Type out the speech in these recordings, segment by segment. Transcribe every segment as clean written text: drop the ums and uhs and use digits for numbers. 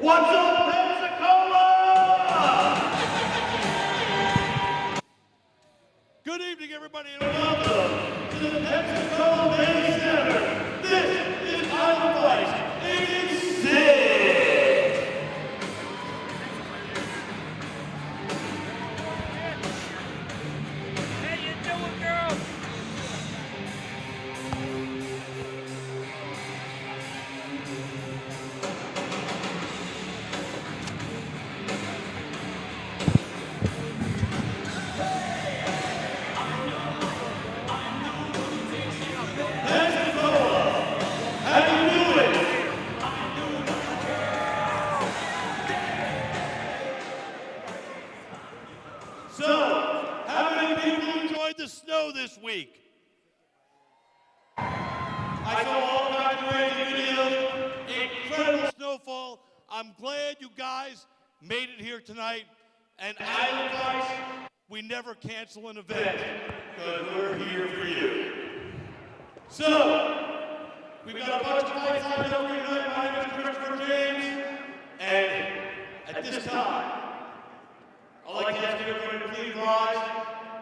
What's up, Pensacola? Good evening, everybody, and welcome to the Pensacola Main Center. This is Island Fight 86. The snow this week. I saw all kinds of crazy videos, incredible snowfall. I'm glad you guys made it here tonight. And Island Fights, we never cancel an event because we're here for you. So, we've got a bunch of fights lined up here tonight. My name is Christopher James, and at this time, I'd like to ask everybody to please rise.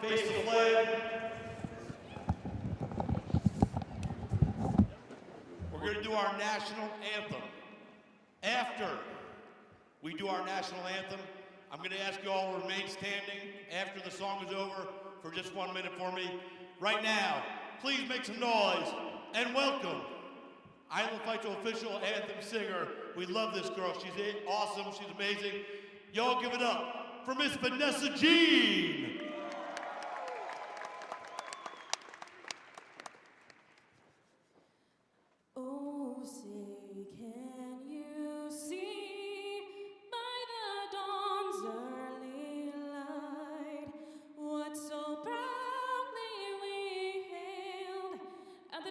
Face the flag. We're going to do our national anthem. After we do our national anthem, I'm going to ask you all to remain standing after the song is over for just 1 minute for me. Right now, please make some noise and welcome Island Fight's official anthem singer. We love this girl. She's awesome. She's amazing. Y'all give it up for Miss Vanessa Jean.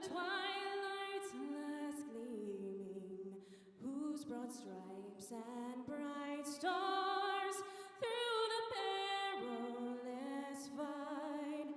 Twilight's last gleaming, whose broad stripes and bright stars through the perilous fight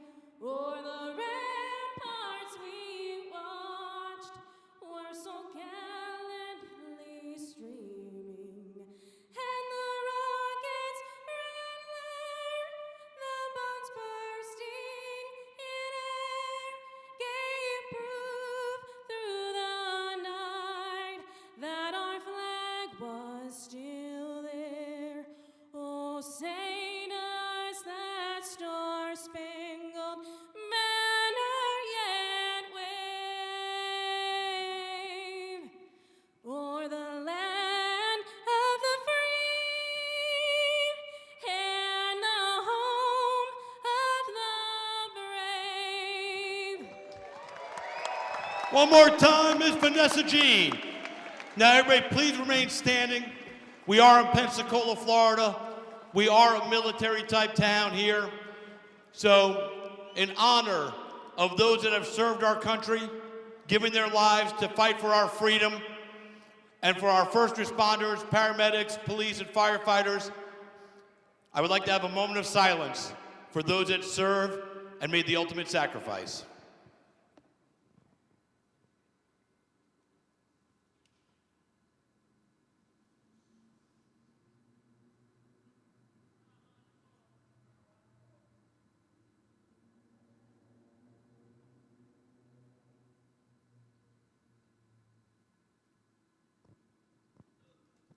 o'er the ramparts we watched were so gallantly streaming, and the rockets ran there, the bombs bursting in air gave proof through the night that our flag was still there. Oh, say does that star-spangled banner yet wave o'er the land of the free and the home of the brave. One more time, Miss Vanessa Jean. Now, everybody, please remain standing. We are in Pensacola, Florida. We are a military-type town here. So, in honor of those that have served our country, giving their lives to fight for our freedom, and for our first responders, paramedics, police, and firefighters, I would like to have a moment of silence for those that serve and made the ultimate sacrifice.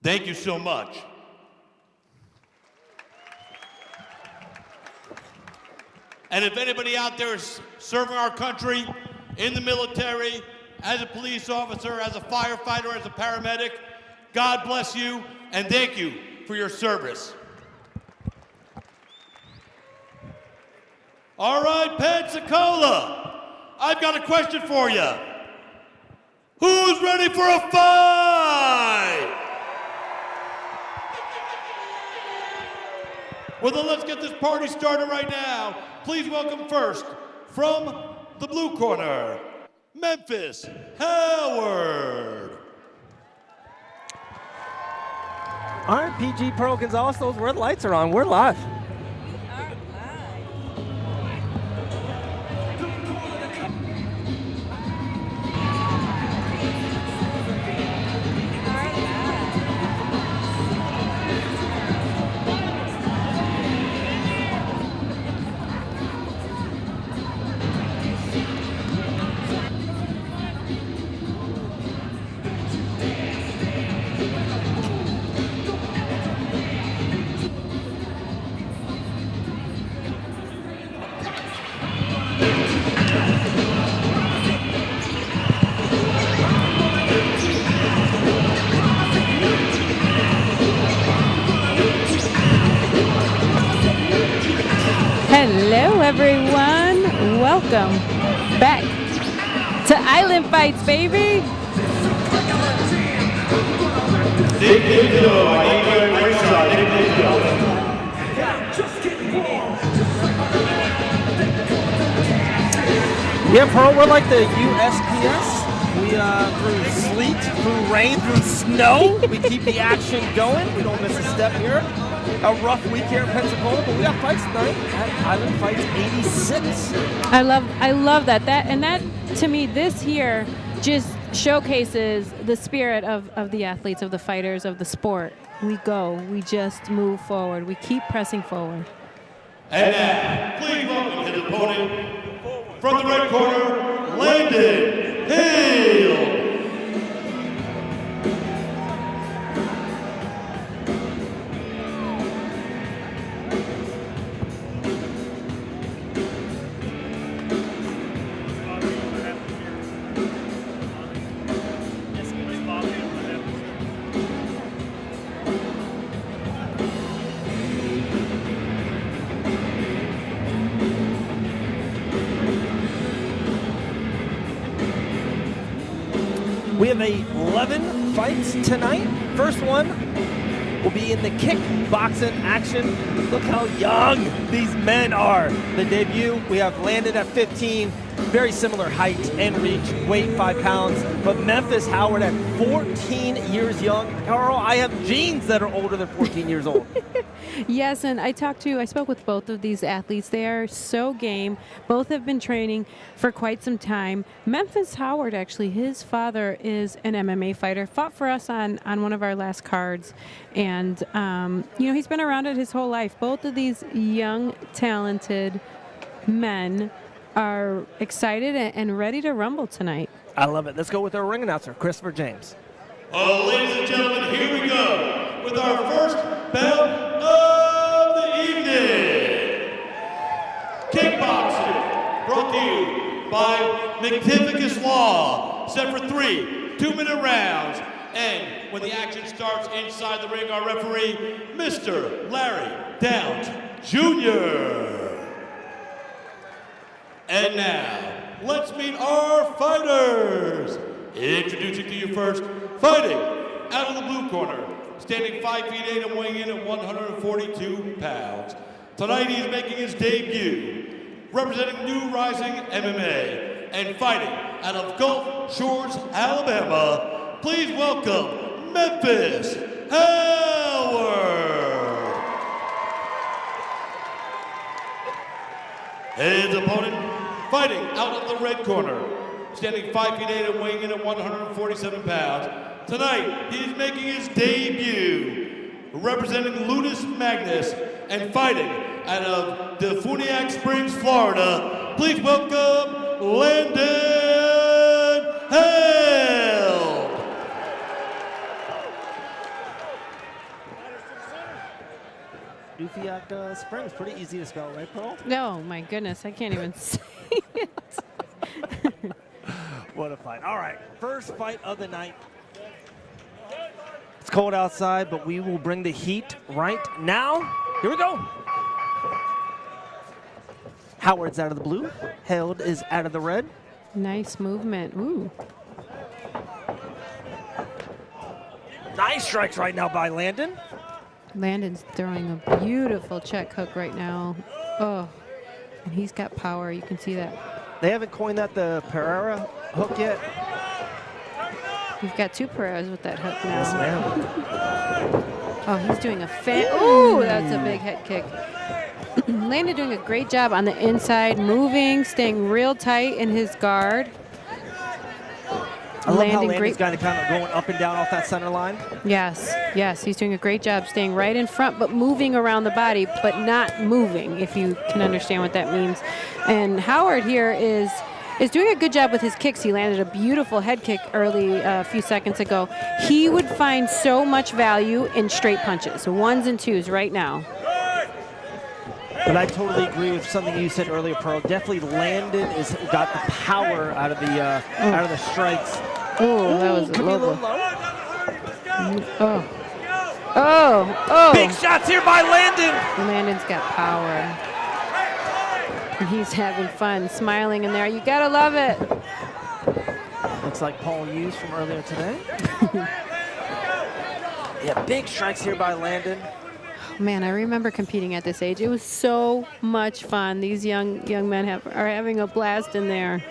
Thank you so much. And if anybody out there is serving our country in the military, as a police officer, as a firefighter, as a paramedic, God bless you and thank you for your service. All right, Pensacola, I've got a question for you. Who's ready for a fight? Well, then let's get this party started right now. Please welcome first, from the blue corner, Memphis Howard. All right, PG Pro Gonzalez, where the lights are on, we're live. Hello, everyone. Welcome back to Island Fights, baby. Yeah, Pearl, we're like the USPS. We, through sleet, through rain, through snow, we keep the action going. We don't miss a step here. A rough week here in Pensacola, but we got fights tonight at Island Fights 86. I love that. That to me, this here just showcases the spirit of the athletes, of the fighters, of the sport. We just move forward. We keep pressing forward. And now, please welcome his opponent from the red corner, Landon Hale. We have 11 fights tonight. First one will be in the kickboxing action. Look how young these men are. The debut, we have Landon at 15, very similar height and reach, weight 5 pounds. But Memphis Howard at 14 years young. Carl, I have genes that are older than 14 years old. Yes, and I spoke with both of these athletes. They are so game. Both have been training for quite some time. Memphis Howard, actually, his father is an MMA fighter, fought for us on one of our last cards. And, he's been around it his whole life. Both of these young, talented men are excited and ready to rumble tonight. I love it. Let's go with our ring announcer, Christopher James. Ladies and gentlemen, here we go with our first bout of the evening. Kickboxing, brought to you by Magnificus Law. Set for 3 2-minute rounds. And when the action starts inside the ring, our referee, Mr. Larry Downs Jr. And now, let's meet our fighters. Introducing to you first, fighting out of the blue corner, standing 5 feet 8 and weighing in at 142 pounds. Tonight he's making his debut, representing New Rising MMA, and fighting out of Gulf Shores, Alabama. Please welcome Memphis Howard. His opponent, fighting out of the red corner, standing 5 feet 8 and weighing in at 147 pounds. Tonight, he's making his debut, representing Ludus Magnus, and fighting out of Defuniak Springs, Florida. Please welcome Landon Hale. Defuniak Springs, pretty easy to spell, right, Pearl? Oh, my goodness. I can't even say it. What a fight. All right, first fight of the night. It's cold outside, but we will bring the heat right now. Here we go. Howard's out of the blue. Held is out of the red. Nice movement. Ooh. Nice strikes right now by Landon. Landon's throwing a beautiful check hook right now. Oh, and he's got power. You can see that. They haven't coined that the Pereira hook yet. We've got 2 Pereiras with that hook now. Yes, ma'am. Oh, he's doing a ooh, that's a big head kick. Landon doing a great job on the inside, moving, staying real tight in his guard. I love how Landon's kind of going up and down off that center line. Yes, he's doing a great job staying right in front, but moving around the body, but not moving, if you can understand what that means. And Howard here is doing a good job with his kicks. He landed a beautiful head kick early a few seconds ago. He would find so much value in straight punches, 1s and 2s right now. But I totally agree with something you said earlier, Pearl. Definitely Landon has got the power out of the strikes. Oh, that was a low. Oh. Big shots here by Landon. Landon's got power. He's having fun, smiling in there. You gotta love it. Looks like Paul Hughes from earlier today. Yeah, big strikes here by Landon. Man, I remember competing at this age. It was so much fun. These young men are having a blast in there.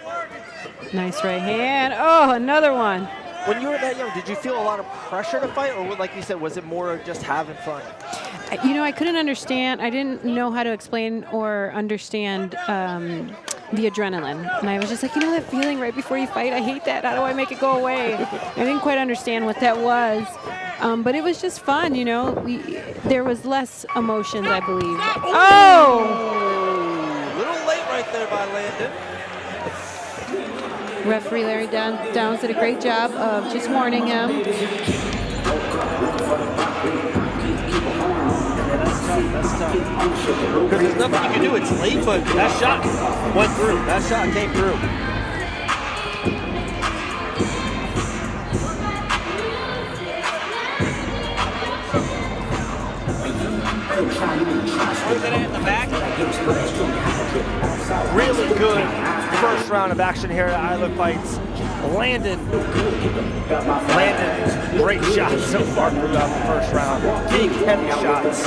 Nice right hand. Oh, another one. When you were that young, did you feel a lot of pressure to fight, or like you said, was it more of just having fun? You know, I couldn't understand. I didn't know how to explain or understand the adrenaline. And I was just like, you know that feeling right before you fight? I hate that. How do I make it go away? I didn't quite understand what that was. But it was just fun, you know. There was less emotions, I believe. Oh! A little late right there by Landon. Referee Larry Downs did a great job of just warning him. That's tough. Because there's nothing you can do. It's late, but that shot went through. That shot came through. In the back. Really good first round of action here at Island Fights. Landon, great shots so far throughout the first round. Big, heavy shots.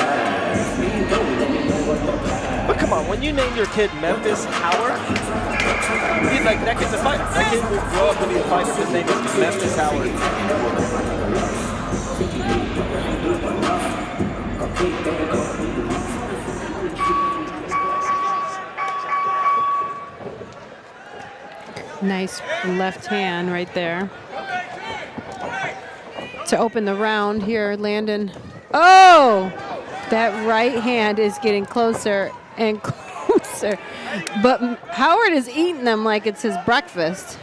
But come on, when you name your kid Memphis Howard, he's like, that kid's a fighter. That kid will grow up to be a fighter. His name is Memphis Howard. Nice left hand right there. To open the round here, Landon. Oh! That right hand is getting closer and closer. But Howard is eating them like it's his breakfast.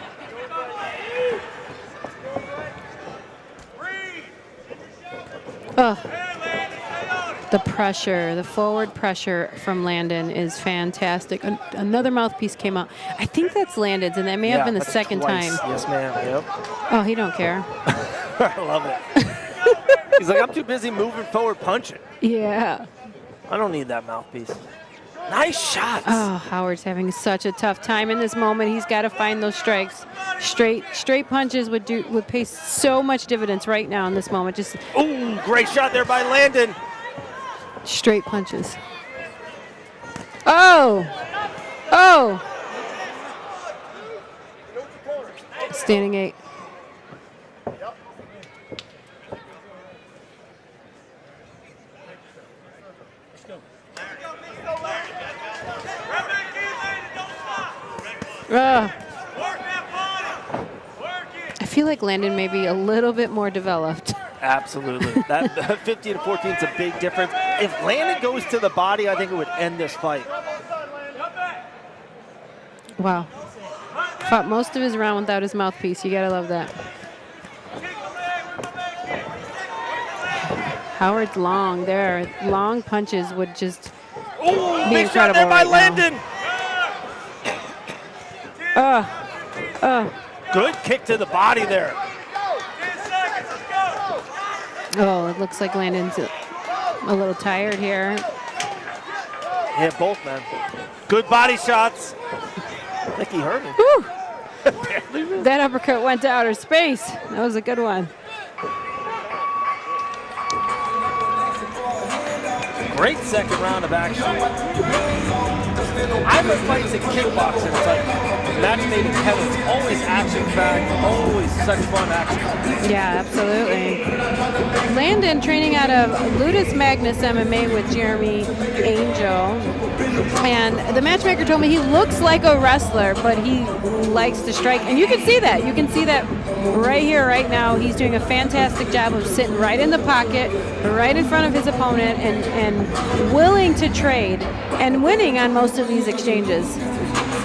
Oh. The pressure, the forward pressure from Landon is fantastic. Another mouthpiece came out. I think that's Landon's, and that may have been the second twice. time. Yes, ma'am. Yep. Oh, he don't care. I love it. He's like, I'm too busy moving forward punching. Yeah. I don't need that mouthpiece. Nice shots. Oh, Howard's having such a tough time in this moment. He's got to find those strikes. Straight punches would pay so much dividends right now in this moment. Just ooh, great shot there by Landon. Straight punches. Oh! Oh! Standing 8. I feel like Landon may be a little bit more developed. Absolutely. That 15 to 14 is a big difference. If Landon goes to the body, I think it would end this fight. Wow. Fought most of his round without his mouthpiece. You gotta love that. Howard's long there. Long punches would just be big shot there by Landon. Good kick to the body there. Oh, it looks like Landon's a little tired here. Yeah, both, man. Good body shots. I think he hurt him. That uppercut went to outer space. That was a good one. Great second round of action. Island Fights in kickboxing. It's like match made in heaven. It's always action-packed, always such fun action. Yeah, absolutely. Landon training out of Ludus Magnus MMA with Jeremy Angel. And the matchmaker told me he looks like a wrestler, but he likes to strike. And you can see that. You can see that right here, right now. He's doing a fantastic job of sitting right in the pocket, right in front of his opponent, and willing to trade and winning on most of these exchanges.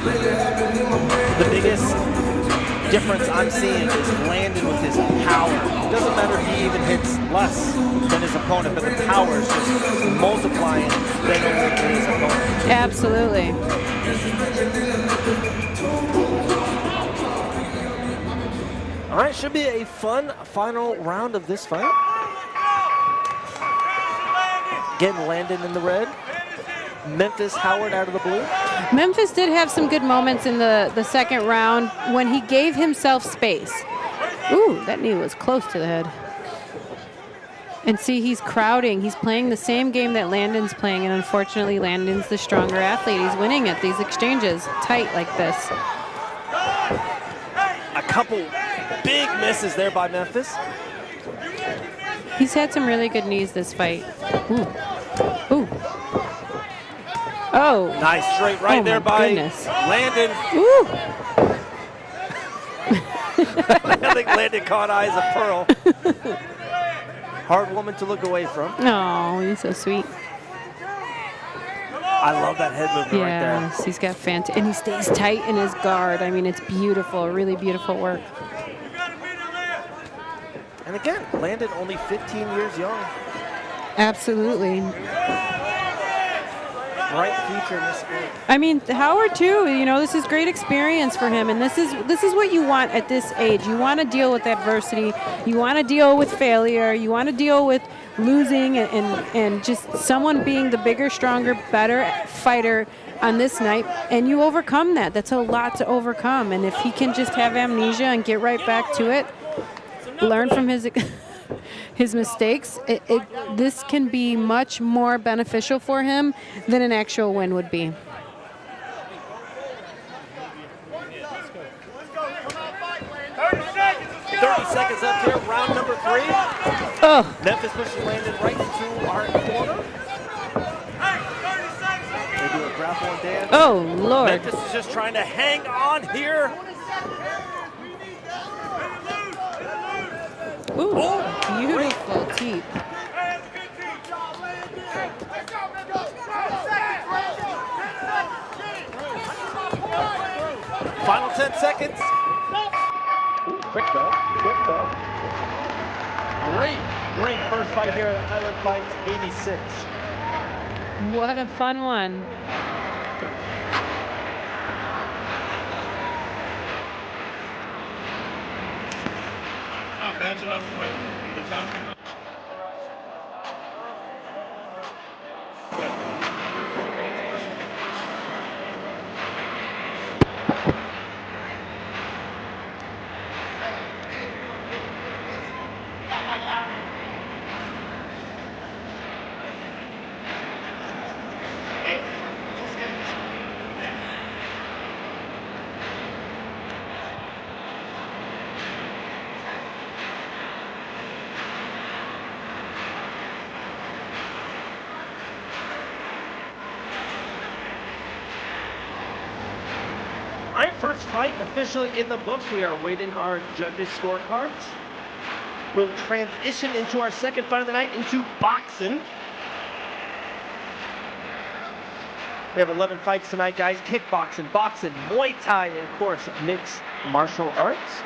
The biggest difference I'm seeing is Landon with his power. It doesn't matter if he even hits less than his opponent, but the power is just multiplying than his opponent. Absolutely. All right, should be a fun final round of this fight. Again, Landon in the red. Memphis Howard out of the blue. Memphis did have some good moments in the second round when he gave himself space. Ooh, that knee was close to the head. And see, he's crowding. He's playing the same game that Landon's playing, and unfortunately, Landon's the stronger athlete. He's winning at these exchanges, tight like this. A couple big misses there by Memphis. He's had some really good knees this fight. Ooh. Ooh. Oh. Nice straight right there by goodness. Landon. Ooh. I think Landon caught eyes of Pearl. Hard woman to look away from. Oh, he's so sweet. I love that head movement right there. Yes, he's got fantastic, and he stays tight in his guard. I mean, it's beautiful, really beautiful work. And again, Landon only 15 years young. Absolutely. Bright future in this sport. I mean, Howard too. You know, this is great experience for him, and this is what you want at this age. You want to deal with adversity. You want to deal with failure. You want to deal with losing and just someone being the bigger, stronger, better fighter on this night, and you overcome that. That's a lot to overcome, and if he can just have amnesia and get right back to it, learn from his his mistakes, this can be much more beneficial for him than an actual win would be. Seconds up here, round number 3. Oh. Memphis pushes Landon right into our corner. They do a grapple and dance. Oh, Lord. Memphis is just trying to hang on here. Ooh, beautiful teep. Final 10 seconds. Quick though. Great first fight here at Highland Fights 86. What a fun one. That's enough for the time. All right, first fight officially in the books. We are awaiting our judges' scorecards. We'll transition into our second fight of the night into boxing. We have 11 fights tonight, guys. Kickboxing, boxing, Muay Thai, and of course, mixed martial arts.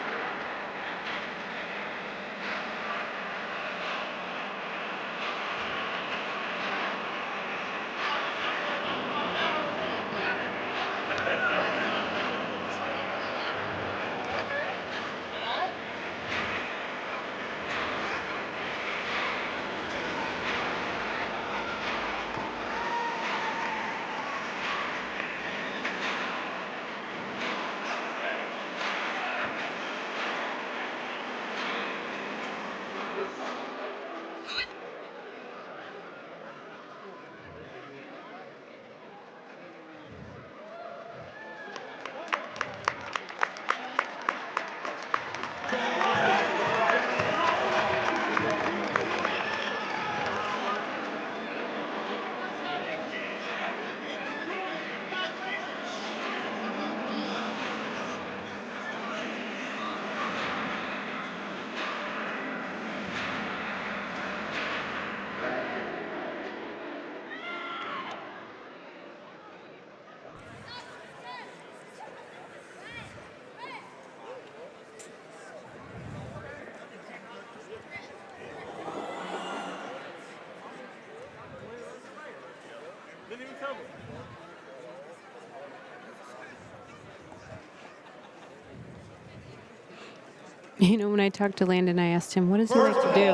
You know, when I talked to Landon, I asked him, what does he like to do?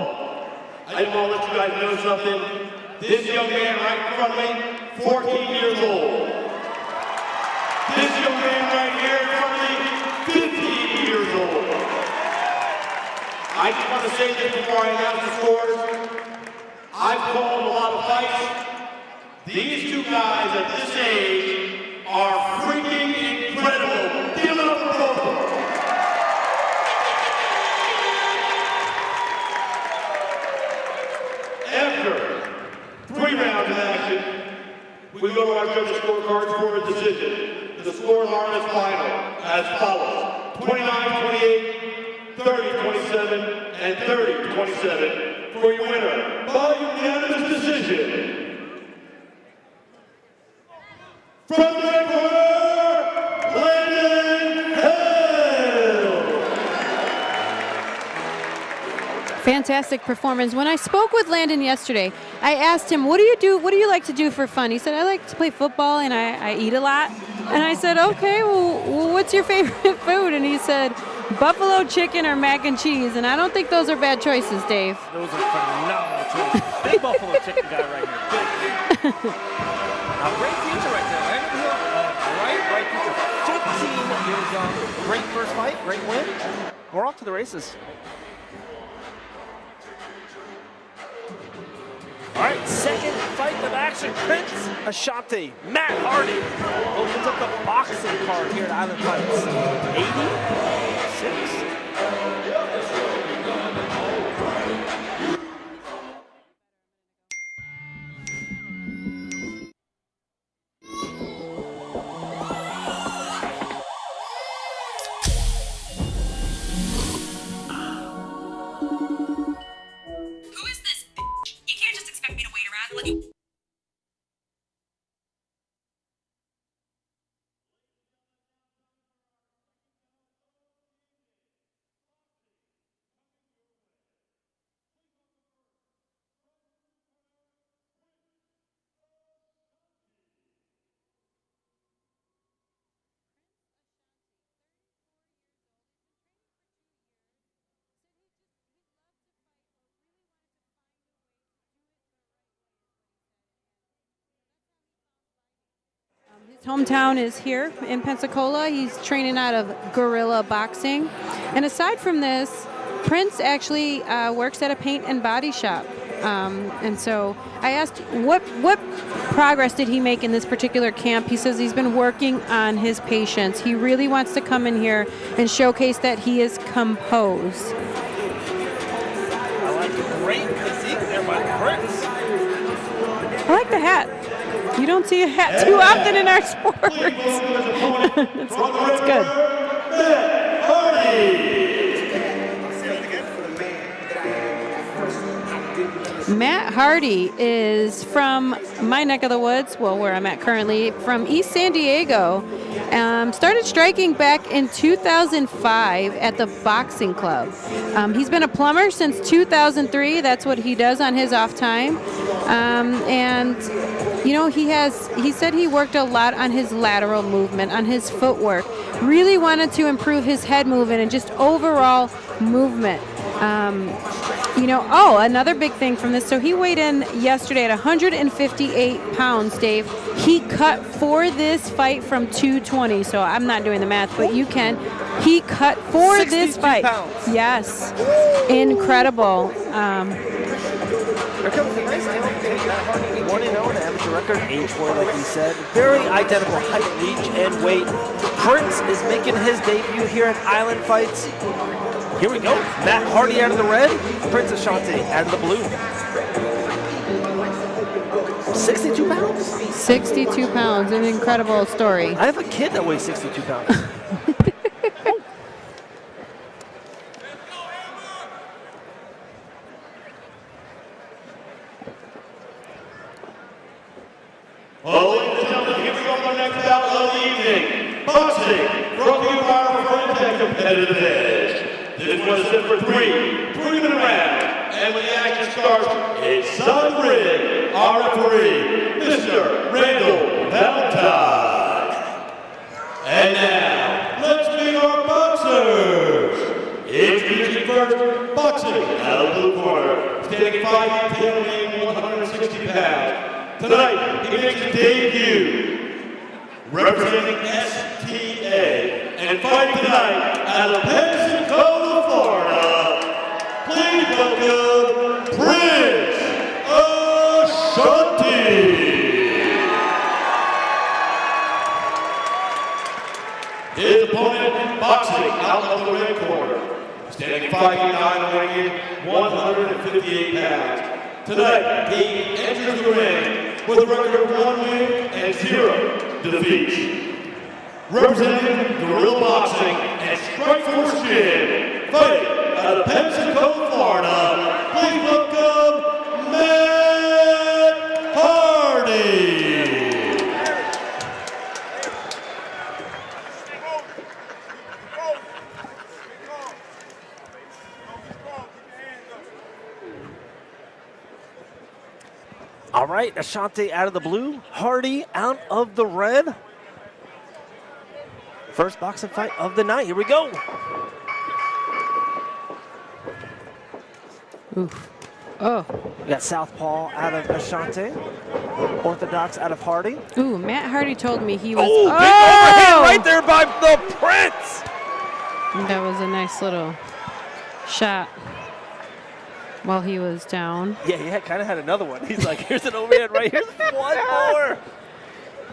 I just want to let you guys know something. This young man right in front of me, 14 years old. This young man right here is only 15 years old. I just want to say this before I announce the scores. I've called a lot of fights. These two guys at this age are freaking incredible. Give it up for both of them. After 3 rounds of action, we go to our judges' scorecards for a decision. The scores are as final as follows: 29-28, 30-27, and 30-27 for your winner by unanimous decision. From the red corner, Landon Hill. Fantastic performance. When I spoke with Landon yesterday, I asked him, what do you do? What do you like to do for fun? He said, I like to play football and I eat a lot. And I said, okay, well, what's your favorite food? And he said, buffalo chicken or mac and cheese. And I don't think those are bad choices, Dave. Those are phenomenal choices. Big buffalo chicken guy right here. Big. Great future right there. Landon Hill, bright future. 15 years young. Great first fight, great win. We're off to the races. All right, second fight of action. Prince Ashanti, Matt Hardy opens up the boxing card here at Island Fights. 86. Who is this bitch? You can't just expect me to wait around and let you... His hometown is here in Pensacola. He's training out of Guerrilla Boxing. And aside from this, Prince actually works at a paint and body shop. And so I asked, what progress did he make in this particular camp? He says he's been working on his patience. He really wants to come in here and showcase that he is composed. I like the great physique there by Prince. I like the hat. You don't see a hat too often in our sports. It's good. Matt Hardy is from my neck of the woods, well, where I'm at currently, from East San Diego. Started striking back in 2005 at the boxing club. He's been a plumber since 2003. That's what he does on his off time. And you know, he said he worked a lot on his lateral movement, on his footwork. Really wanted to improve his head movement and just overall movement. You know, another big thing from this. So he weighed in yesterday at 158 pounds, Dave. He cut for this fight from 220. So I'm not doing the math, but you can. He cut for this fight. Pounds. Yes. Incredible. Here comes the nice tail. Matt Hardy 1-0 in amateur record, age 4, like we said. Very identical height, reach, and weight. Prince is making his debut here at Island Fights. Here we go. Matt Hardy out of the red, Prince Ashanti out of the blue. 62 pounds? 62 pounds, an incredible story. I have a kid that weighs 62 pounds. Well, ladies and gentlemen, here we go for the next bout of the evening. Boxing, brought to you by our friends at Competitive Edge. This one is set for 3-minute rounds. And when the action starts, it's Son Rig, our referee, Mr. Randall Valentine. And now, let's meet our boxers. Introducing first, boxing out of the blue corner, standing 5 feet 10 weighing 160 pounds. Tonight, he makes his debut, representing STA, and fighting tonight out of Pensacola, Florida, please welcome Prince Ashanti. His opponent, boxing out of the red corner, standing 5'9", weighing 158 pounds. Tonight, he enters the ring with a record of 1 win and 0 defeats. Representing Guerrilla Boxing and Strikeforce Gym, fighting out of Pensacola, Florida, please welcome Matt Hardy. All right, Ashanti out of the blue, Hardy out of the red. First boxing fight of the night. Here we go. Oof. Oh. We got Southpaw out of Ashanti, Orthodox out of Hardy. Ooh, Matt Hardy told me he was. Oh, big overhand right there by the Prince. That was a nice little shot while he was down. Yeah, he kind of had another one. He's like, here's an overhand right here. One more.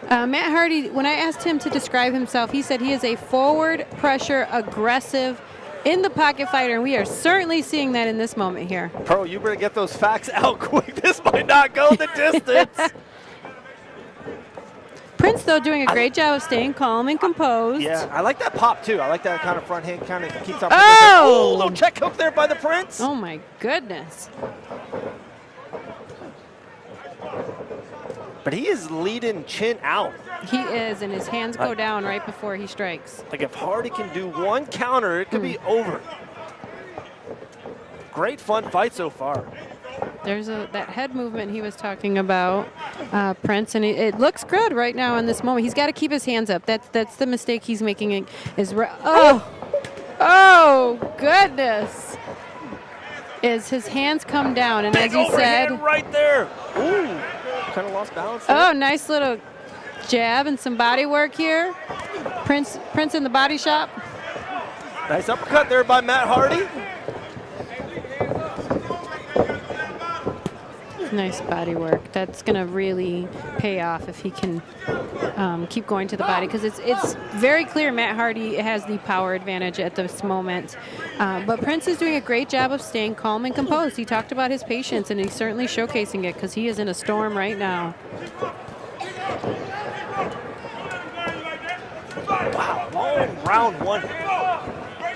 Matt Hardy, when I asked him to describe himself, he said he is a forward pressure, aggressive, in the pocket fighter, and we are certainly seeing that in this moment here. Pearl, you better get those facts out quick. This might not go the distance. Prince, though, doing a great job of staying calm and composed. Yeah, I like that pop, too. I like that kind of front hand, kind of keeps on. Oh! Little check hook there by the Prince. Oh, my goodness. But he is leading chin out. He is, and his hands go down right before he strikes. Like if Hardy can do one counter, it could be over. Great fun fight so far. There's that head movement he was talking about, Prince, and it looks good right now in this moment. He's got to keep his hands up. That's the mistake he's making. Oh, goodness. Is his hands come down, and Big as you said, right there. Ooh, kind of lost balance there. Oh, nice little jab and some body work here. Prince in the body shop. Nice uppercut there by Matt Hardy. Nice body work. That's going to really pay off if he can keep going to the body, because it's very clear Matt Hardy has the power advantage at this moment. But Prince is doing a great job of staying calm and composed. He talked about his patience, and he's certainly showcasing it because he is in a storm right now. Wow, long round one.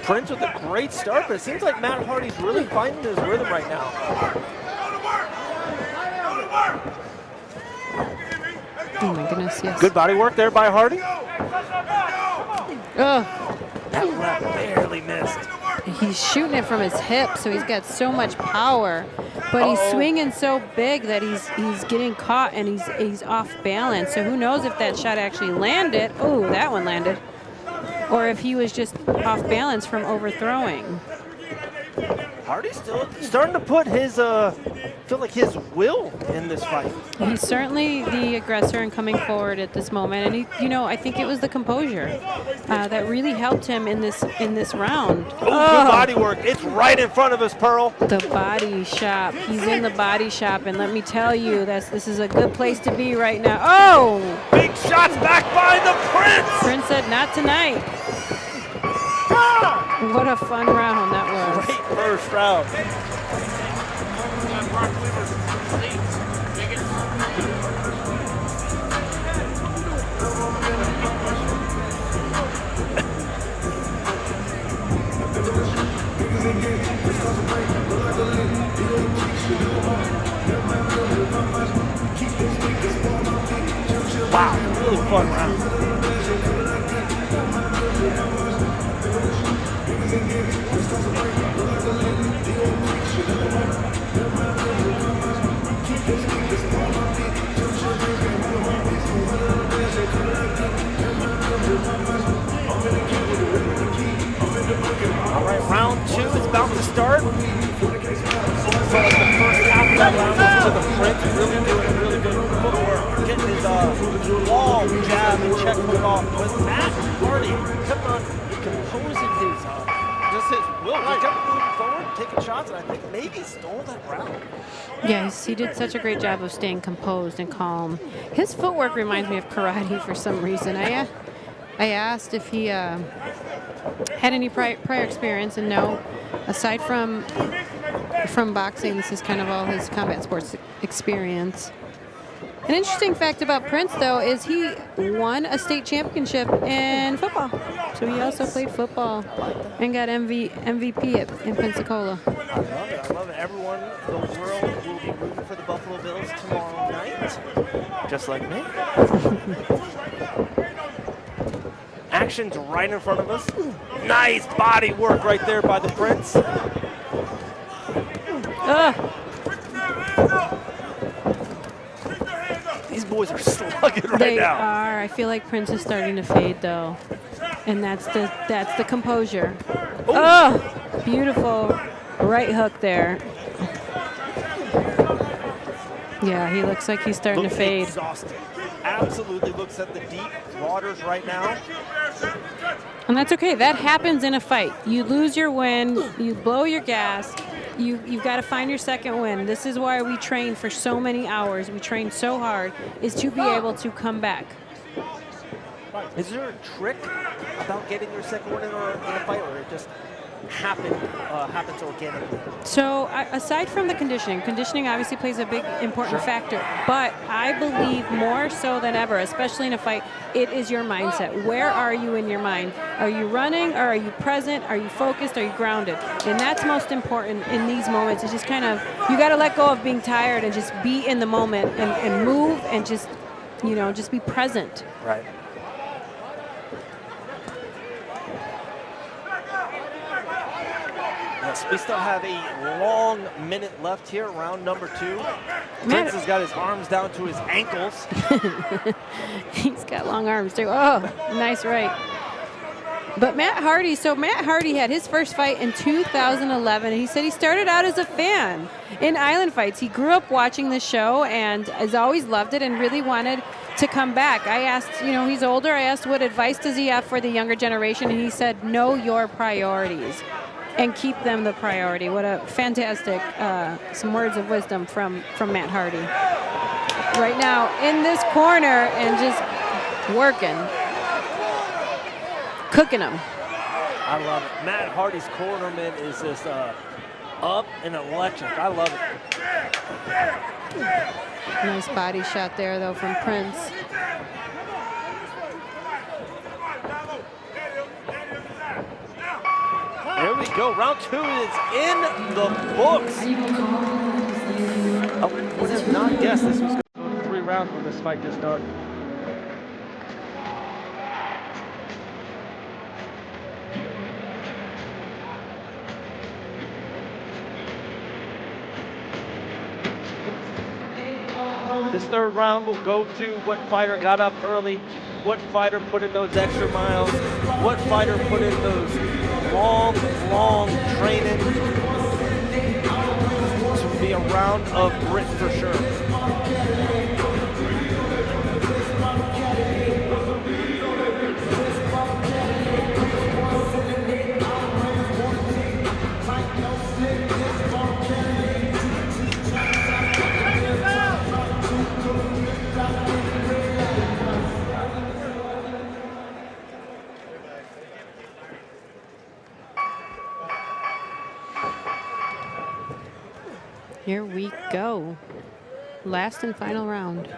Prince with a great start, but it seems like Matt Hardy's really finding his rhythm right now. Oh my goodness, yes. Good body work there by Hardy. Oh, That left barely missed. he's shooting it from his hip, so he's got so much power. But he's swinging so big that he's getting caught, and he's off balance. So who knows if that shot actually landed. Oh, that one landed. Or if he was just off balance from overthrowing. Hardy's still starting to put his, feel like his will in this fight. He's certainly the aggressor and coming forward at this moment. And I think it was the composure that really helped him in this round. Good body work. It's right in front of us, Pearl. The body shop. He's in the body shop, and let me tell you, this is a good place to be right now. Oh! Big shots back by the Prince. Prince said, "Not tonight." What a fun round that was. Great first round. Wow, really fun round. All right, round two is about to start. So like the first half of that round was to the Prince really doing really good footwork, getting his wall jab and check hook up, but Matt Hardy kept on composing his, just his will. He kept moving forward, taking shots, and I think maybe stole that round. Yes, he did such a great job of staying composed and calm. His footwork reminds me of karate for some reason. I asked if he had any prior experience, and no. Aside from boxing, this is kind of all his combat sports experience. An interesting fact about Prince, though, is he won a state championship in football. So he also played football and got MVP in Pensacola. I love it. I love it. Everyone in the world will be rooting for the Buffalo Bills tomorrow night, just like me. Action's right in front of us. Nice body work right there by the Prince. These boys are slugging right They now. are. I feel like Prince is starting to fade, though, and that's the composure. Oh, beautiful right hook there. Yeah, he looks like he's starting Looks to fade. exhausted. Absolutely looks at the deep waters right now. And that's okay. That happens in a fight. You lose your win. You blow your gas. You've got to find your second win. This is why we train for so many hours. We train so hard, is to be able to come back. Is there a trick about getting your second win in a fight, or it just happens organically? So aside from the conditioning obviously plays a big important factor, but I believe more so than ever, especially in a fight, it is your mindset. Where are you in your mind? Are you running, or are you present? Are you focused? Are you grounded? And that's most important in these moments. It's just kind of, you got to let go of being tired and just be in the moment and move and just, just be present. Right. Yes, we still have a long minute left here, round number 2. Prince has got his arms down to his ankles. He's got long arms too. Oh, nice right. But Matt Hardy had his first fight in 2011. And he said he started out as a fan in Island Fights. He grew up watching the show and has always loved it and really wanted to come back. I asked, he's older. I asked what advice does he have for the younger generation, and he said, know your priorities and keep them the priority. What a fantastic, some words of wisdom from Matt Hardy. Right now in this corner and just working, cooking them. I love it. Matt Hardy's cornerman is just up and electric. I love it. Nice body shot there, though, from Prince. There we go. Round 2 is in the books. I would have not guessed this was going to go 3 rounds when this fight just started. This third round will go to what fighter got up early, what fighter put in those extra miles, what fighter put in those long training. This will be a round of grit for sure. Here we go. Last and final round.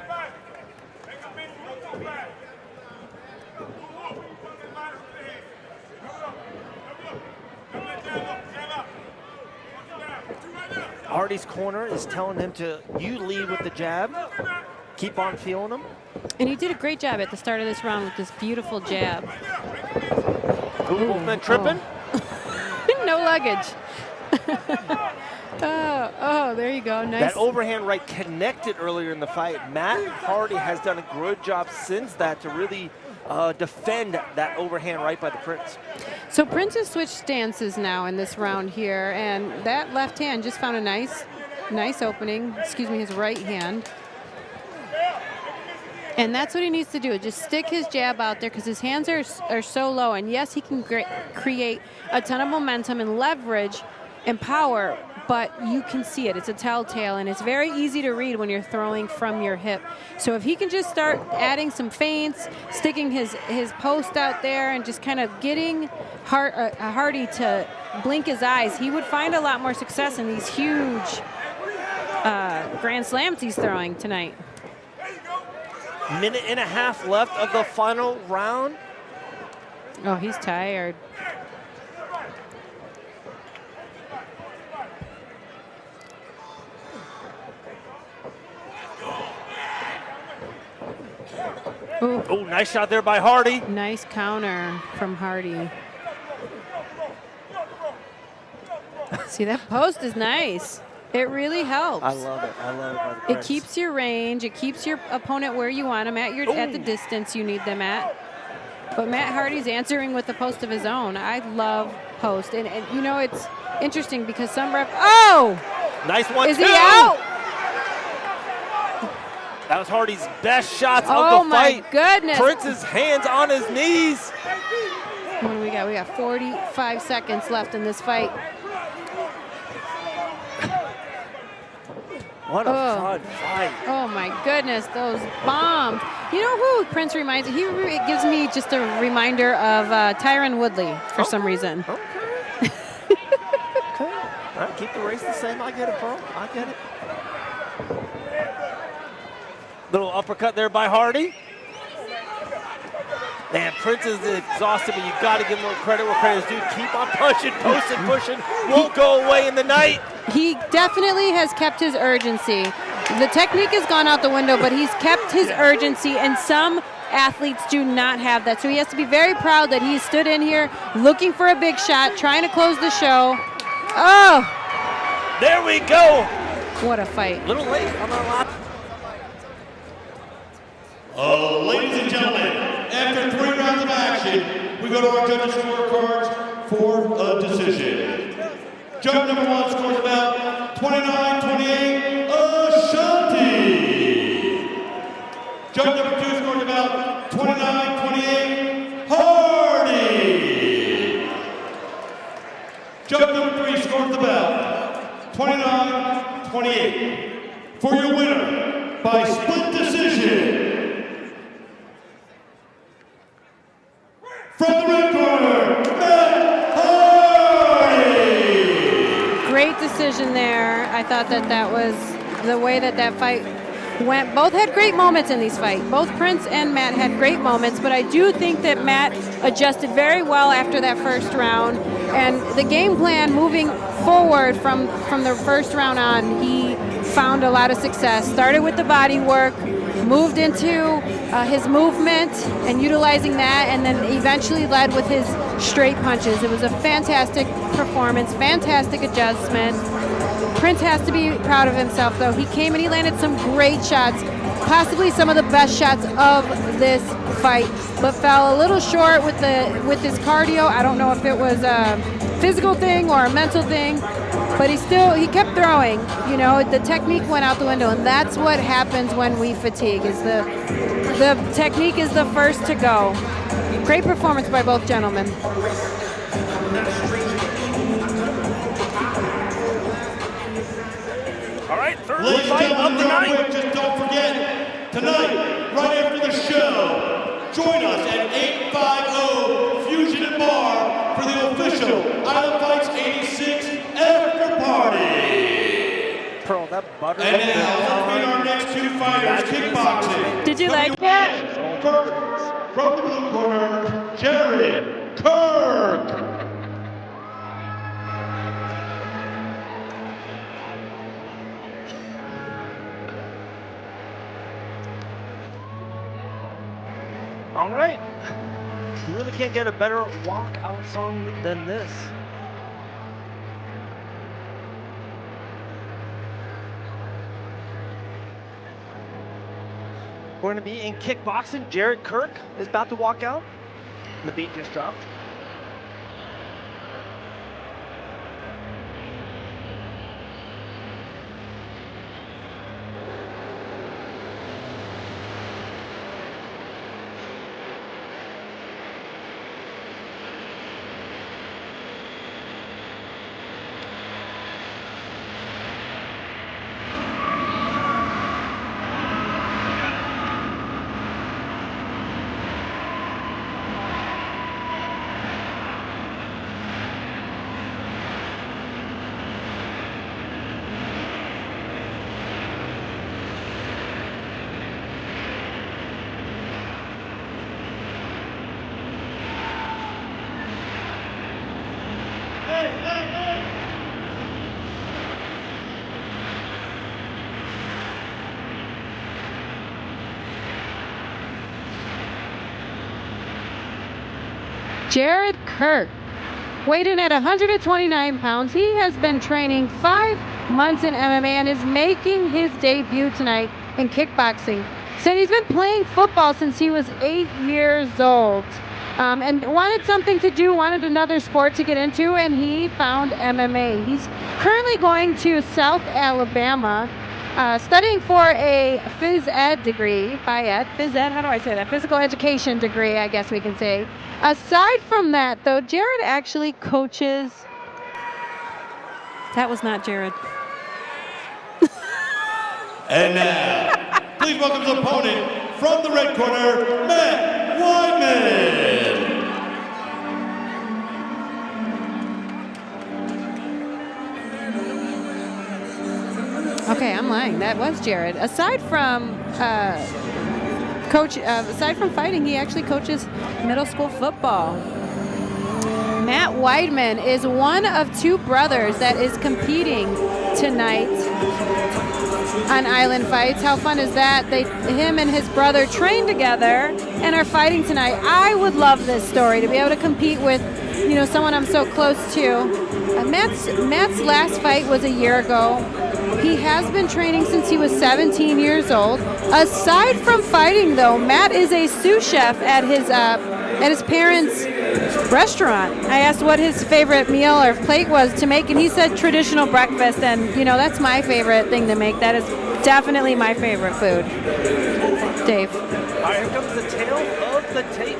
Hardy's corner is telling him you lead with the jab. Keep on feeling him. And he did a great job at the start of this round with this beautiful jab. Ooh, both men tripping. No luggage. Oh, there you go. Nice. That overhand right connected earlier in the fight. Matt Hardy has done a good job since that to really defend that overhand right by the Prince. So Prince has switched stances now in this round here, and that left hand just found a nice opening. Excuse me, his right hand. And that's what he needs to do. Just stick his jab out there because his hands are so low. And yes, he can create a ton of momentum and leverage and power, but you can see it. It's a telltale, and it's very easy to read when you're throwing from your hip. So if he can just start adding some feints, sticking his post out there, and just kind of getting Hardy to blink his eyes, he would find a lot more success in these huge Grand Slams he's throwing tonight. Minute and a half left of the final round. Oh, he's tired. Ooh. Oh, nice shot there by Hardy. Nice counter from Hardy. See, that post is nice. It really helps. I love it. I love it by the Prince. It keeps your range. It keeps your opponent where you want them at. You're at the distance you need them at. But Matt Hardy's answering with a post of his own. I love post. And you know, it's interesting because some ref... Oh! Nice one, Is he out? That was Hardy's best shots Oh of the fight. my goodness. Prince's hands on his knees. What do we got? We got 45 seconds left in this fight. What a fun fight. Oh my goodness, those bombs. You know who Prince reminds me? It gives me just a reminder of Tyron Woodley for some reason. Okay. Okay. All right, keep the race the same. I get it, bro. I get it. Little uppercut there by Hardy. Man, Prince is exhausted, but you got to give him credit where credit is due. Keep on punching, posting, pushing. Won't go away in the night. He definitely has kept his urgency. The technique has gone out the window, but he's kept his urgency, and some athletes do not have that. So he has to be very proud that he stood in here looking for a big shot, trying to close the show. Oh! There we go. What a fight. A little late on our lap. Ladies and gentlemen, after 3 rounds of action, we go to our judges' scorecards for a decision. Judge number 1 scores about 29-28, Ashanti. Judge number 2 scores about 29-28, Hardy. Judge number 3 scores about 29-28. For your winner, by split decision, from the red corner, Matt Hardy! Great decision there. I thought that was the way that fight went. Both had great moments in these fights. Both Prince and Matt had great moments, but I do think that Matt adjusted very well after that first round. And the game plan moving forward from the first round on, he found a lot of success. Started with the body work, moved into his movement and utilizing that, and then eventually led with his straight punches. It was a fantastic performance, fantastic adjustment. Prince has to be proud of himself, though. He came and he landed some great shots, possibly some of the best shots of this fight, but fell a little short with his cardio. I don't know if it was a physical thing or a mental thing, but he kept throwing. You know, the technique went out the window, and that's what happens when we fatigue. Is the technique is the first to go. Great performance by both gentlemen. All right, third Ladies and fight of gentlemen, the real night. quick, just don't forget, tonight, right after the show, join us at 850 Fusion and Bar for the official Island Fights 86 after party. Pearl, that butter. And now, let's meet our next 2 fighters, kickboxing. Did you like that? First, from the blue corner, Jared Kirk. All right. You really can't get a better walkout song than this. We're going to be in kickboxing. Jared Kirk is about to walk out. The beat just dropped. Jared Kirk, weighed in at 129 pounds. He has been training 5 months in MMA and is making his debut tonight in kickboxing. Said he's been playing football since he was 8 years old. And wanted something to do, wanted another sport to get into, and he found MMA. He's currently going to South Alabama, studying for a phys ed degree, phys ed, how do I say that? Physical education degree, I guess we can say. Aside from that, though, Jared actually coaches. That was not Jared. And now, please welcome his opponent from the red corner, Matt Weidman. Okay, I'm lying. That was Jared. Aside from aside from fighting, he actually coaches middle school football. Matt Weidman is one of 2 brothers that is competing tonight on Island Fights. How fun is that? Him and his brother train together and are fighting tonight. I would love this story, to be able to compete with, you know, someone I'm so close to. Matt's last fight was a year ago. He has been training since he was 17 years old. Aside from fighting, though, Matt is a sous chef at his parents' restaurant. I asked what his favorite meal or plate was to make, and he said traditional breakfast. And you know, that's my favorite thing to make. That is definitely my favorite food. Dave. All right, here comes the tail of the tape.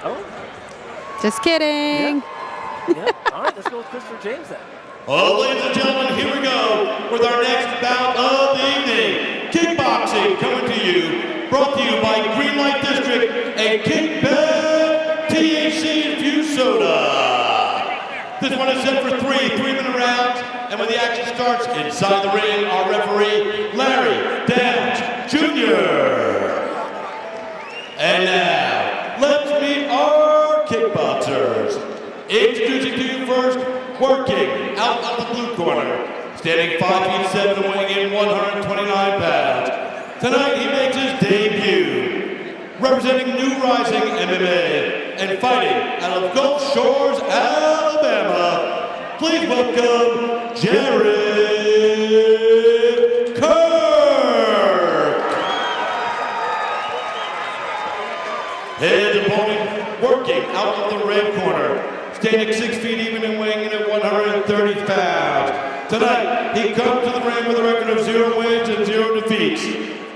Oh. Just kidding. Yeah. All right, let's go with Christopher James then. Oh, ladies and gentlemen, here we go with our next bout of the evening. Kickboxing coming to you, brought to you by Greenlight District and Kickback THC Infused Soda. This one is set for 3-minute rounds, and when the action starts inside the ring, our referee, Larry Downs Jr. And now, let's meet our kickboxers. Introducing to you first, working out of the blue corner, standing 5'7" and weighing in 129 pounds. Tonight he makes his debut, representing New Rising MMA and fighting out of Gulf Shores, Alabama. Please welcome Jared Kirk. His opponent, working out of the red corner, standing 6 feet even and weighing in at 130 pounds. Tonight, he comes to the ring with a record of 0 wins and 0 defeats,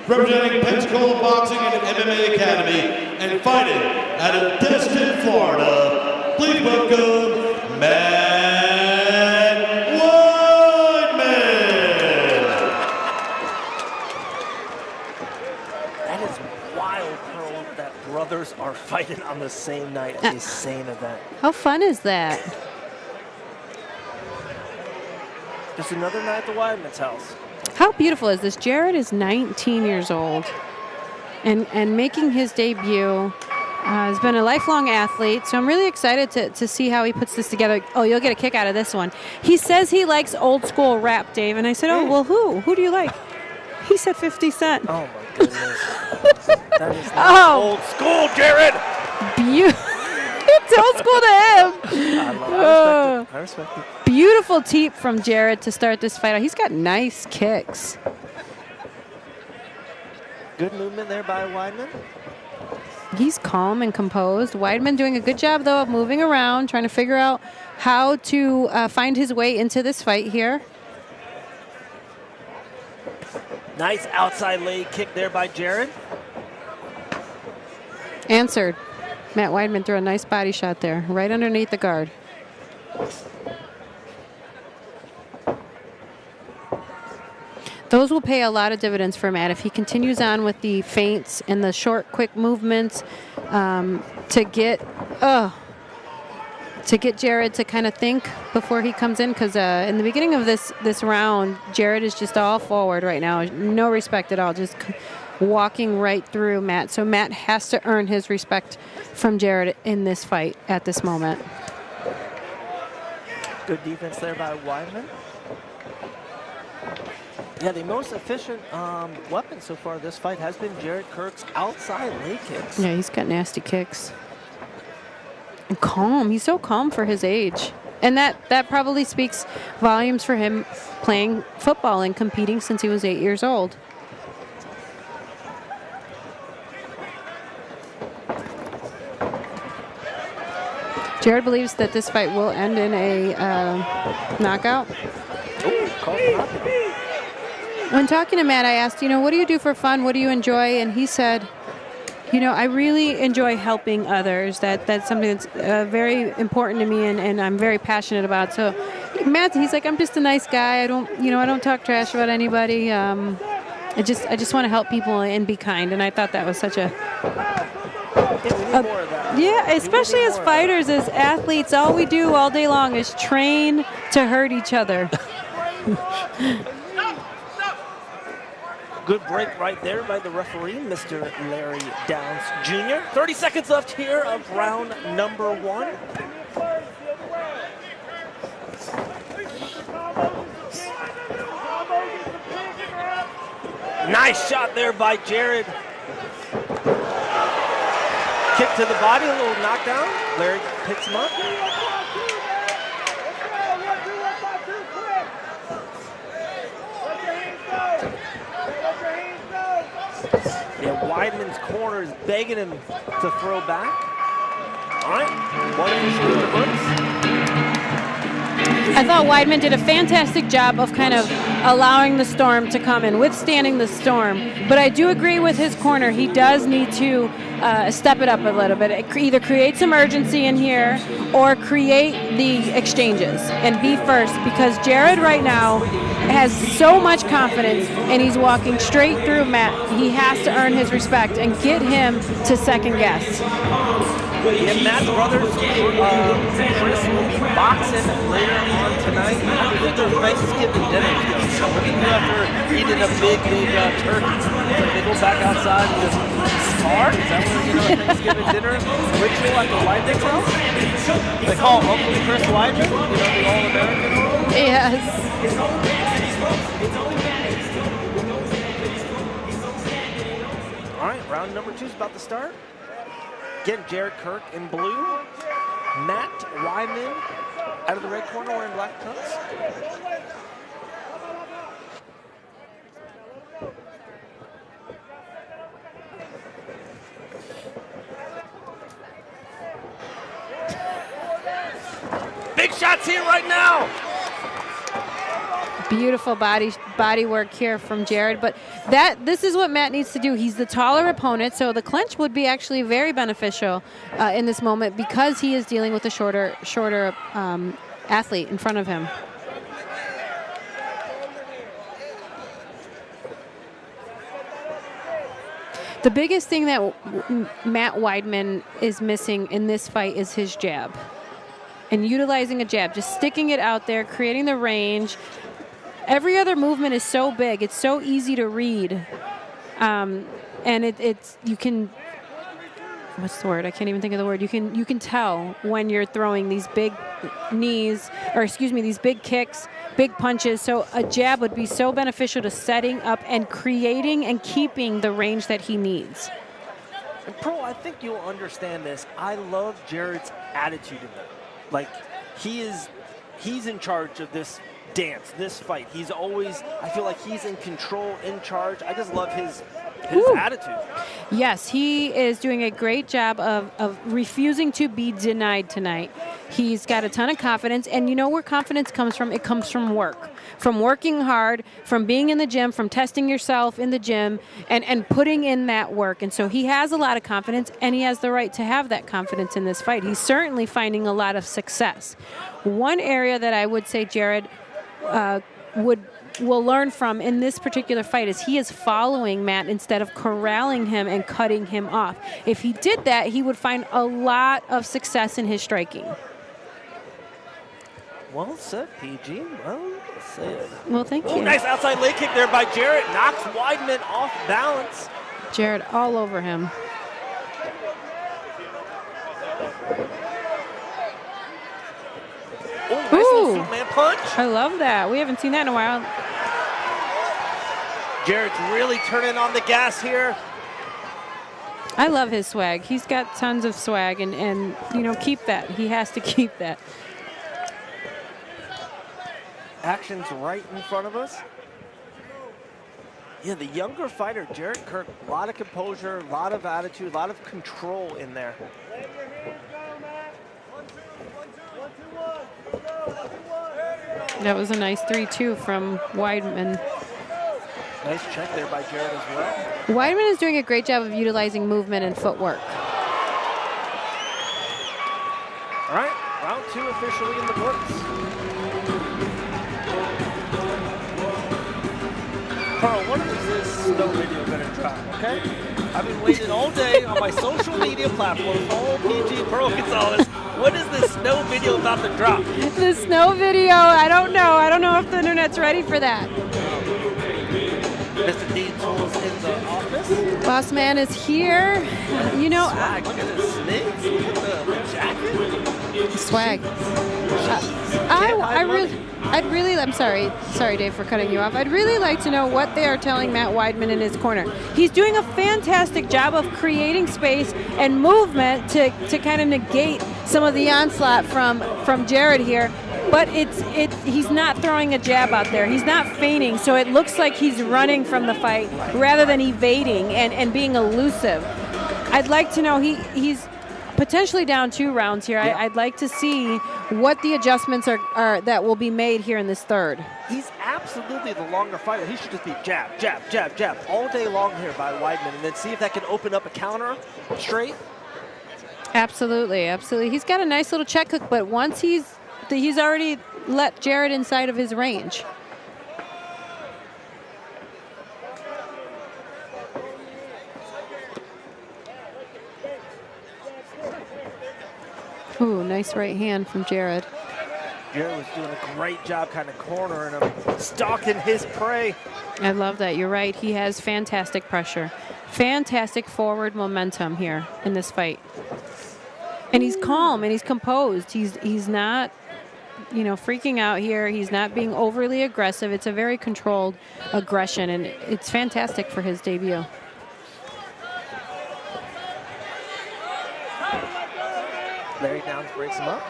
representing Pensacola Boxing and MMA Academy, and fighting out of Destin, Florida. Please welcome Matt Weidman. That is wild, Pearl, that brothers are fighting on the same night at the same event. How fun is that? Just another night at the Weidman's house. How beautiful is this? Jared is 19 years old and making his debut. He's been a lifelong athlete, so I'm really excited to see how he puts this together. Oh, you'll get a kick out of this one. He says he likes old school rap, Dave, and I said, oh, well, who? Who do you like? He said 50 Cent. Oh, my goodness. That is not old school, Jared! It's old school to him. I respect it. Beautiful teep from Jared to start this fight. He's got nice kicks. Good movement there by Weidman. He's calm and composed. Weidman doing a good job, though, of moving around, trying to figure out how to find his way into this fight here. Nice outside leg kick there by Jared. Answered. Matt Weidman threw a nice body shot there, right underneath the guard. Those will pay a lot of dividends for Matt if he continues on with the feints and the short, quick movements to get Jared to kind of think before he comes in. Because in the beginning of this round, Jared is just all forward right now, no respect at all, just walking right through Matt. So Matt has to earn his respect from Jared in this fight at this moment. Good defense there by Weidman. Yeah, the most efficient weapon so far this fight has been Jared Kirk's outside leg kicks. Yeah, he's got nasty kicks. Calm. He's so calm for his age. And that probably speaks volumes for him playing football and competing since he was 8 years old. Jared believes that this fight will end in a knockout. When talking to Matt, I asked, what do you do for fun? What do you enjoy? And he said, I really enjoy helping others. That's something that's very important to me, and I'm very passionate about. So, Matt, he's like, I'm just a nice guy. I don't talk trash about anybody. I just want to help people and be kind. And I thought that was such a yeah, especially as fighters, as athletes, all we do all day long is train to hurt each other. Good break right there by the referee, Mr. Larry Downs Jr. 30 seconds left here of round number 1. Nice shot there by Jared. Kick to the body, a little knockdown. Larry picks him up. Yeah, Weidman's corner is begging him to throw back. All right, one official with the hooks. I thought Weidman did a fantastic job of kind of allowing the storm to come and withstanding the storm. But I do agree with his corner. He does need to step it up a little bit. Either create some urgency in here or create the exchanges and be first, because Jared right now has so much confidence and he's walking straight through Matt. He has to earn his respect and get him to second guess. And Matt's brothers, Chris, will be boxing later on tonight. I think their Thanksgiving dinner is going to show. What do you do after eating a big turkey? So they go back outside and just spar? Is that what, Thanksgiving dinner ritual at the Weidman's house? They call him Uncle Chris Weidman, the All-American. Yes. All right, round number 2 is about to start. Again, Jared Kirk in blue. Matt Weidman out of the red corner wearing black trunks. Big shots here right now. Beautiful body work here from Jared, but this is what Matt needs to do. He's the taller opponent, so the clinch would be actually very beneficial in this moment because he is dealing with a shorter athlete in front of him. The biggest thing that Matt Weidman is missing in this fight is his jab and utilizing a jab, just sticking it out there, creating the range. Every other movement is so big. It's so easy to read. And you can, what's the word? I can't even think of the word. You can tell when you're throwing these big these big kicks, big punches. So a jab would be so beneficial to setting up and creating and keeping the range that he needs. And Pro, I think you'll understand this. I love Jared's attitude in that. Like, he's in charge of this dance, this fight. He's always, I feel like he's in control, in charge. I just love his attitude. Yes, he is doing a great job of refusing to be denied tonight. He's got a ton of confidence, and you know where confidence comes from? It comes from work, from working hard, from being in the gym, from testing yourself in the gym, and putting in that work. And so he has a lot of confidence, and he has the right to have that confidence in this fight. He's certainly finding a lot of success. One area that I would say Jared will learn from in this particular fight is he is following Matt instead of corralling him and cutting him off. If he did that, he would find a lot of success in his striking. Well said, PG. Well said. Well, thank you. Nice outside leg kick there by Jared. Knocks Weidman off balance. Jared all over him. Nice little Superman punch. I love that. We haven't seen that in a while. Jared's really turning on the gas here. I love his swag. He's got tons of swag, and you know, keep that. He has to keep that. Action's right in front of us. Yeah, the younger fighter, Jared Kirk, a lot of composure, a lot of attitude, a lot of control in there. That was a nice 3-2 from Weidman. Nice check there by Jared as well. Weidman is doing a great job of utilizing movement and footwork. All right, round 2 officially in the books. Carl, when is this snow video gonna drop, okay? I've been waiting all day on my social media platform, follow PG Pearl Gonzalez. When is this snow video about to drop? The snow video, I don't know. I don't know if the internet's ready for that. Mr. Dean Tools in the office. Boss man is here. You know, Swag, look at the snakes, look at the jacket. swag. I'd really, I'm sorry, Dave, for cutting you off. I'd really like to know what they are telling Matt Weidman in his corner. He's doing a fantastic job of creating space and movement to kind of negate some of the onslaught from Jared here. But he's not throwing a jab out there. He's not feigning, so it looks like he's running from the fight rather than evading and being elusive. I'd like to know, he's potentially down 2 rounds here. I'd like to see what the adjustments are that will be made here in this third. He's absolutely the longer fighter. He should just be jab, jab, jab, jab all day long here by Weidman, and then see if that can open up a counter straight. Absolutely, absolutely. He's got a nice little check hook, but once he's already let Jared inside of his range. Ooh, nice right hand from Jared. Jared was doing a great job kind of cornering him, stalking his prey. I love that. You're right. He has fantastic pressure. Fantastic forward momentum here in this fight. And he's calm and he's composed. He's not, you know, freaking out here. He's not being overly aggressive. It's a very controlled aggression, and it's fantastic for his debut. Larry Downs breaks him up.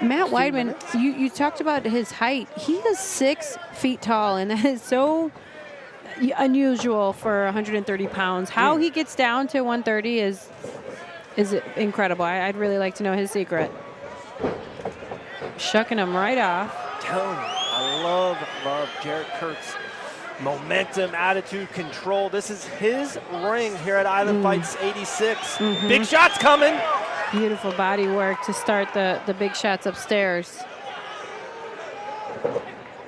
Matt Weidman, you talked about his height. He is 6 feet tall, and that is so unusual for 130 pounds. How he gets down to 130 is incredible. I'd really like to know his secret. Shucking him right off. Telling you, I love Jared Kirk's momentum, attitude, control. This is his ring here at Island Fights 86. Big shots coming. Beautiful body work to start the big shots upstairs.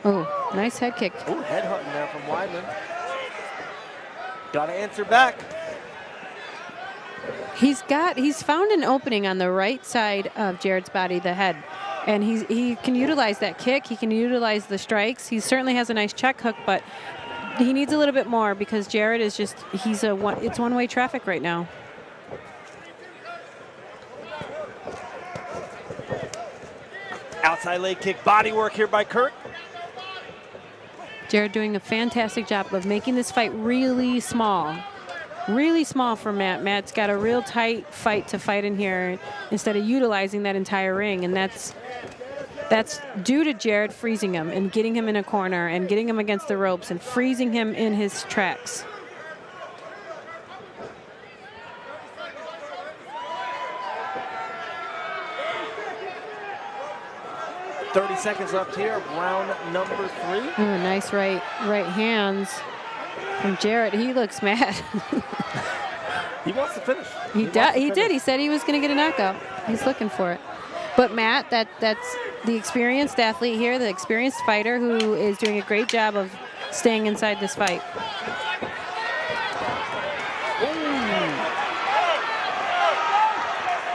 Oh, nice head kick. Oh, head hunting there from Weidman. Got to answer back. He's found an opening on the right side of Jared's body, the head. And he can utilize that kick. He can utilize the strikes. He certainly has a nice check hook, but he needs a little bit more because Jared is just, it's one-way traffic right now. Outside leg kick, body work here by Kirk. Jared doing a fantastic job of making this fight really small. Really small for Matt. Matt's got a real tight fight to fight in here instead of utilizing that entire ring, and that's due to Jared freezing him and getting him in a corner and getting him against the ropes and freezing him in his tracks. .30 seconds left here, round number 3. Ooh, nice right hands from Jared. He looks mad. He wants to finish. He did. He said he was going to get a knockout. He's looking for it. But Matt, that's the experienced athlete here, the experienced fighter who is doing a great job of staying inside this fight.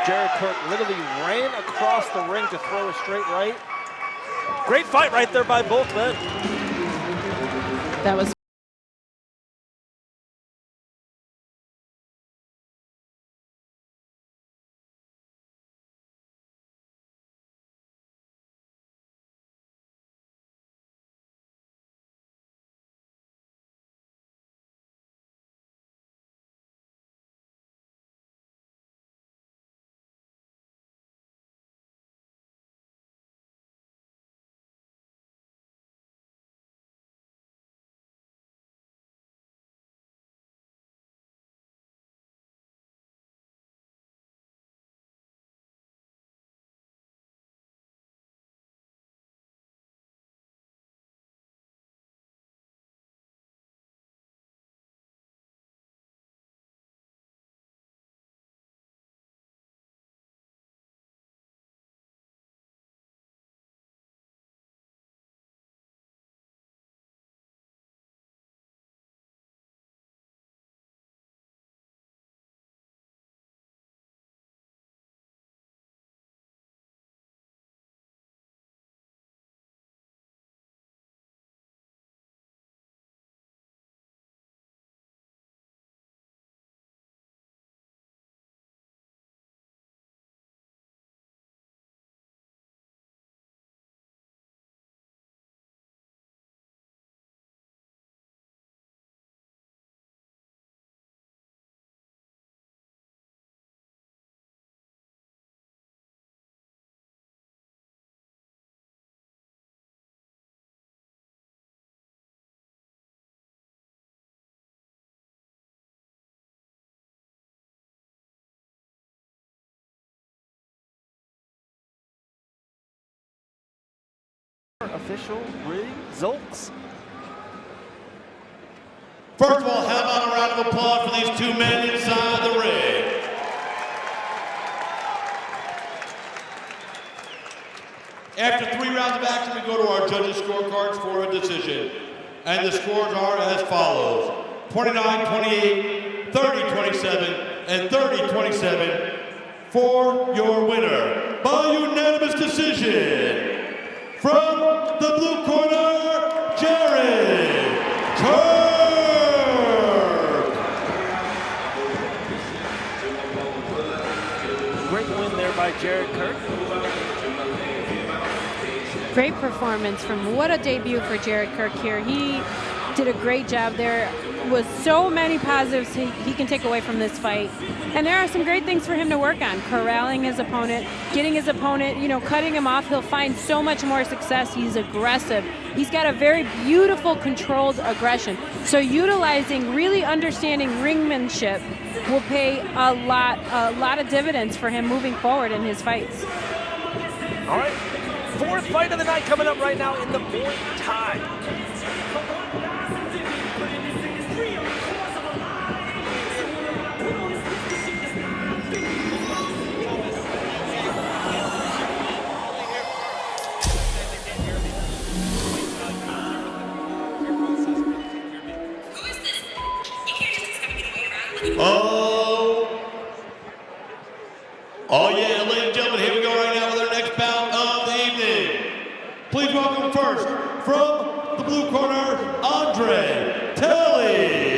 Jared Kirk literally ran across the ring to throw a straight right. Great fight right there by both men. That was Official results. First of all, how about a round of applause for these two men inside the ring? After 3 rounds of action, we go to our judges' scorecards for a decision. And the scores are as follows: 29-28, 30-27, and 30-27 for your winner by unanimous decision. From the blue corner, Jared Kirk. Great win there by Jared Kirk. Great performance from what a debut for Jared Kirk here. He did a great job. There was so many positives he can take away from this fight. And there are some great things for him to work on. Corralling his opponent, getting his opponent, cutting him off. He'll find so much more success. He's aggressive. He's got a very beautiful, controlled aggression. So utilizing, really understanding ringmanship will pay a lot of dividends for him moving forward in his fights. All right. 4th fight of the night coming up right now in the Muay Thai. Who is this? You can't just expect me to wait around like Oh yeah, ladies and gentlemen, here we go right now with our next bout of the evening. Please welcome first, from the blue corner, Andre Telly.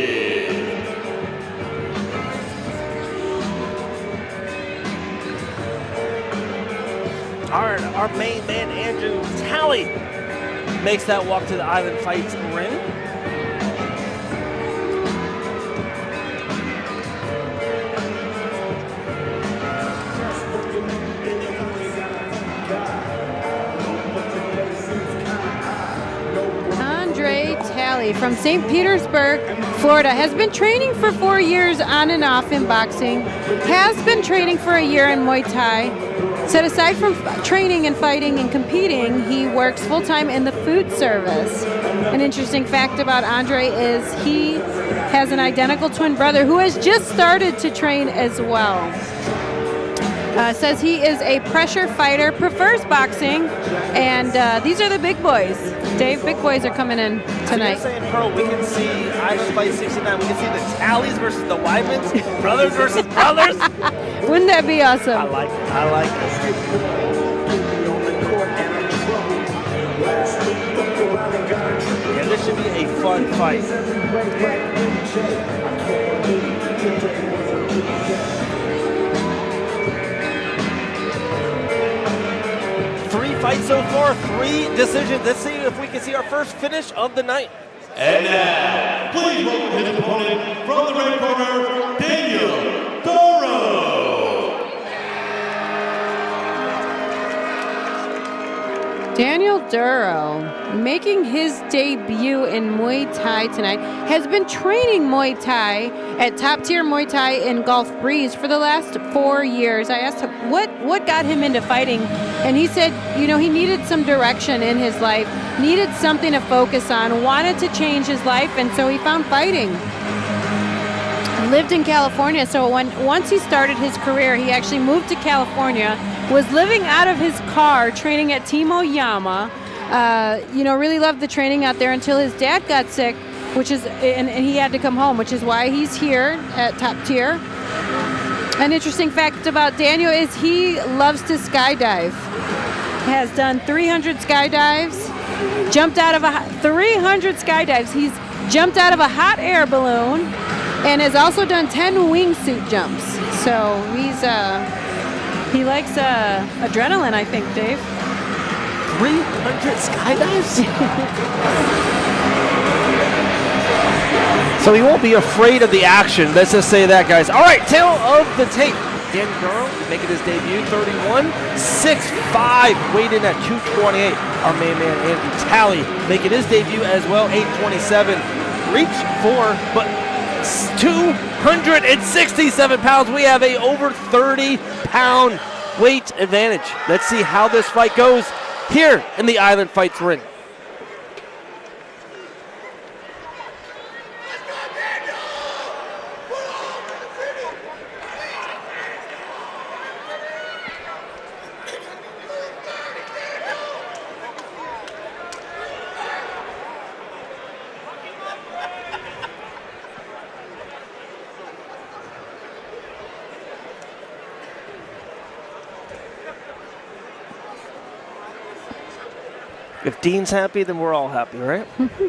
Our main man, Andrew Talley, makes that walk to the Island Fights ring. Andre Talley from St. Petersburg, Florida, has been training for 4 years on and off in boxing, has been training for a year in Muay Thai. Said aside from training and fighting and competing, he works full-time in the food service. An interesting fact about Andre is he has an identical twin brother who has just started to train as well. Says he is a pressure fighter, prefers boxing, and these are the big boys. Dave, big boys are coming in tonight. So you're saying, Pearl, we can see Island Fight 69. We can see the Tallies versus the Wymans, brothers versus brothers. Wouldn't that be awesome? I like it. I like it. Yeah, this should be a fun fight. 3 fights so far, 3 decisions. Let's see if we can see our first finish of the night. And now, please welcome his opponent from the red corner, Daniel Doro. Daniel Duro, making his debut in Muay Thai tonight, has been training Muay Thai at Top Tier Muay Thai in Gulf Breeze for the last 4 years. I asked him what got him into fighting, and he said, he needed some direction in his life, needed something to focus on, wanted to change his life, and so he found fighting. Lived in California, so once he started his career, he actually moved to California, was living out of his car, training at Team Oyama. Really loved the training out there until his dad got sick, and he had to come home, which is why he's here at Top Tier. An interesting fact about Daniel is he loves to skydive. Has done 300 skydives, jumped out of 300 skydives. He's jumped out of a hot air balloon, and has also done 10 wingsuit jumps. So he likes adrenaline, I think, Dave. 300 skydives? So he won't be afraid of the action. Let's just say that, guys. All right, tail of the tape. Dan Duro making his debut, 31-6'5", weighed in at 228. Our main man, Andrew Talley, making his debut as well, 827. Reach for, but 267 pounds. We have a over 30-pound weight advantage. Let's see how this fight goes. here in the Island Fights ring. If Dean's happy, then we're all happy, right? Ladies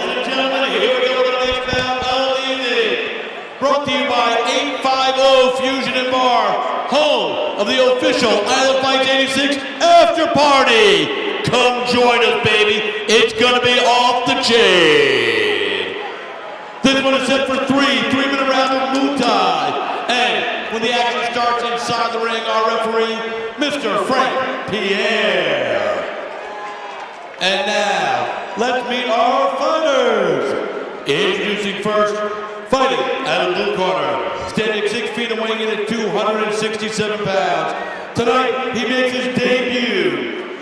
and gentlemen, here we go with the next bout of the evening. Brought to you by 850 Fusion and Bar, home of the official Island Fights 86 after party. Come join us, baby. It's gonna be off the chain. This one is set for three-minute round of Muay Thai. And when the action starts inside the ring, our referee, Mr. Frank Pierre. And now, let's meet our fighters. Introducing first, fighting out of the blue corner, standing 6 feet and weighing in at 267 pounds. Tonight, he makes his debut.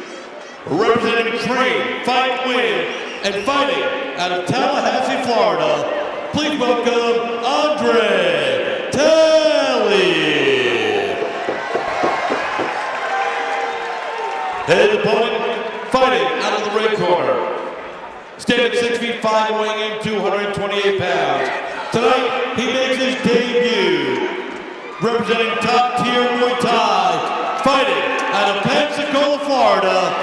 Representing Train, Fight, Win, and fighting out of Tallahassee, Florida. Please welcome Andre Talley. His opponent, fighting out of the red corner, standing 6 feet 5 and weighing in 228 pounds. Tonight, he makes his debut. Representing top tier Muay Thai, fighting out of Pensacola, Florida.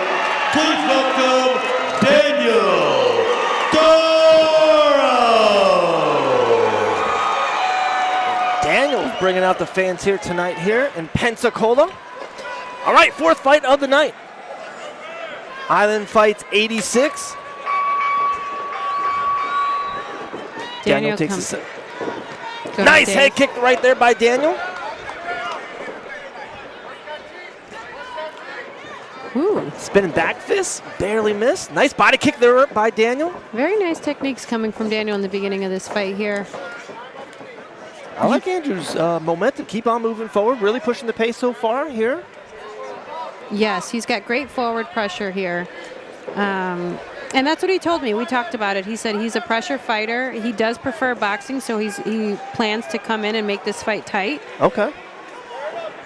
Please welcome Daniel Doro. Daniel's bringing out the fans here tonight here in Pensacola. All right, fourth fight of the night. Island Fights 86. Daniel takes a nice head kick right there by Daniel. Ooh. Spinning back fist, barely missed. Nice body kick there by Daniel. Very nice techniques coming from Daniel in the beginning of this fight here. I like Andrew's momentum. Keep on moving forward. Really pushing the pace so far here. Yes, he's got great forward pressure here. And that's what he told me. We talked about it. He said he's a pressure fighter. He does prefer boxing, so he plans to come in and make this fight tight. Okay.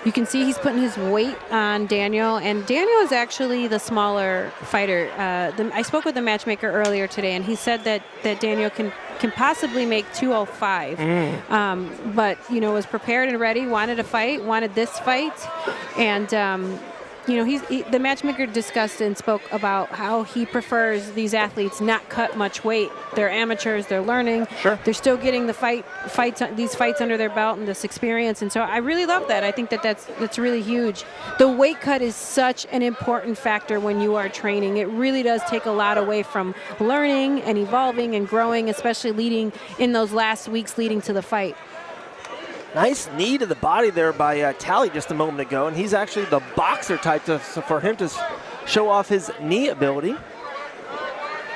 You can see he's putting his weight on Daniel, and Daniel is actually the smaller fighter. I spoke with the matchmaker earlier today, and he said that Daniel can possibly make 205. But, you know, was prepared and ready, wanted a fight, wanted this fight, and you know, the matchmaker discussed and spoke about how he prefers these athletes not cut much weight. They're amateurs, they're learning. Sure. They're still getting these fights under their belt and this experience. And so I really love that. I think that's really huge. The weight cut is such an important factor when you are training. It really does take a lot away from learning and evolving and growing, especially leading in those last weeks leading to the fight. Nice knee to the body there by Talley just a moment ago, and he's actually the boxer type so for him to show off his knee ability.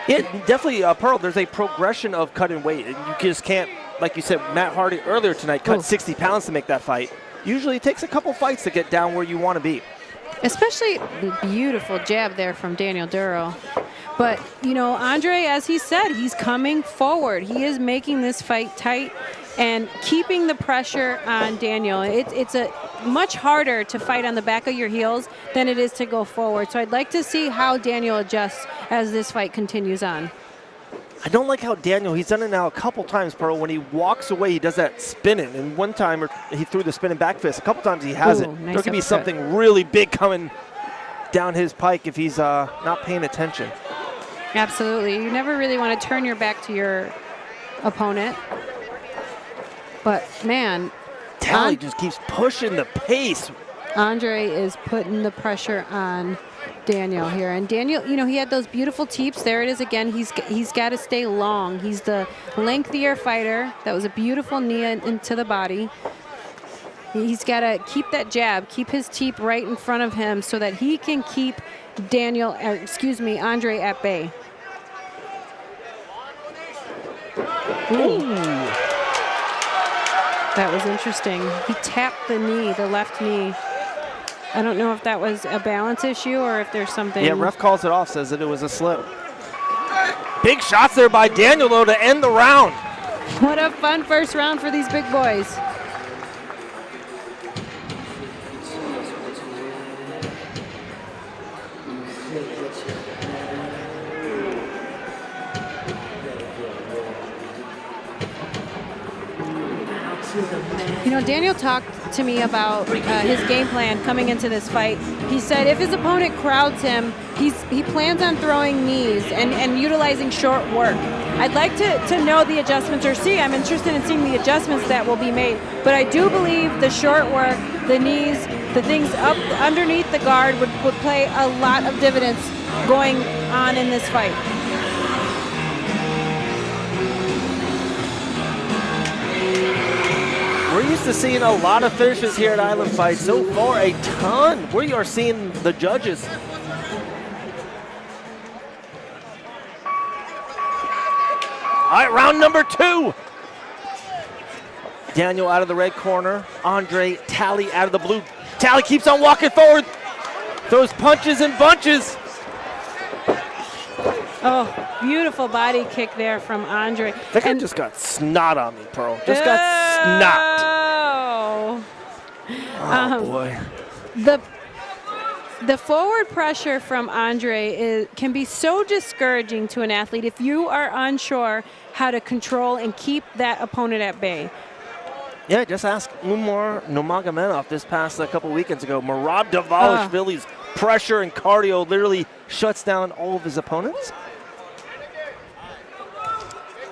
Yeah, definitely, Pearl, there's a progression of cutting weight. You just can't, like you said, Matt Hardy earlier tonight cut 60 pounds to make that fight. Usually it takes a couple fights to get down where you want to be. Especially the beautiful jab there from Daniel Duro. But, you know, Andre, as he said, he's coming forward. He is making this fight tight and keeping the pressure on Daniel. It's a much harder to fight on the back of your heels than it is to go forward. So I'd like to see how Daniel adjusts as this fight continues on. I don't like how Daniel, he's done it now a couple times, Pearl. When he walks away, he does that spinning. And one time he threw the spinning back fist. A couple times he hasn't. Nice there could be uppercut. something really big coming down his pike if he's not paying attention. Absolutely. You never really want to turn your back to your opponent. But, man, Talley just keeps pushing the pace. Andre is putting the pressure on Daniel here. And Daniel, you know, he had those beautiful teeps. There it is again. He's got to stay long. He's the lengthier fighter. That was a beautiful knee into the body. He's got to keep that jab, keep his teep right in front of him so that he can keep Andre at bay. Ooh. That was interesting. He tapped the knee, the left knee. I don't know if that was a balance issue or if there's something. Yeah, ref calls it off, says that it was a slip. Big shots there by Daniel, though, to end the round. What a fun first round for these big boys. You know, Daniel talked to me about his game plan coming into this fight. He said if his opponent crowds him, he plans on throwing knees and utilizing short work. I'd like to know the adjustments I'm interested in seeing the adjustments that will be made. But I do believe the short work, the knees, the things up underneath the guard would play a lot of dividends going on in this fight. We're used to seeing a lot of finishes here at Island Fight. So far, a ton. We are seeing the judges. All right, round number 2. Daniel out of the red corner. Andre Talley out of the blue. Talley keeps on walking forward. Throws punches and bunches. Oh, beautiful body kick there from Andre. That guy just got snot on me, Pearl. Just got snot. Oh, boy. The forward pressure from Andre can be so discouraging to an athlete if you are unsure how to control and keep that opponent at bay. Yeah, just ask Umar Nurmagomedov this past a couple weekends ago. Merab Dvalishvili's pressure and cardio literally shuts down all of his opponents.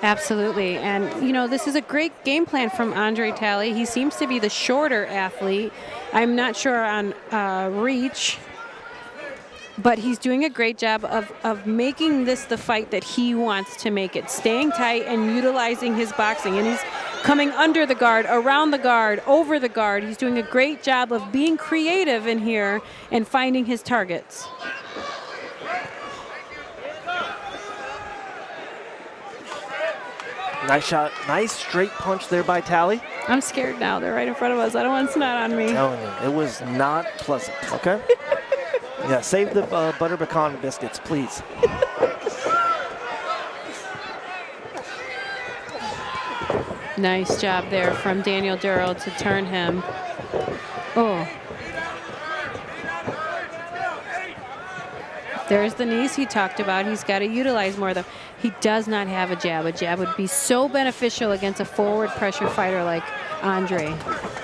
Absolutely. And, you know, this is a great game plan from Andre Talley. He seems to be the shorter athlete. I'm not sure on reach, but he's doing a great job of making this the fight that he wants to make it, staying tight and utilizing his boxing. And he's coming under the guard, around the guard, over the guard. He's doing a great job of being creative in here and finding his targets. Nice shot. Nice straight punch there by Talley. I'm scared now. They're right in front of us. I don't want snot on me. I'm telling you, it was not pleasant, okay? Yeah, save the butter pecan biscuits, please. Nice job there from Daniel Duro to turn him. Oh. There's the knees he talked about. He's got to utilize more of them. He does not have a jab. A jab would be so beneficial against a forward pressure fighter like Andre.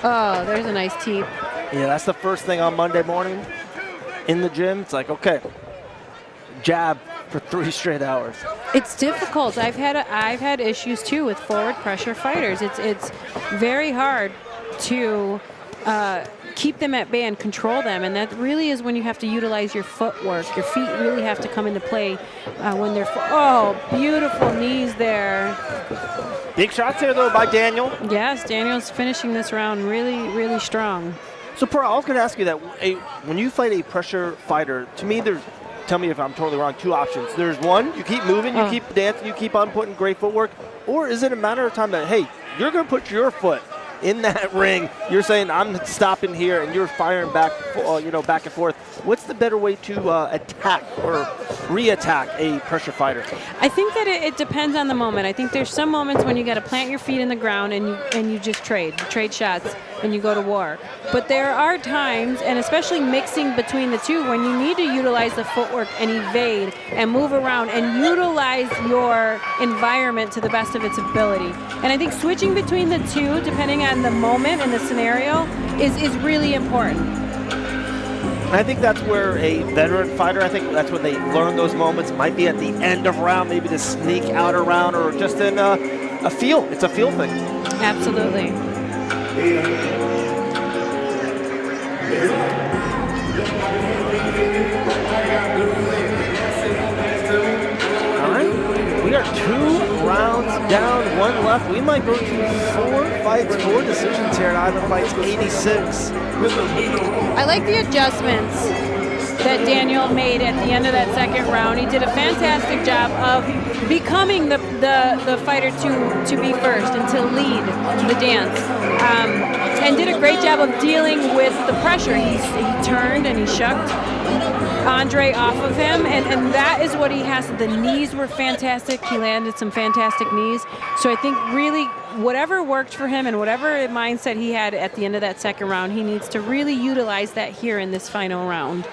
Oh, there's a nice teep. Yeah, that's the first thing on Monday morning in the gym. It's like, okay, jab for 3 straight hours. It's difficult. I've had issues too with forward pressure fighters. It's very hard to keep them at bay and control them, and that really is when you have to utilize your footwork. Your feet really have to come into play when they're. Oh, beautiful knees there. Big shots here though by Daniel. Yes, Daniel's finishing this round really, really strong. So, Pearl, I was going to ask you that when you fight a pressure fighter, to me, there's, tell me if I'm totally wrong, 2 options. There's one, you keep moving, you keep dancing, you keep on putting great footwork, or is it a matter of time that, hey, you're going to put your foot in that ring, you're saying I'm stopping here, and you're firing back, back and forth. What's the better way to attack or re-attack a pressure fighter? I think that it depends on the moment. I think there's some moments when you got to plant your feet in the ground and you just trade shots and you go to war. But there are times, and especially mixing between the two, when you need to utilize the footwork and evade and move around and utilize your environment to the best of its ability. And I think switching between the two, depending on the moment and the scenario, is really important. I think that's where a veteran fighter, I think that's when they learn those moments. Might be at the end of a round, maybe to sneak out a round, or just in a feel. It's a feel thing. Absolutely. All right, we are 2 rounds down, 1 left. We might go to 4 fights, 4 decisions here at Island Fights 86. I like the adjustments. that Daniel made at the end of that second round. He did a fantastic job of becoming the fighter to be first and to lead the dance, and did a great job of dealing with the pressure. He turned and he shucked Andre off of him, and that is what he has. The knees were fantastic. He landed some fantastic knees. So I think really whatever worked for him and whatever mindset he had at the end of that second round, he needs to really utilize that here in this final round.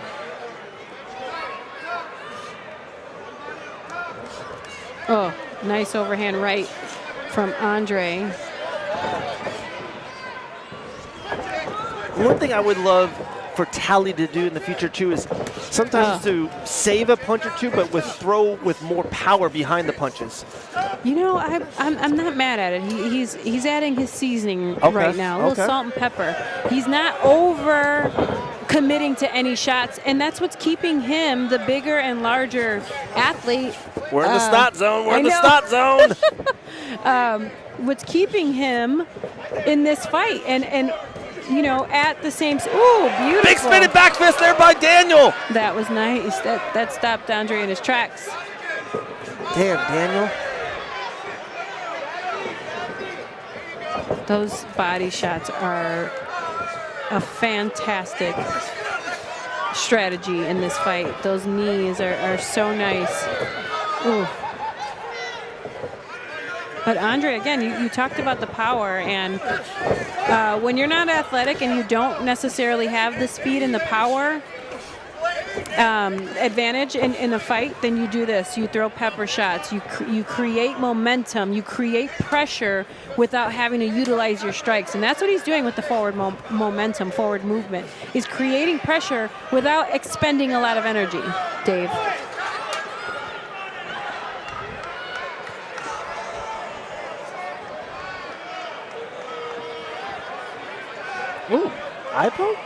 Oh, nice overhand right from Andre. One thing I would love for Tally to do in the future too is sometimes to save a punch or two, but throw with more power behind the punches. You know, I'm not mad at it. He's adding his seasoning right now, a little salt and pepper. He's not over committing to any shots, and that's what's keeping him the bigger and larger athlete. We're in the snot zone. We're in the snot zone. What's keeping him in this fight, and you know, at the same. Ooh, beautiful! Big spinning back fist there by Daniel. That was nice. That stopped Andre in his tracks. Damn, Daniel. Those body shots are a fantastic strategy in this fight. Those knees are so nice. Ooh. But Andre, again, you talked about the power, and when you're not athletic and you don't necessarily have the speed and the power advantage in a fight, then you do this. You throw pepper shots. You create momentum. You create pressure without having to utilize your strikes. And that's what he's doing with the forward momentum, forward movement. He's creating pressure without expending a lot of energy, Dave. Ooh, eye poke?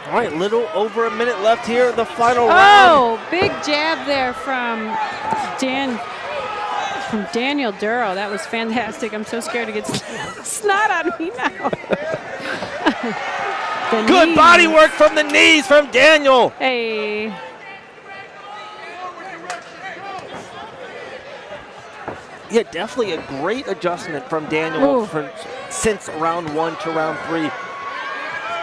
All right, little over a minute left here, the final round. Oh, big jab there from Daniel Duro. That was fantastic. I'm so scared to get snot on me now. Good body work from the knees from Daniel. Hey. Yeah, definitely a great adjustment from Daniel since round 1 to round 3.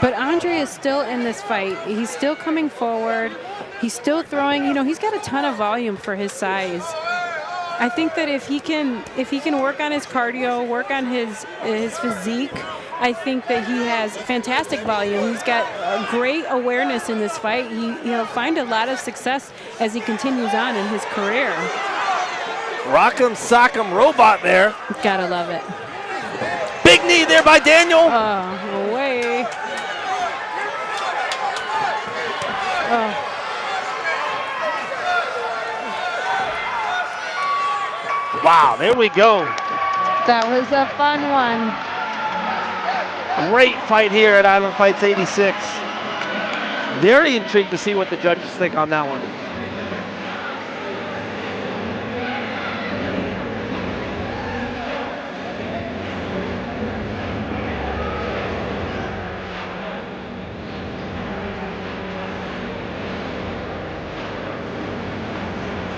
But Andre is still in this fight. He's still coming forward. He's still throwing. You know, he's got a ton of volume for his size. I think that if he can work on his cardio, work on his physique, I think that he has fantastic volume. He's got a great awareness in this fight. He'll find a lot of success as he continues on in his career. Rock'em sock'em robot there. Gotta love it. Big knee there by Daniel. Oh, away. Oh. Wow, there we go. That was a fun one. Great fight here at Island Fights 86. Very intrigued to see what the judges think on that one.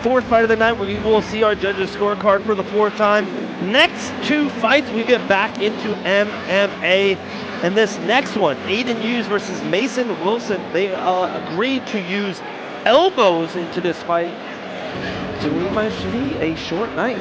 Fourth fight of the night, we will see our judges' scorecard for the fourth time. Next two fights, we get back into MMA. And this next one, Aiden Hughes versus Mason Wilson, they agreed to use elbows into this fight. So we might see a short night.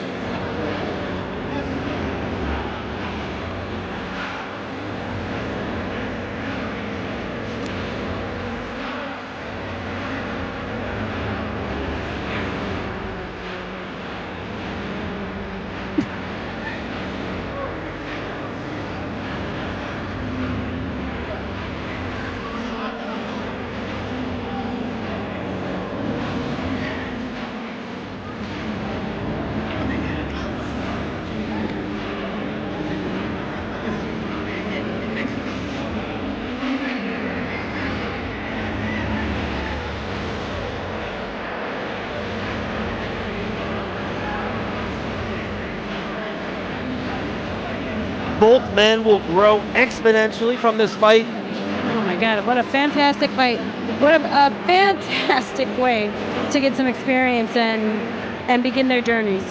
both men will grow exponentially from this fight. Oh my God, what a fantastic fight. What a fantastic way to get some experience and begin their journeys.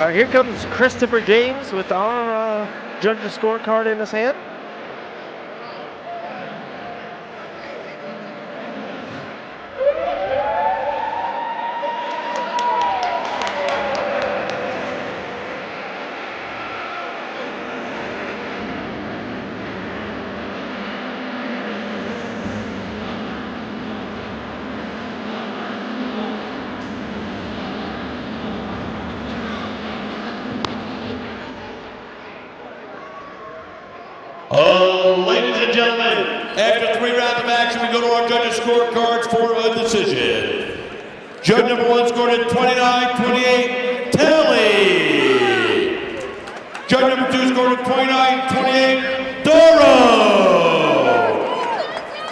All right, here comes Christopher James with our judges scorecard in his hand. Ladies and gentlemen, after 3 rounds of action, we go to our judges' scorecards for a decision. Judge number 1 scored at 29-28, Telly. Judge number 2 scored at 29-28, Doro.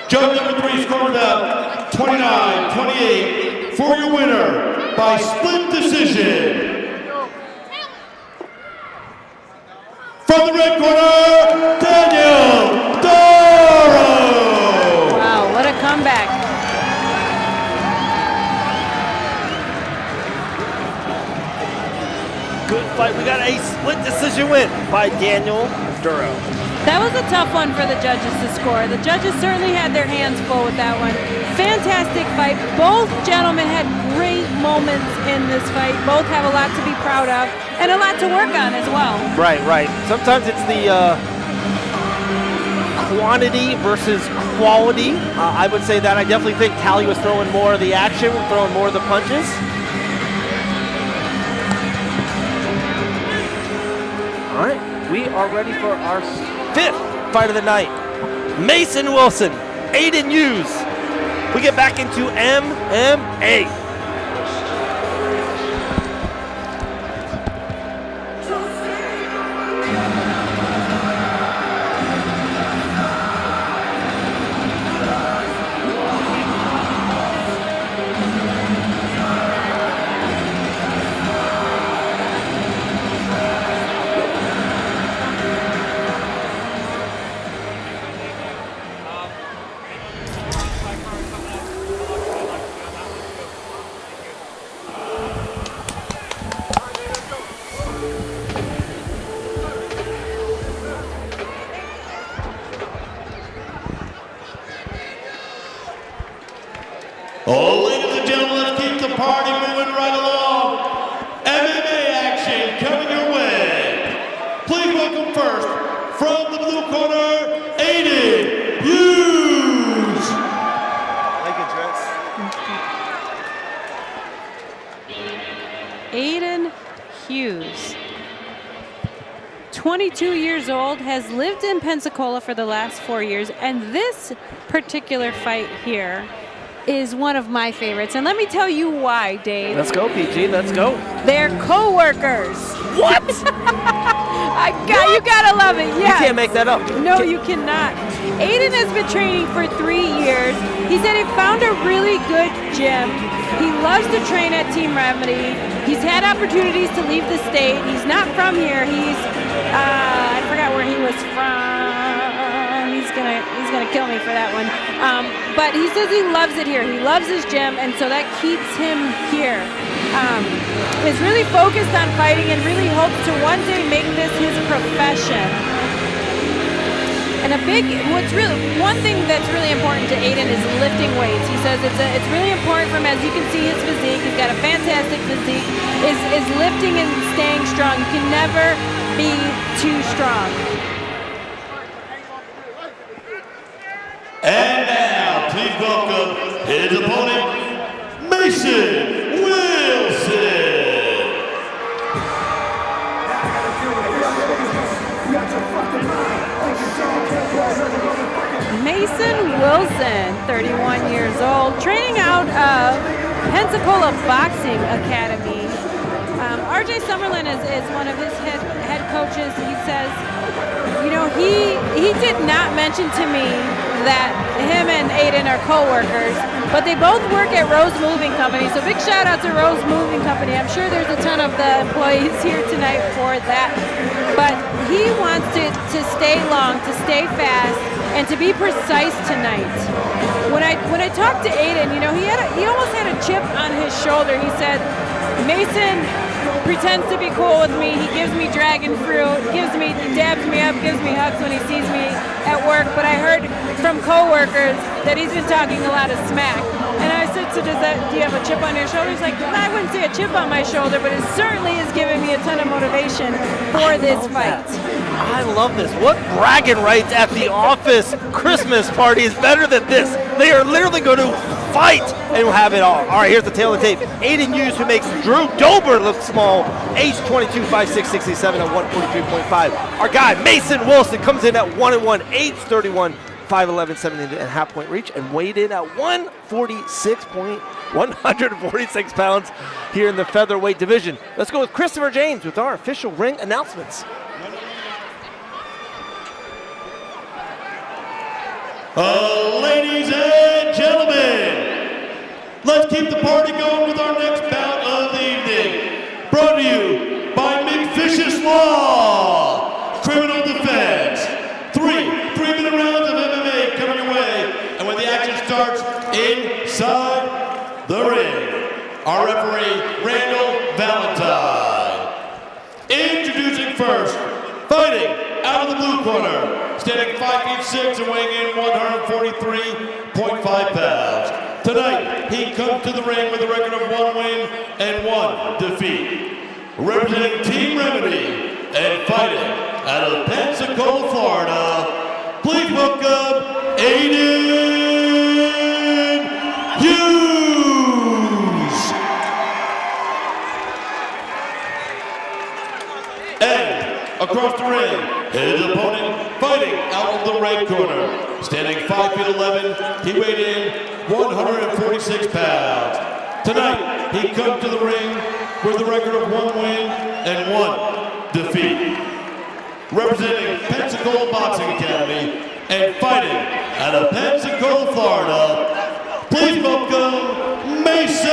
Judge number 3 scored at 29-28 for your winner by split decision. From the red corner, Daniel Doro! Wow, what a comeback. Good fight. We got a split decision win by Daniel Duro. That was a tough one for the judges to score. The judges certainly had their hands full with that one. Fantastic fight. Both gentlemen had great moments in this fight. Both have a lot to be proud of and a lot to work on as well. Right, right. Sometimes it's the quantity versus quality. I would say that. I definitely think Tally was throwing more of the action, throwing more of the punches. All right, we are ready for our 5th fight of the night. Mason Wilson, Aiden Hughes. We get back into MMA. Oh, ladies and gentlemen, let's keep the party moving right along. MMA action coming your way. Please welcome first, from the blue corner, Aiden Hughes. Aiden Hughes, 22 years old, has lived in Pensacola for the last 4 years, and this particular fight here is one of my favorites. And let me tell you why, Dave. Let's go, PG. Let's go. They're co-workers. What? You gotta love it. Yes. You can't make that up. No, you cannot. Aiden has been training for 3 years. He said he found a really good gym. He loves to train at Team Remedy. He's had opportunities to leave the state. He's not from here. He's I forgot where he was from. He's gonna kill me for that one. But he says he loves it here. He loves his gym, and so that keeps him here. Is really focused on fighting and really hopes to one day make this his profession. And one thing that's really important to Aiden is lifting weights. He says it's really important for him, as you can see his physique. He's got a fantastic physique. Is lifting and staying strong. You can never be too strong. And now, please welcome his opponent, Mason Wilson. Mason Wilson, 31 years old, training out of Pensacola Boxing Academy. RJ Summerlin is one of his head coaches. He says, you know, he did not mention to me that him and Aiden are co-workers, but they both work at Rose Moving Company. So big shout out to Rose Moving Company. I'm sure there's a ton of the employees here tonight for that. But he wants to stay long, to stay fast, and to be precise tonight. When I talked to Aiden, you know, he almost had a chip on his shoulder. He said, Mason pretends to be cool with me. He gives me dragon fruit, dabs me up, gives me hugs when he sees me at work. But I heard from coworkers that he's been talking a lot of smack. And I said, so do you have a chip on your shoulder? He's like, I wouldn't say a chip on my shoulder, but it certainly is giving me a ton of motivation for this fight. I love this. What bragging rights at the office Christmas party is better than this? They are literally going to fight and have it all. All right, here's the tail of the tape. Aiden Hughes, who makes Drew Dober look small, age 22, 5'6", 67 at 143.5. Our guy, Mason Wilson, comes in at 1-1, age 31, 5'11", 17 and half point reach, and weighed in at 146 pounds here in the featherweight division. Let's go with Christopher James with our official ring announcements. Ladies and gentlemen, let's keep the party going with our next bout of the evening. Brought to you by McFish's Law, Criminal Defense. Three-minute rounds of MMA coming your way. And when the action starts inside the ring, our referee, Randall Valentine. Introducing first, fighting out of the blue corner, standing 5'6" and weighing in 143.5 pounds. Tonight, he comes to the ring with a record of 1 win and 1 defeat. Representing Team Remedy and fighting out of Pensacola, Florida, please welcome Aiden Hughes. And across the ring, his opponent fighting out of the red corner, standing 5'11", he weighed in 146 pounds. Tonight, he comes to the ring with a record of 1 win and 1 defeat. Representing Pensacola Boxing Academy and fighting out of Pensacola, Florida, please welcome Mason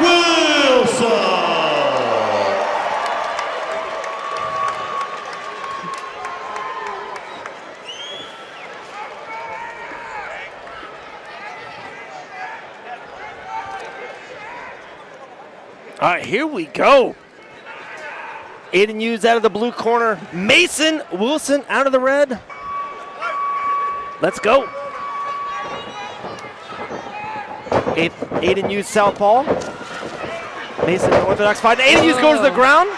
Wilson. All right, here we go. Aiden Hughes out of the blue corner. Mason Wilson out of the red. Let's go. Aiden Hughes southpaw. Mason orthodox fight. Aiden Hughes goes to the ground.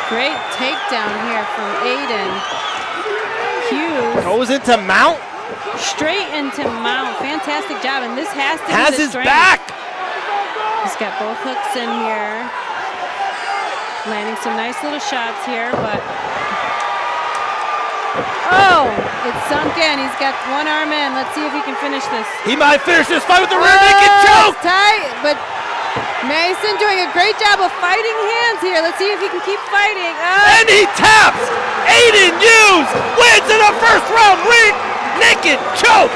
Great takedown here from Aiden Hughes. Goes into mount. Straight into mount. Fantastic job, and this has to Has be the his strength. back. He's got both hooks in here. Landing some nice little shots here, but oh, it's sunk in. He's got one arm in. Let's see if he can finish this. He might finish this fight with the rear naked choke. It's tight, but Mason doing a great job of fighting hands here. Let's see if he can keep fighting. And he taps. Aiden Hughes wins in the first round. Rear naked choke.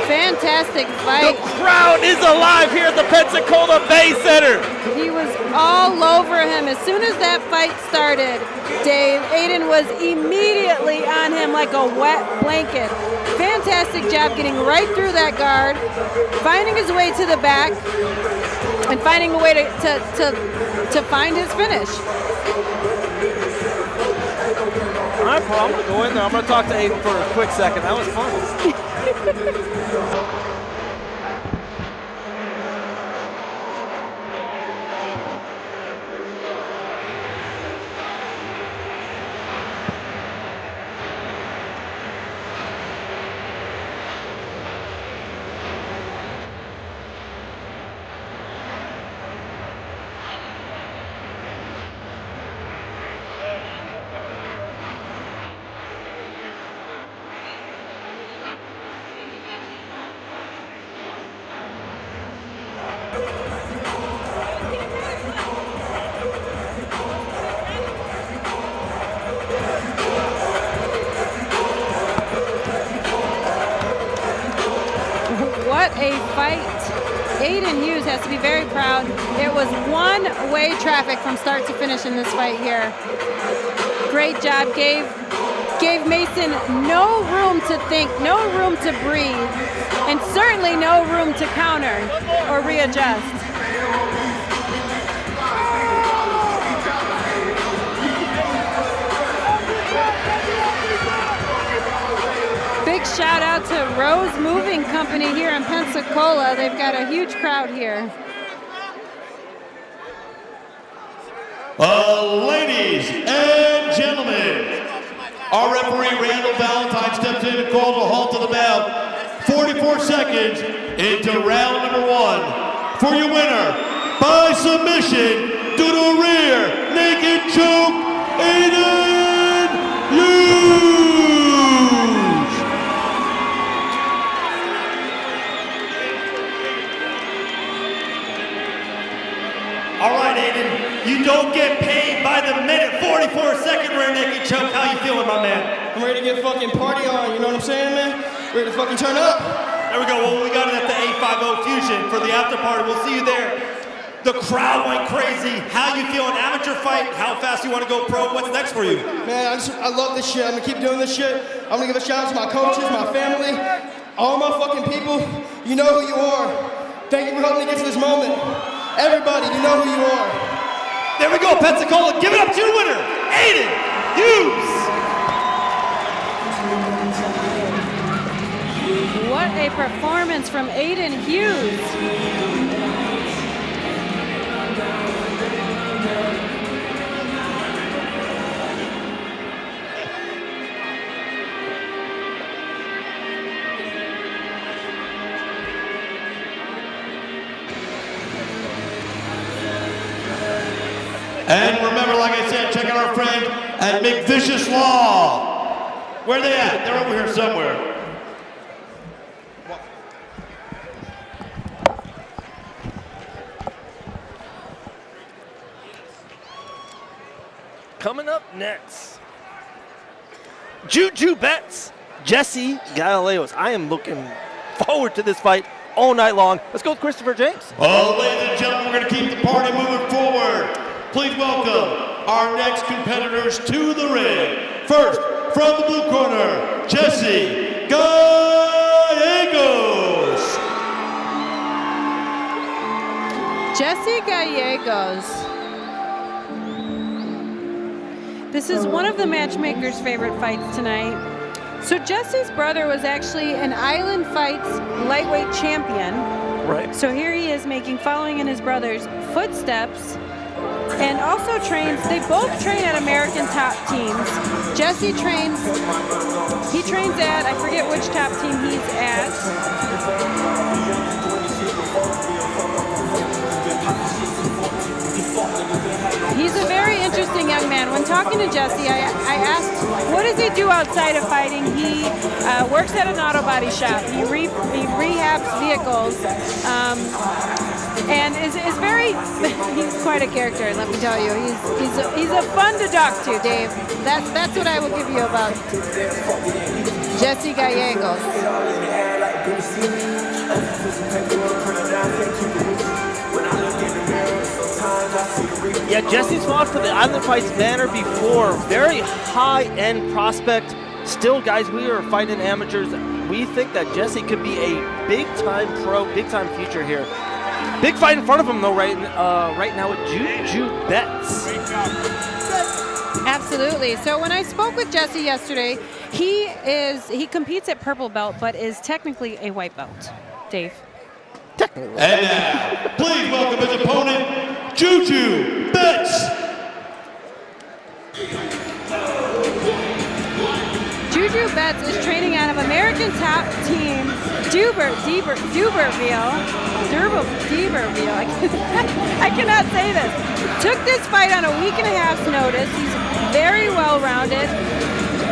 Fantastic fight. The crowd is alive here at the Pensacola Bay Center. He was all over him. As soon as that fight started, Dave, Aiden was immediately on him like a wet blanket. Fantastic job getting right through that guard, finding his way to the back, and finding a way to find his finish. All right, Paul, I'm going to go in there. I'm going to talk to Aiden for a quick second. That was fun. Aiden Hughes has to be very proud. It was one-way traffic from start to finish in this fight here. Great job. Gave Mason no room to think, no room to breathe, and certainly no room to counter or readjust. Big shout out to Rose Moving Company here in Pensacola. They've got a huge crowd here. Ladies and gentlemen, our referee Randall Valentine steps in and calls a halt to the bout. 44 seconds into round number 1. For your winner, by submission, due to a rear naked choke, Aiden Hughes. All right, Aiden, you don't get paid by the minute. 44-second rear naked choke. How you feeling, my man? I'm ready to get fucking party on, you know what I'm saying, man? Ready to fucking turn up. There we go. Well, we got it at the 850 Fusion for the after party. We'll see you there. The crowd went crazy. How you feeling? Amateur fight? How fast you want to go pro? What's next for you? Man, I love this shit. I'm gonna keep doing this shit. I'm gonna give a shout out to my coaches, my family, all my fucking people. You know who you are. Thank you for helping me get to this moment. Everybody, you know who you are. There we go, Pensacola. Give it up to your winner, Aiden Hughes. What a performance from Aiden Hughes. And remember, like I said, check out our friend at McVicious Law. Where are they at? They're over here somewhere. Coming up next, Juju Betts, Jesse Galileos. I am looking forward to this fight all night long. Let's go with Christopher James. Oh, ladies and gentlemen, we're going to keep the party moving forward. Please welcome our next competitors to the ring. First, from the blue corner, Jesse Gallegos. Jesse Gallegos. This is one of the matchmaker's favorite fights tonight. So Jesse's brother was actually an Island Fights lightweight champion. Right. So here he is following in his brother's footsteps, and also trains, they both train at American top teams. Jesse trains at, I forget which top team he's at. He's a very interesting young man. When talking to Jesse, I asked, what does he do outside of fighting? He works at an auto body shop. He rehabs vehicles, and is very, he's quite a character, let me tell you. He's a fun to talk to, Dave. That's what I will give you about Jesse Gallegos. Yeah, Jesse's fought for the Island Fights banner before. Very high-end prospect. Still, guys, we are fighting amateurs. We think that Jesse could be a big-time pro, big-time future here. Big fight in front of him, though, right now with Juju Betts. Absolutely. So when I spoke with Jesse yesterday, he competes at purple belt, but is technically a white belt. Dave. Technically. And now, please welcome his opponent, Juju Betts. Juju Betts is training out of American top team D'Iberville. I cannot say this. Took this fight on a week and a half's notice. He's very well-rounded.